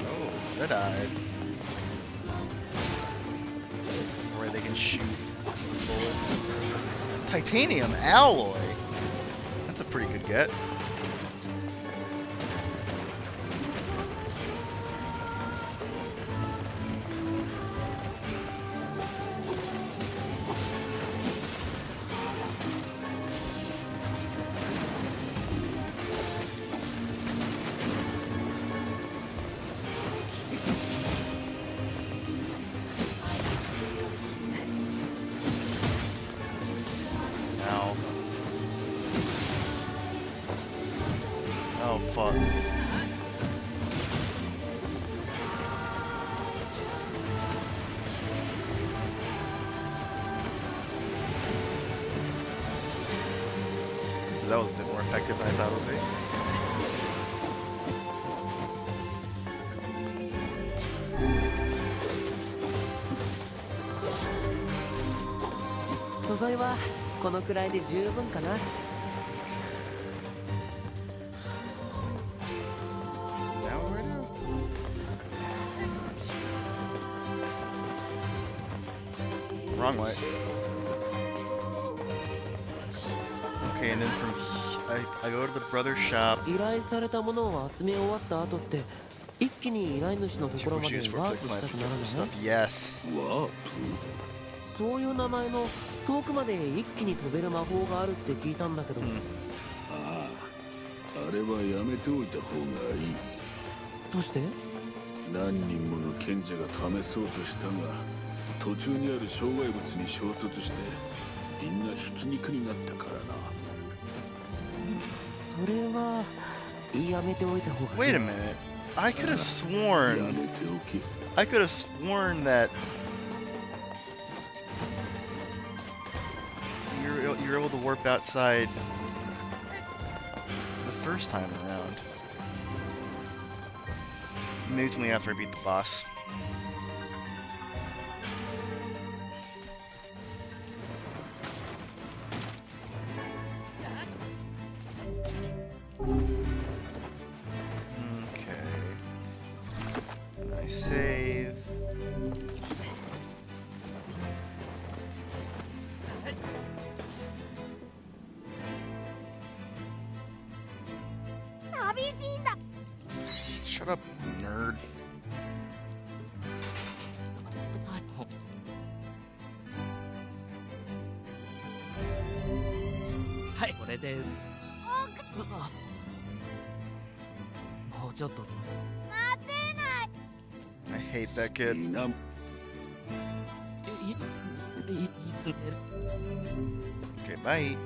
Oh, red-eyed. Where they can shoot bullets. Titanium alloy? That's a pretty good get. fuck. So that was a bit more effective than I thought it would be. 素材はこのくらいで十分かな。 Wrong way. Okay, and then from I go to the brother shop. 依頼されたものを集め終わった後って一気に依頼主のところまでワープしたくなるのね。 Yes. ワープ？そういう名前の遠くまで一気に飛べる魔法があるって聞いたんだけど。ああ、あれはやめておいた方がいい。どうして？何人もの賢者が試そうとしたが、途中にある障害物に衝突してみんなひき肉になったからな。それはやめておいた方がいい。 Wait a minute. I could have や sworn. めておけ。 I could have sworn that you're able to warp outside the first time around. Maybe it's only after I beat the boss. Okay. Nice save. Shut up, nerd. はい、これで。もうちょっと。 I hate that kid. いいな。いつ寝る？ Okay, bye.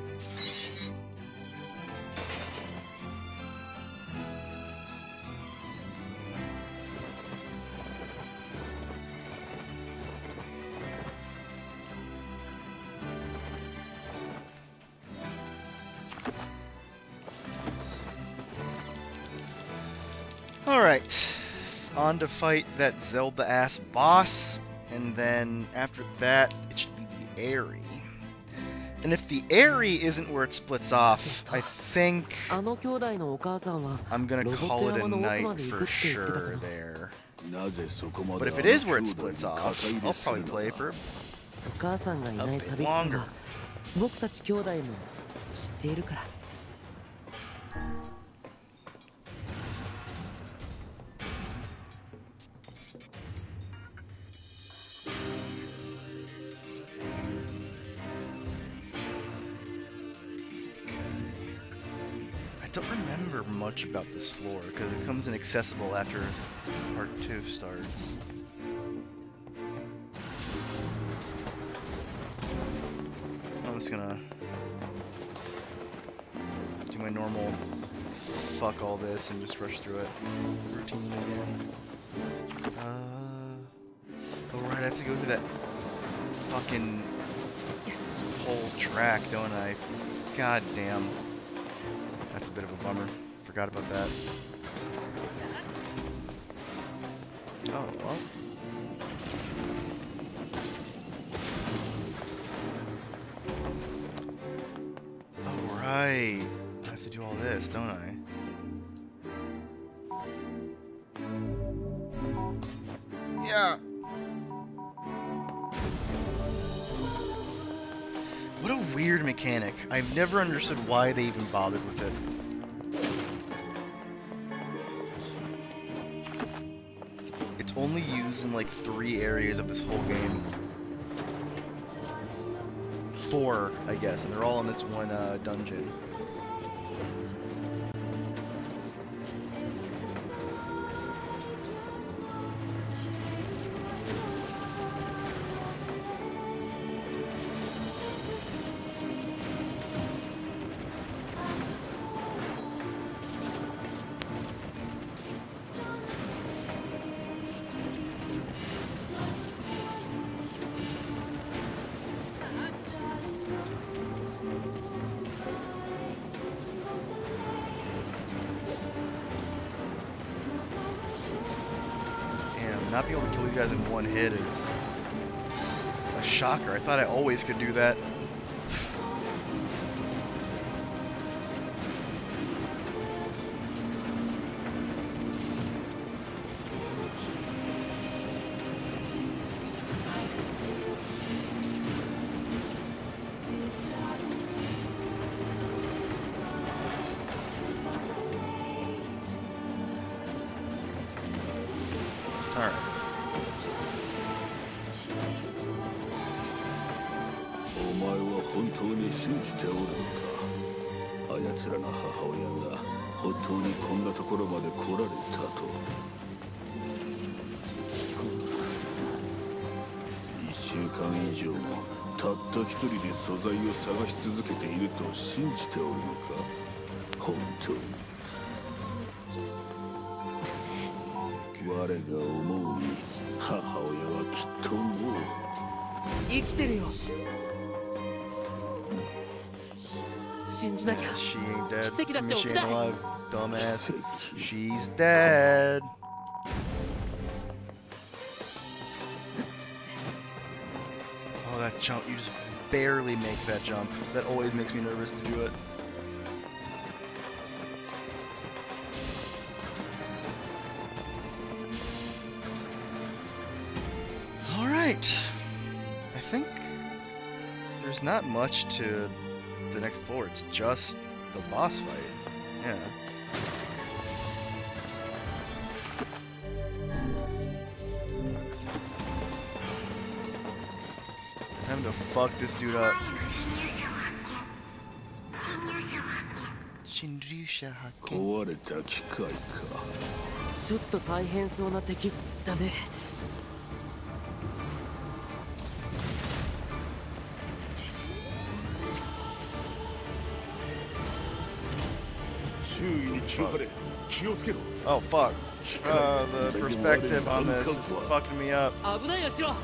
Alright, on to fight that Zelda-ass boss, and then after that, it should be the Airy. And if the Airy isn't where it splits off, I think あの兄弟のお母さんは I'm gonna ロボッ call ト it a 山の奥ま night で行 for くって言ってたか sure ら。 there. なぜそこま But で if it is where it splits あの off, 兄弟に I'll する probably の play だ for お母さんがいない寂し a さ bit longer. は僕たち兄弟も知っているから。 I don't remember much about this floor because it becomes inaccessible after part 2 starts. I'm just gonna do my normal fuck all this and just rush through it routine again. Oh right, I have to go through that fucking whole track, don't I? God damn. That's a bit of a bummer. Forgot about that. Oh, well. Oh, right. I have to do all this, don't I? Yeah. What a weird mechanic. I've never understood why they even bothered with it. It's only used in like 3 areas of this whole game. 4, I guess, and they're all in this one dungeon. not be able to kill you guys in one hit is a shocker. I thought I always could do that. Alright. お前は本当に信じておるのか。あやつらの母親が本当にこんなところまで来られたと。1週間以上もたった一人で素材を探し続けていると信じておるのか。本当に。我が思うに母親はきっともう生きてるよ。信じなきゃ。 She ain't dead. 奇跡だって She 起 ain't きない。 alive, dumbass. She's dead. Oh, that jump. You just barely make that jump. That always makes me nervous to do it. Alright. I think there's not much to the next floor. It's just the boss fight. Yeah. Time to fuck this dude up. Shinryu Hakken. 壊れた機械か。ちょっと大変そうな敵だね。周囲に気を張れ。気をつけろ。 Oh fuck. The perspective on this is fucking me up. 危ないよしろ。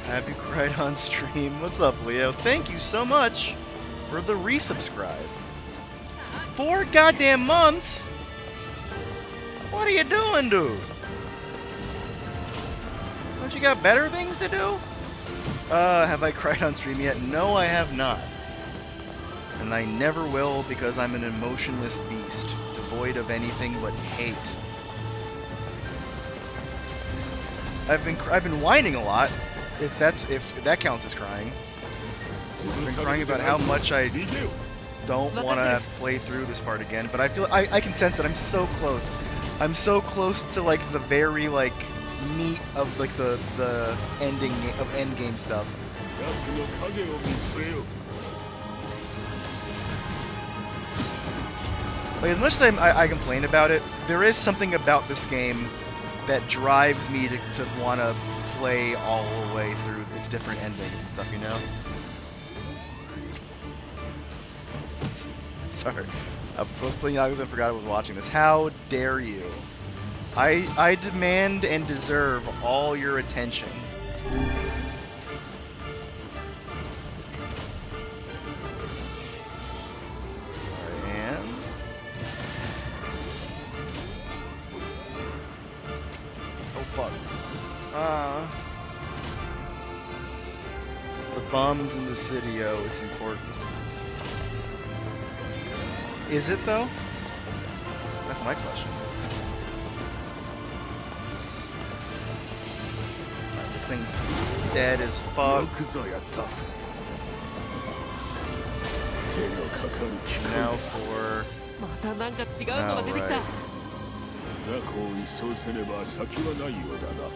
Have you cried on stream? What's up, Leo? Thank you so much for the resubscribe. 4 goddamn months? What are you doing, dude? Don't you got better things to do? Have I cried on stream yet? No, I have not. And I never will because I'm an emotionless beast, devoid of anything but hate. I've been whining a lot. If that counts as crying. I've been crying about how much I don't want to play through this part again, but I feel I can sense that I'm so close. I'm so close to like the very like meat of like the ending of end game stuff. Like as much as I complain about it, there is something about this game that drives me to want to play all the way through its different endings and stuff, you know? Sorry. I was playing Yakuza and forgot I was watching this. How dare you? I demand and deserve all your attention. And... oh fuck. The bums in the city, oh, it's important. Is it though? That's my question. Alright, this thing's dead as fuck. Now for... またなんか違うのが出てきた。 Alright. 雑魚を一掃せねば先はないようだな。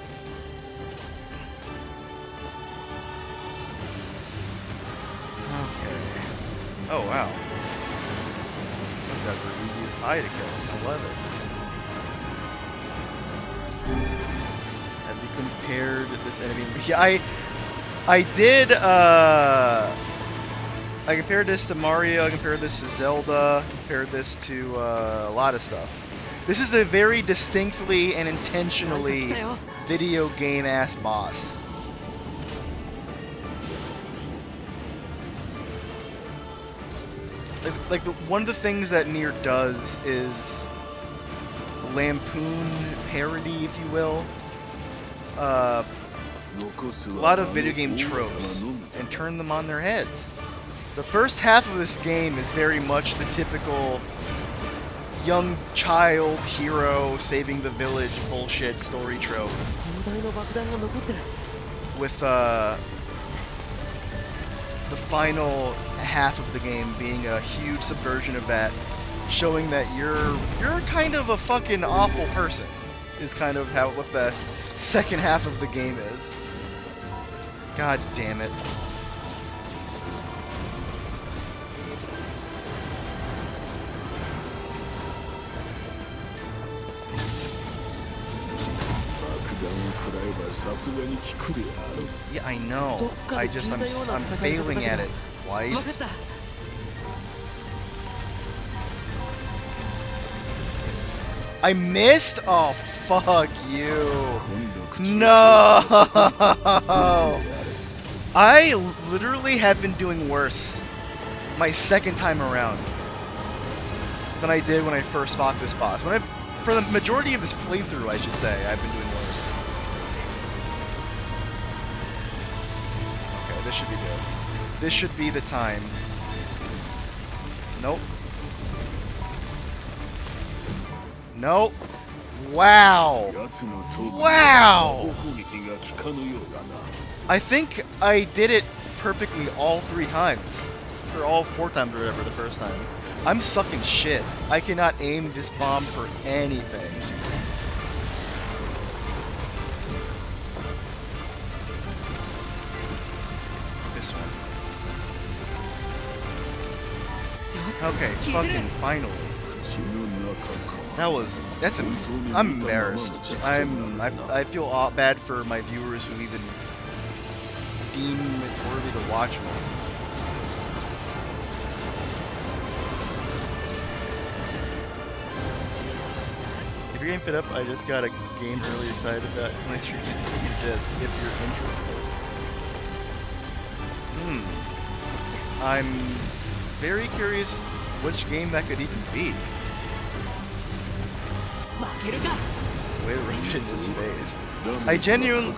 Okay. Oh wow. Those guys were easy as pie to kill. I love it. Have you compared this enemy? Yeah, I did I compared this to Mario, I compared this to Zelda, compared this to a lot of stuff. This is a very distinctly and intentionally video game-ass boss. One of the things that NieR does is lampoon parody, if you will, a lot of video game tropes and turn them on their heads. The first half of this game is very much the typical young child hero saving the village bullshit story trope, with the final half of the game being a huge subversion of that, showing that you're kind of a fucking awful person, is kind of what the second half of the game is. God damn it. Yeah, I know. I'm failing at it twice. I missed? Oh, fuck you. No! I literally have been doing worse my second time around than I did when I first fought this boss. For the majority of this playthrough, I should say, I've been doing worse. Okay, this should be good. This should be the time. Nope. Nope. Wow. Wow. I think I did it perfectly all 3 times. Or all 4 times or whatever the first time. I'm sucking shit. I cannot aim this bomb for anything. This one. Okay, fucking finally. I'm embarrassed. I feel bad for my viewers who even deem it worthy to watch me. If your game fit up, I just got a game really excited about when I treat you just if you're interested. I'm very curious which game that could even be. Way to rub it in his face.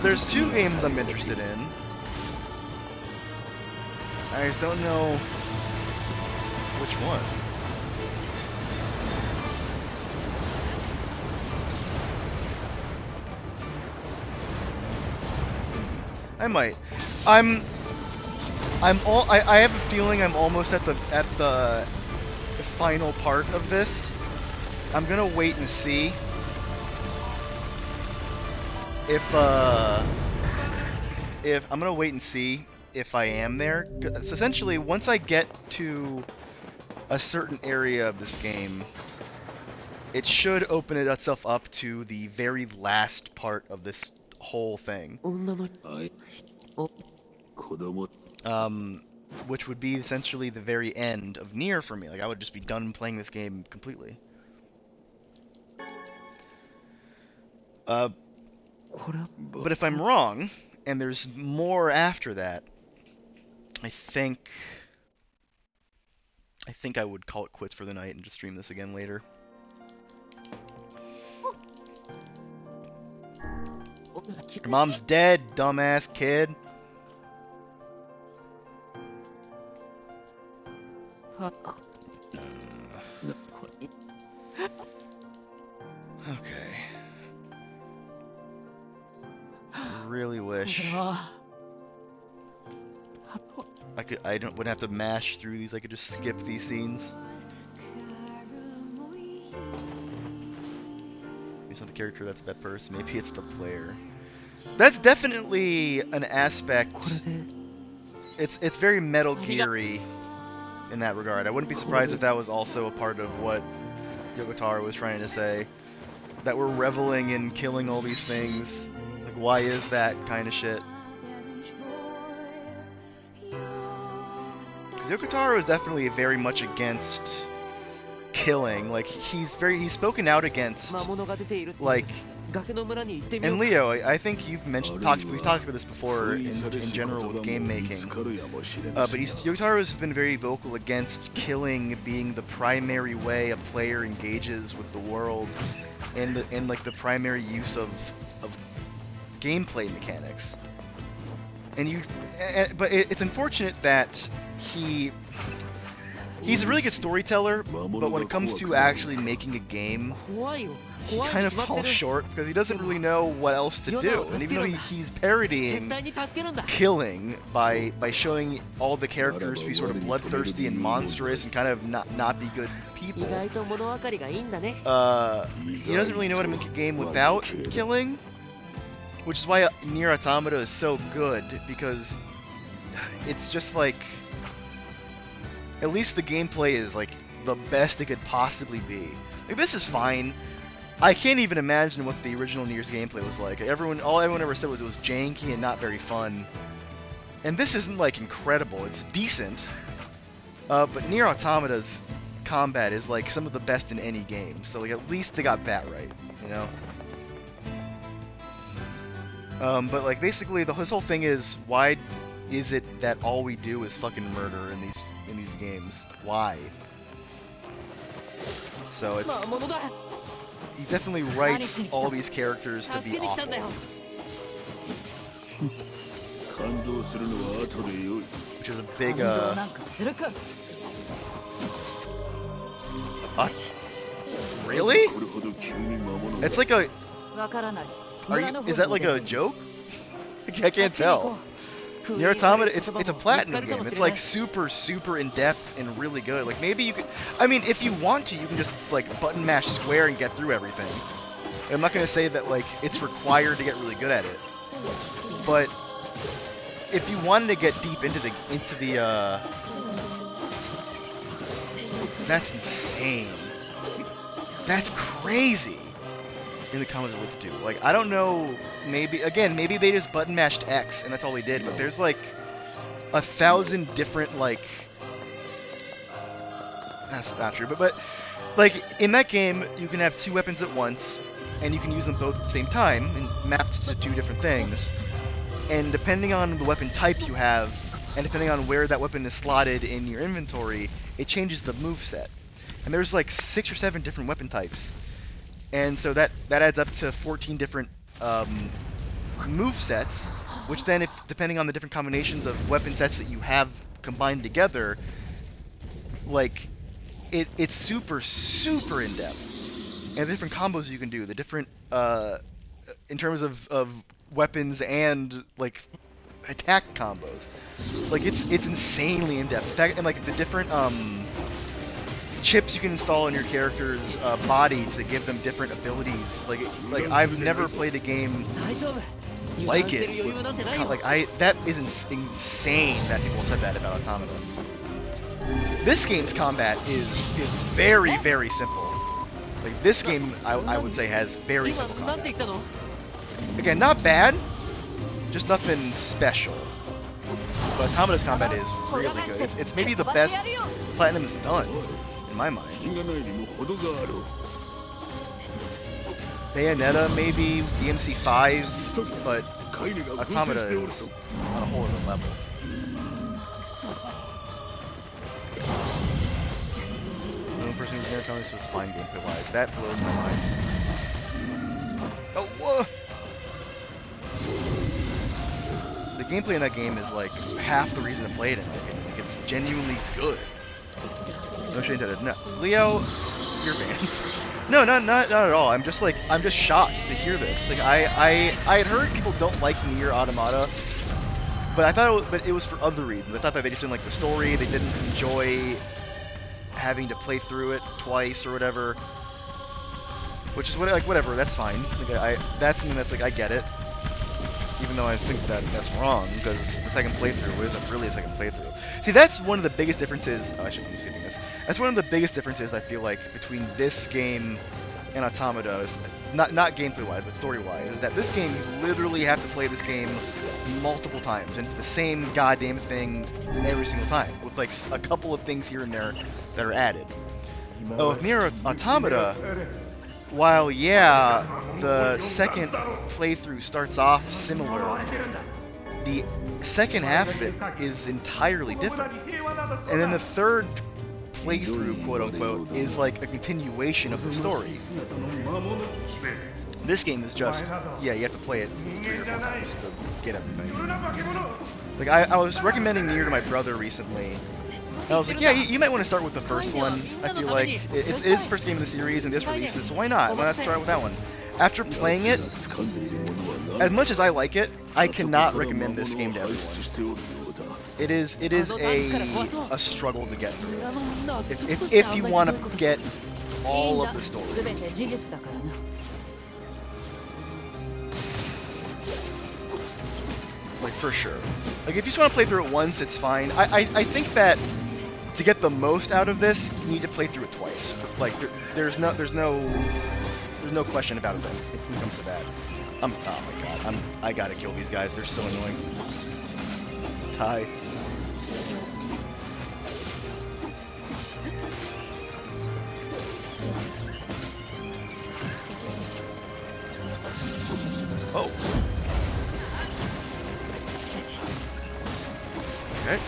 There's 2 games I'm interested in. I just don't know which one. I might. I have a feeling I'm almost at the final part of this. I'm gonna wait and see if I'm gonna wait and see if I am there. So essentially, once I get to a certain area of this game, it should open itself up to the very last part of this whole thing. Which would be essentially the very end of NieR for me. Like, I would just be done playing this game completely. But if I'm wrong, and there's more after that, I think I would call it quits for the night and just stream this again later. Your mom's dead, dumbass kid. Okay. I really wish I wouldn't have to mash through these. I could just skip these scenes. Maybe it's not the character that's that person. Maybe it's the player. That's definitely an aspect. It's very Metal Gear-y in that regard. I wouldn't be surprised if that was also a part of what Yoko Taro was trying to say. That we're reveling in killing all these things. Like, why is that kind of shit? Yokotaro is definitely very much against killing. Like he's spoken out against, 魔物が出ているっていう like, 崖の村に行ってみよ and う Leo, I think we've talked about this before in general with game making. But Yokotaro has been very vocal against killing being the primary way a player engages with the world, and like the primary use of gameplay mechanics. But it's unfortunate that he's a really good storyteller, but when it comes to actually making a game, 怖いよ he 怖い kind に of 決まって falls る short because he doesn't really know what else to do. And even though he's 絶 parodying 対に助けるんだ killing by showing all the characters to be sort of bloodthirsty and monstrous and kind of not be good 意 people, 外と物分かりがいいんだね he doesn't really know how to make a game without killing, which is why NieR Automata is so good, because it's just like, at least the gameplay is like the best it could possibly be. Like, this is fine. I can't even imagine what the original NieR's gameplay was like. All everyone ever said was it was janky and not very fun. And this isn't like incredible. It's decent. But NieR Automata's combat is like some of the best in any game. So like at least they got that right, you know. But like basically his whole thing is, why is it that all we do is fucking murder in these games? Why? So it's 魔物だ he definitely writes all these characters to 助 be けに来たんだよ awful, 感動するのは後でよい which is a big 感動なんかするか really? これほど急に魔物が It's like a わからない is that like a joke? I can't tell. NieR Automata, it's a platinum game. It's like super in depth and really good. Like maybe you could, I mean, if you want to, you can just like button mash square and get through everything. I'm not gonna say that like it's required to get really good at it, but if you wanted to get deep into the that's insane. That's crazy. In the comments to listen to. Like, I don't know, maybe they just button mashed X and that's all they did, but there's like 1,000 different, like, that's not true, but like in that game you can have two weapons at once and you can use them both at the same time and mapped to two different things, and depending on the weapon type you have and depending on where that weapon is slotted in your inventory, it changes the moveset. And there's like 6 or 7 different weapon types. And so that adds up to 14 different move sets, which then, depending on the different combinations of weapon sets that you have combined together, like it's super in depth, and the different combos you can do, the different in terms of weapons and like attack combos, like it's insanely in depth. And like the different chips you can install in your character's body to give them different abilities. Like I've never played a game 大丈夫 like 油断して it. る余裕なんてないよ Like that is insane that people said that about Automata. This game's combat is very simple. Like this game, I would say has very 今 simple なんて combat. 言ったの Again, not bad, just nothing special. But Automata's combat is really good. It's maybe the best Platinum has done, in my mind. 品がないにも程があろう Bayonetta, maybe DMC5, but カイネが Automata しておる is と on a whole other level. The only person who's never telling this was fine gameplay-wise. That blows my mind. Oh, whoa! The gameplay in that game is like half the reason to play it in my opinion. Like, it's genuinely good. No shade intended. No, Leo, you're banned. No, not at all. I'm just shocked to hear this. Like I had heard people don't like NieR Automata, but I thought it was for other reasons. I thought that they just didn't like the story. They didn't enjoy having to play through it twice or whatever. Which is whatever. That's fine. Like that's something that's like I get it. Even though I think that's wrong, because the second playthrough isn't really a second playthrough. See, that's one of the biggest differences. Oh, I shouldn't be saving this. That's one of the biggest differences I feel like between this game in Automata is not gameplay wise, but story wise, is that this game you literally have to play this game multiple times, and it's the same goddamn thing every single time, with like a couple of things here and there that are added. Oh, with NieR Automata, while yeah, the second playthrough starts off similar, the second half of it is entirely different, and then the third playthrough, quote unquote, is like a continuation of the story. This game is just, yeah, you have to play it 3 or 4 times to get everything. Like, I was recommending NieR to my brother recently, and I was like, yeah, you might want to start with the first one. I feel like it's his first game in the series and this releases, so why not? Why not start with that one? After playing it, as much as I like it, I cannot recommend this game to everyone. It is a struggle to get through. If you want to get all of the story. Like, for sure. Like, if you just want to play through it once, it's fine. I think that to get the most out of this, you need to play through it twice. Like, there's no question about it then, if it comes to that. Oh my god, I gotta kill these guys, they're so annoying. Tai. Oh. Okay.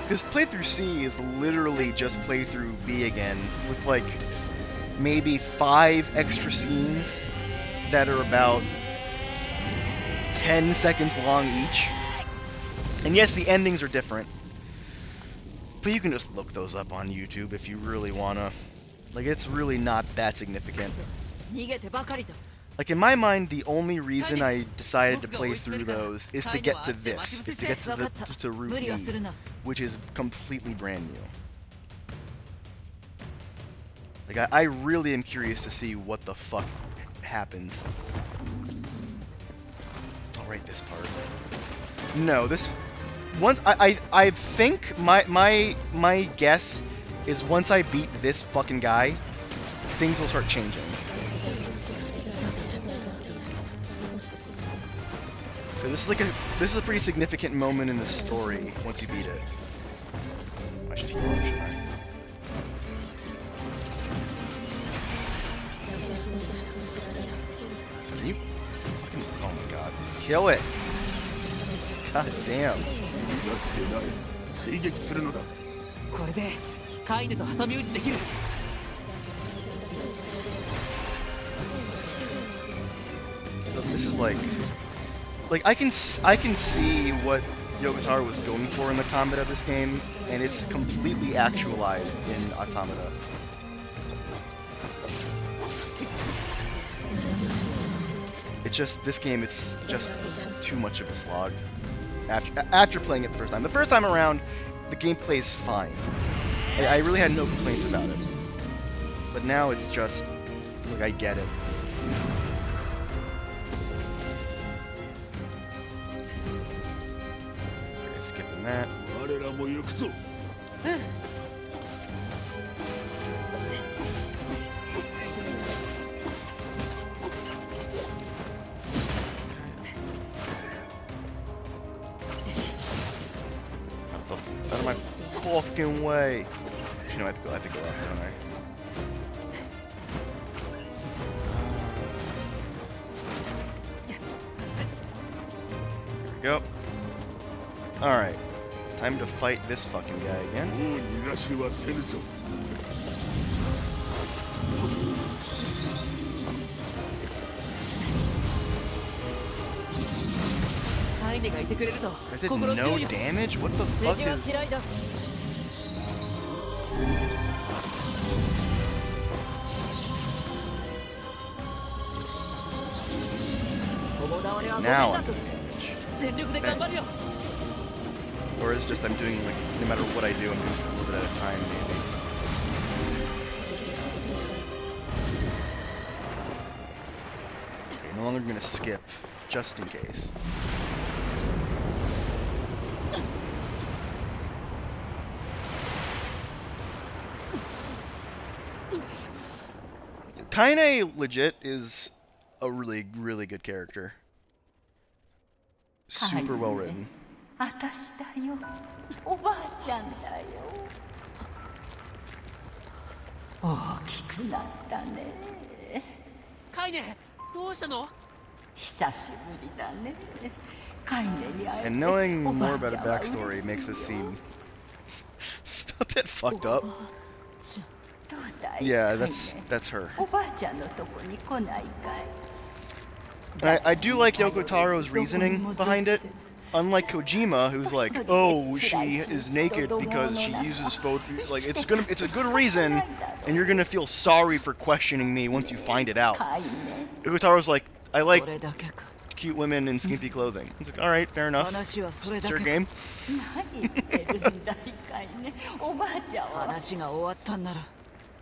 Because playthrough C is literally just playthrough B again, with like maybe 5 extra scenes that are about 10 seconds long each. And yes, the endings are different, but you can just look those up on YouTube if you really wanna. Like, it's really not that significant. Like, in my mind, the only reason I decided to play through those is to get to this, is to get to Route E, which is completely brand new. Like, I really am curious to see what the fuck happens. I'll write this part. No, this... Once I think my guess is once I beat this fucking guy, things will start changing. So this is a pretty significant moment in the story once you beat it. I should heal him, shouldn't I? Can you fucking, oh my god. Kill it! God damn. This is like I can see what Yokotaro was going for in the combat of this game, and it's completely actualized in Automata. It's just, this game, it's just too much of a slog after playing it the first time. The first time around, the gameplay is fine. I really had no complaints about it. But now it's just, look, I get it. Okay, skipping that. Out of my fucking way. You know, I have to go up, don't I? Here we go. Alright. Time to fight this fucking guy again. That did no damage? What the fuck is... Now I'm doing damage. Or is it just I'm doing, like, no matter what I do, I'm doing just a little bit at a time, maybe. Okay, no longer gonna skip, just in case. Kaine legit is a really, really good character. Super well written. 私だよ。おばあちゃんだよ。大きくなったね。カイネ、どうしたの？久しぶりだね。カイネに会えて And knowing お more ばあ about ち a ゃんは backstory 嬉しい makes this よ。 scene a bit fucked up. どうだい Yeah, カイネ that's her. おばあちゃんのとこに来ないかい And I do like Yoko Taro's reasoning behind it. Unlike Kojima, who's like, oh, she is naked because she uses photo. Like, it's a good reason, and you're gonna feel sorry for questioning me once you find it out. カイネ Yoko Taro's like, I like それだけか。 cute women in skimpy clothing. He's like, all right, fair enough. 話はそれ It's だ your けか。 game. 何言ってるんだいカイネおばあちゃんは話が終わったんなら、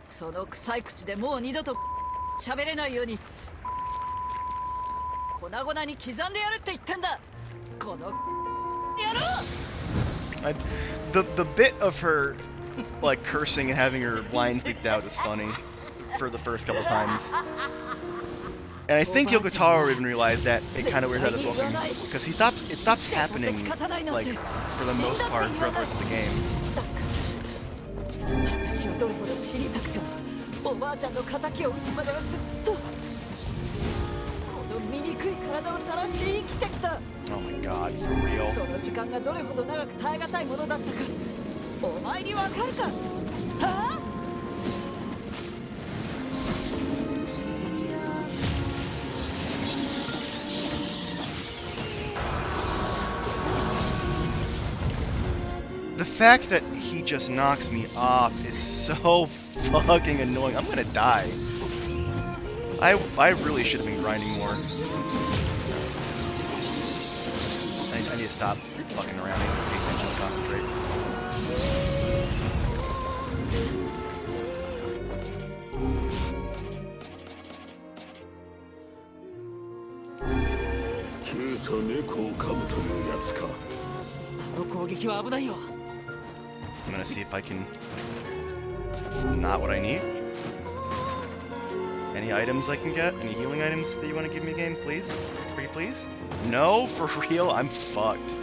その臭い口でもう二度と喋れないように粉々に刻んでやるって言ってんだ。この野郎。The bit of her like cursing and having her lines leaked out is funny for the first couple times. And I think Yoko Taro even realized that it kind of wears out as well because it stops happening like for the most part throughout the rest of the game. 私をどれほど知りたくてもおばあちゃんの敵を討つまではずっとこの醜い体を晒して生きてきた。 Oh my god, for real. その時間がどれほど長く耐え難いものだったかお前にわかるか。はあ。 The fact that he just knocks me off is so fucking annoying. I'm gonna die. I really should have been grinding more. I need to stop fucking around and pay attention and concentrate. I'm gonna see if I can. It's not what I need. Any items I can get? Any healing items that you want to give me, game? Please? Pretty please? No? For real? I'm fucked.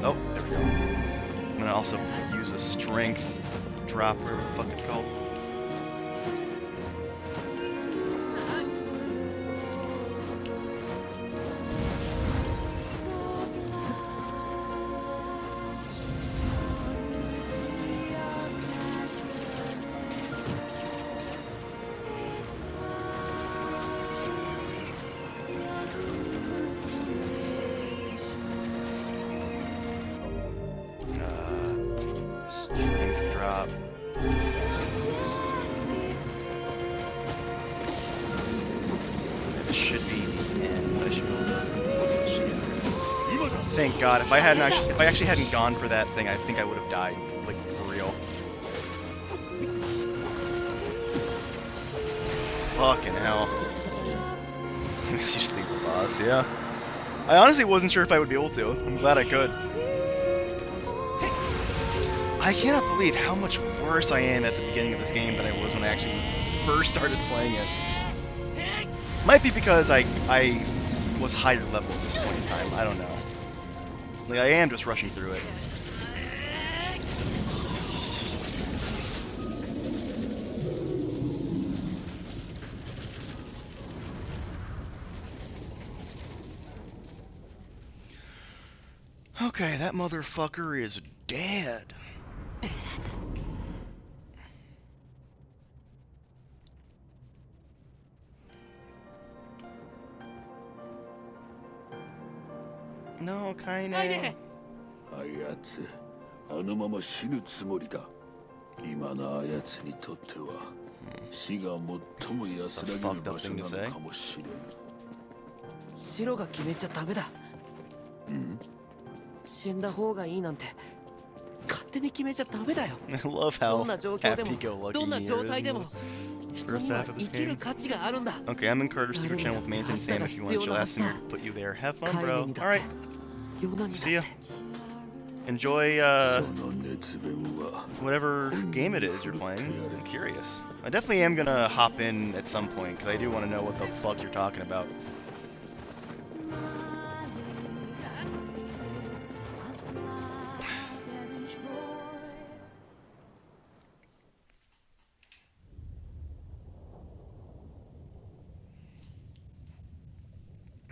Oh, there we go. I'm gonna also use the strength drop, whatever the fuck it's called. Strength drop. This should be the end. I should be able to. Thank God. If I actually hadn't gone for that thing, I think I would have died. Like for real. Fucking hell. Let's just leave the boss. Yeah. I honestly wasn't sure if I would be able to. I'm glad I could. I cannot believe how much worse I am at the beginning of this game than I was when I actually first started playing it. Might be because I was higher level at this point in time. I don't know. Like, I am just rushing through it. Okay, that motherfucker is dead. No, Kaine. あやつ、あのまま死ぬつもりだ。今のあやつにとっては、死が最も安らげる場所なのかもしれん。白が決めちゃダメだ。死んだ方がいいなんて勝手に決めちゃダメだよ。 I love ど how んな状況でも happy-go-lucky どんな NieR 状 is 態 in で the も人 first には half of 生 this きる game. 価値があるんだ。 Okay, I'm in Carter's secret channel with Manton Sam if you want to chill ass and put you there. Have fun, bro. Alright. ヨナに See ya. だって enjoy その熱弁は whatever game it is you're playing. I'm curious. I definitely am gonna hop in at some point because I do want to know what the fuck you're talking about.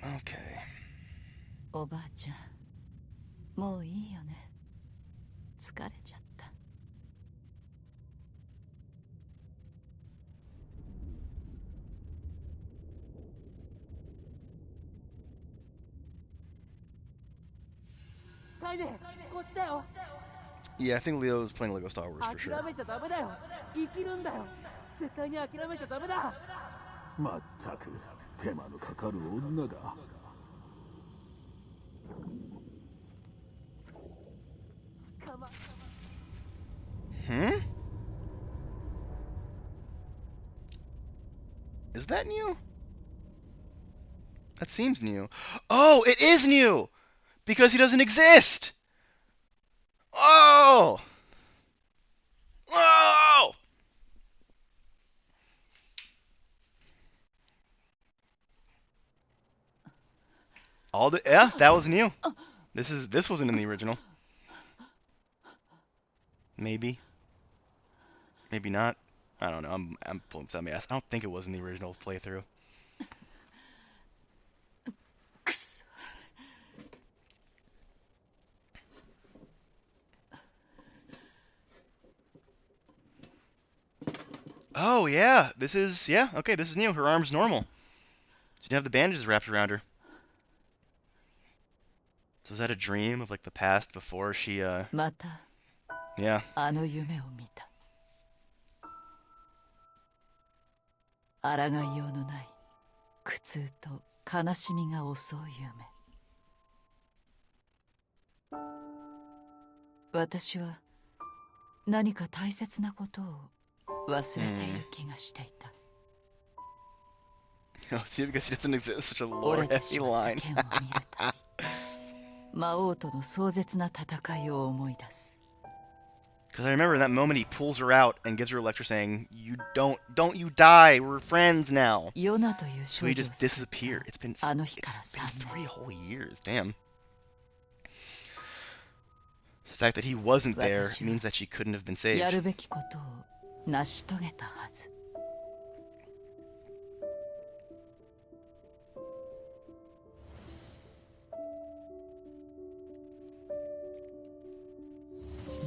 Okay. おばあちゃん、もういいよね。疲れちゃった。こっちだよ。 Yeah, I think Leo's playing Lego Star Wars for sure. 諦めちゃダメだよ。生きるんだよ。絶対に諦めちゃダメだ。まったく手間のかかる女だ。 Hmm? Is that new? That seems new. Oh, it is new! Because he doesn't exist! Oh! Oh! Yeah, that was new. This wasn't in the original. Maybe. Maybe not. I don't know. I'm pulling some ass. I don't think it was in the original playthrough. Oh yeah, this is okay. This is new. Her arm's normal. She didn't have the bandages wrapped around her. So is that a dream of like the past before she また yeah. あの夢を見た。抗いようのない苦痛と悲しみが襲う夢。私は何か大切なことを忘れている気がしていた。Oh, see, because she doesn't exist. Such a 折 lore れてし heavy まった line. 剣を見るたび、魔王との壮絶な戦いを思い出す。 Because I remember in that moment he pulls her out and gives her a lecture saying, "You don't you die. We're friends now." ヨナという So 少 he 女を just 救った disappeared. It's been あの日から 3 3年。 whole years. Damn. The fact that he wasn't there means that she couldn't have been や saved. るべきことを成し遂げたはず。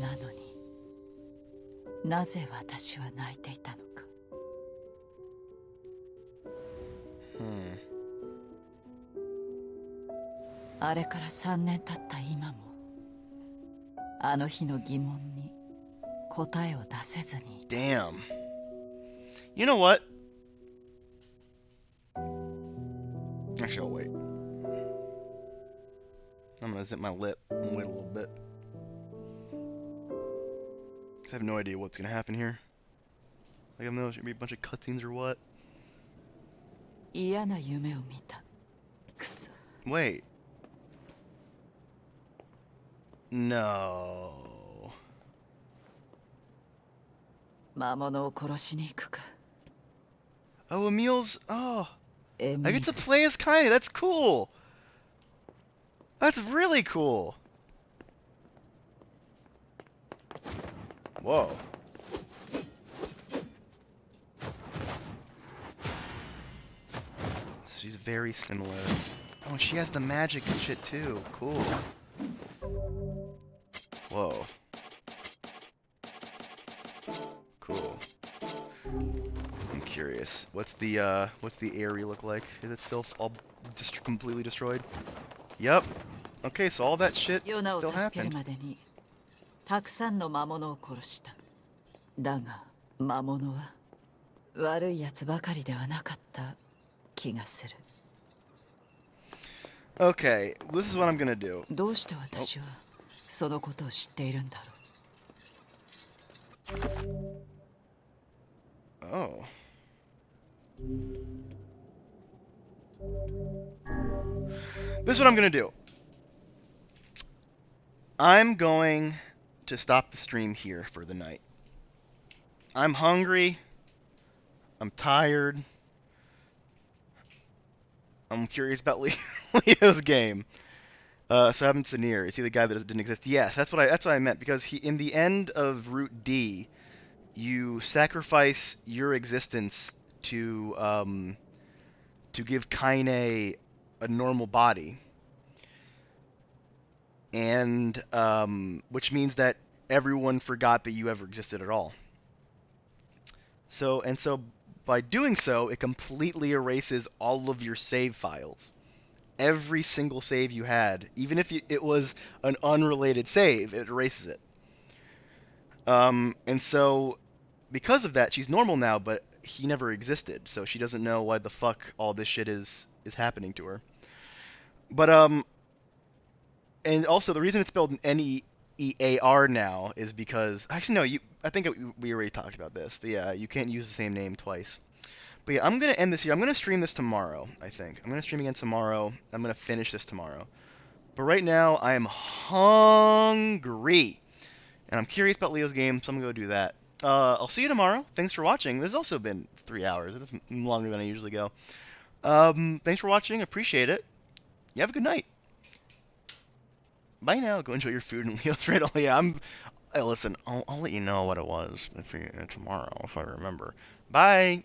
なのになぜ私は泣いていたのか。 Hmm. あれから3年経った今もあの日の疑問に答えを出せずにいた。 Damn. You know what? Actually, I'll wait. I'm gonna zip my lip and wait a little bit. Cause I have no idea what's gonna happen here. Like, I don't know if it's gonna be a bunch of cutscenes or what. 嫌な夢を見た。くそ。 Wait. No. 魔物を殺しに行くか。 Oh, Emil's. Oh. エ I ミ get ー to play as Kaine. That's cool. That's really cool. Whoa. She's very similar. Oh, she has the magic and shit too. Cool. Whoa. Cool. I'm curious. What's the area look like? Is it still all completely destroyed? Yep. Okay, so all that shit ヨナを still 助ける happened. までにたくさんの魔物を殺した。だが魔物は悪いやつばかりではなかった気がする。 Okay, this is what I'm gonna do. どうして私はそのことを知っているんだろう。 Oh. This is what I'm gonna do. I'm going to stop the stream here for the night. I'm hungry. I'm tired. I'm curious about Leo's game. So happens to NieR. Is he the guy that didn't exist? Yes, that's what I meant, because he, in the end of Route D, you sacrifice your existence to give Kaine a normal body, and which means that everyone forgot that you ever existed at all. So by doing so, it completely erases all of your save files. Every single save you had, even if it was an unrelated save, it erases it. And so because of that, she's normal now, but he never existed, so she doesn't know why the fuck all this shit is happening to her. But and also the reason it's spelled NEEAR now is because actually no, I think we already talked about this, but yeah, you can't use the same name twice. But yeah, I'm gonna end this here. I'm gonna stream this tomorrow. I think I'm gonna stream again tomorrow. I'm gonna finish this tomorrow. But right now I am hungry, and I'm curious about Leo's game, so I'm gonna go do that. I'll see you tomorrow. Thanks for watching. This has also been 3 hours. It's longer than I usually go. Thanks for watching. Appreciate it. You have a good night. Bye now. Go enjoy your food and Leo's riddle. Yeah, Hey, listen, I'll let you know what it was tomorrow if I remember. Bye.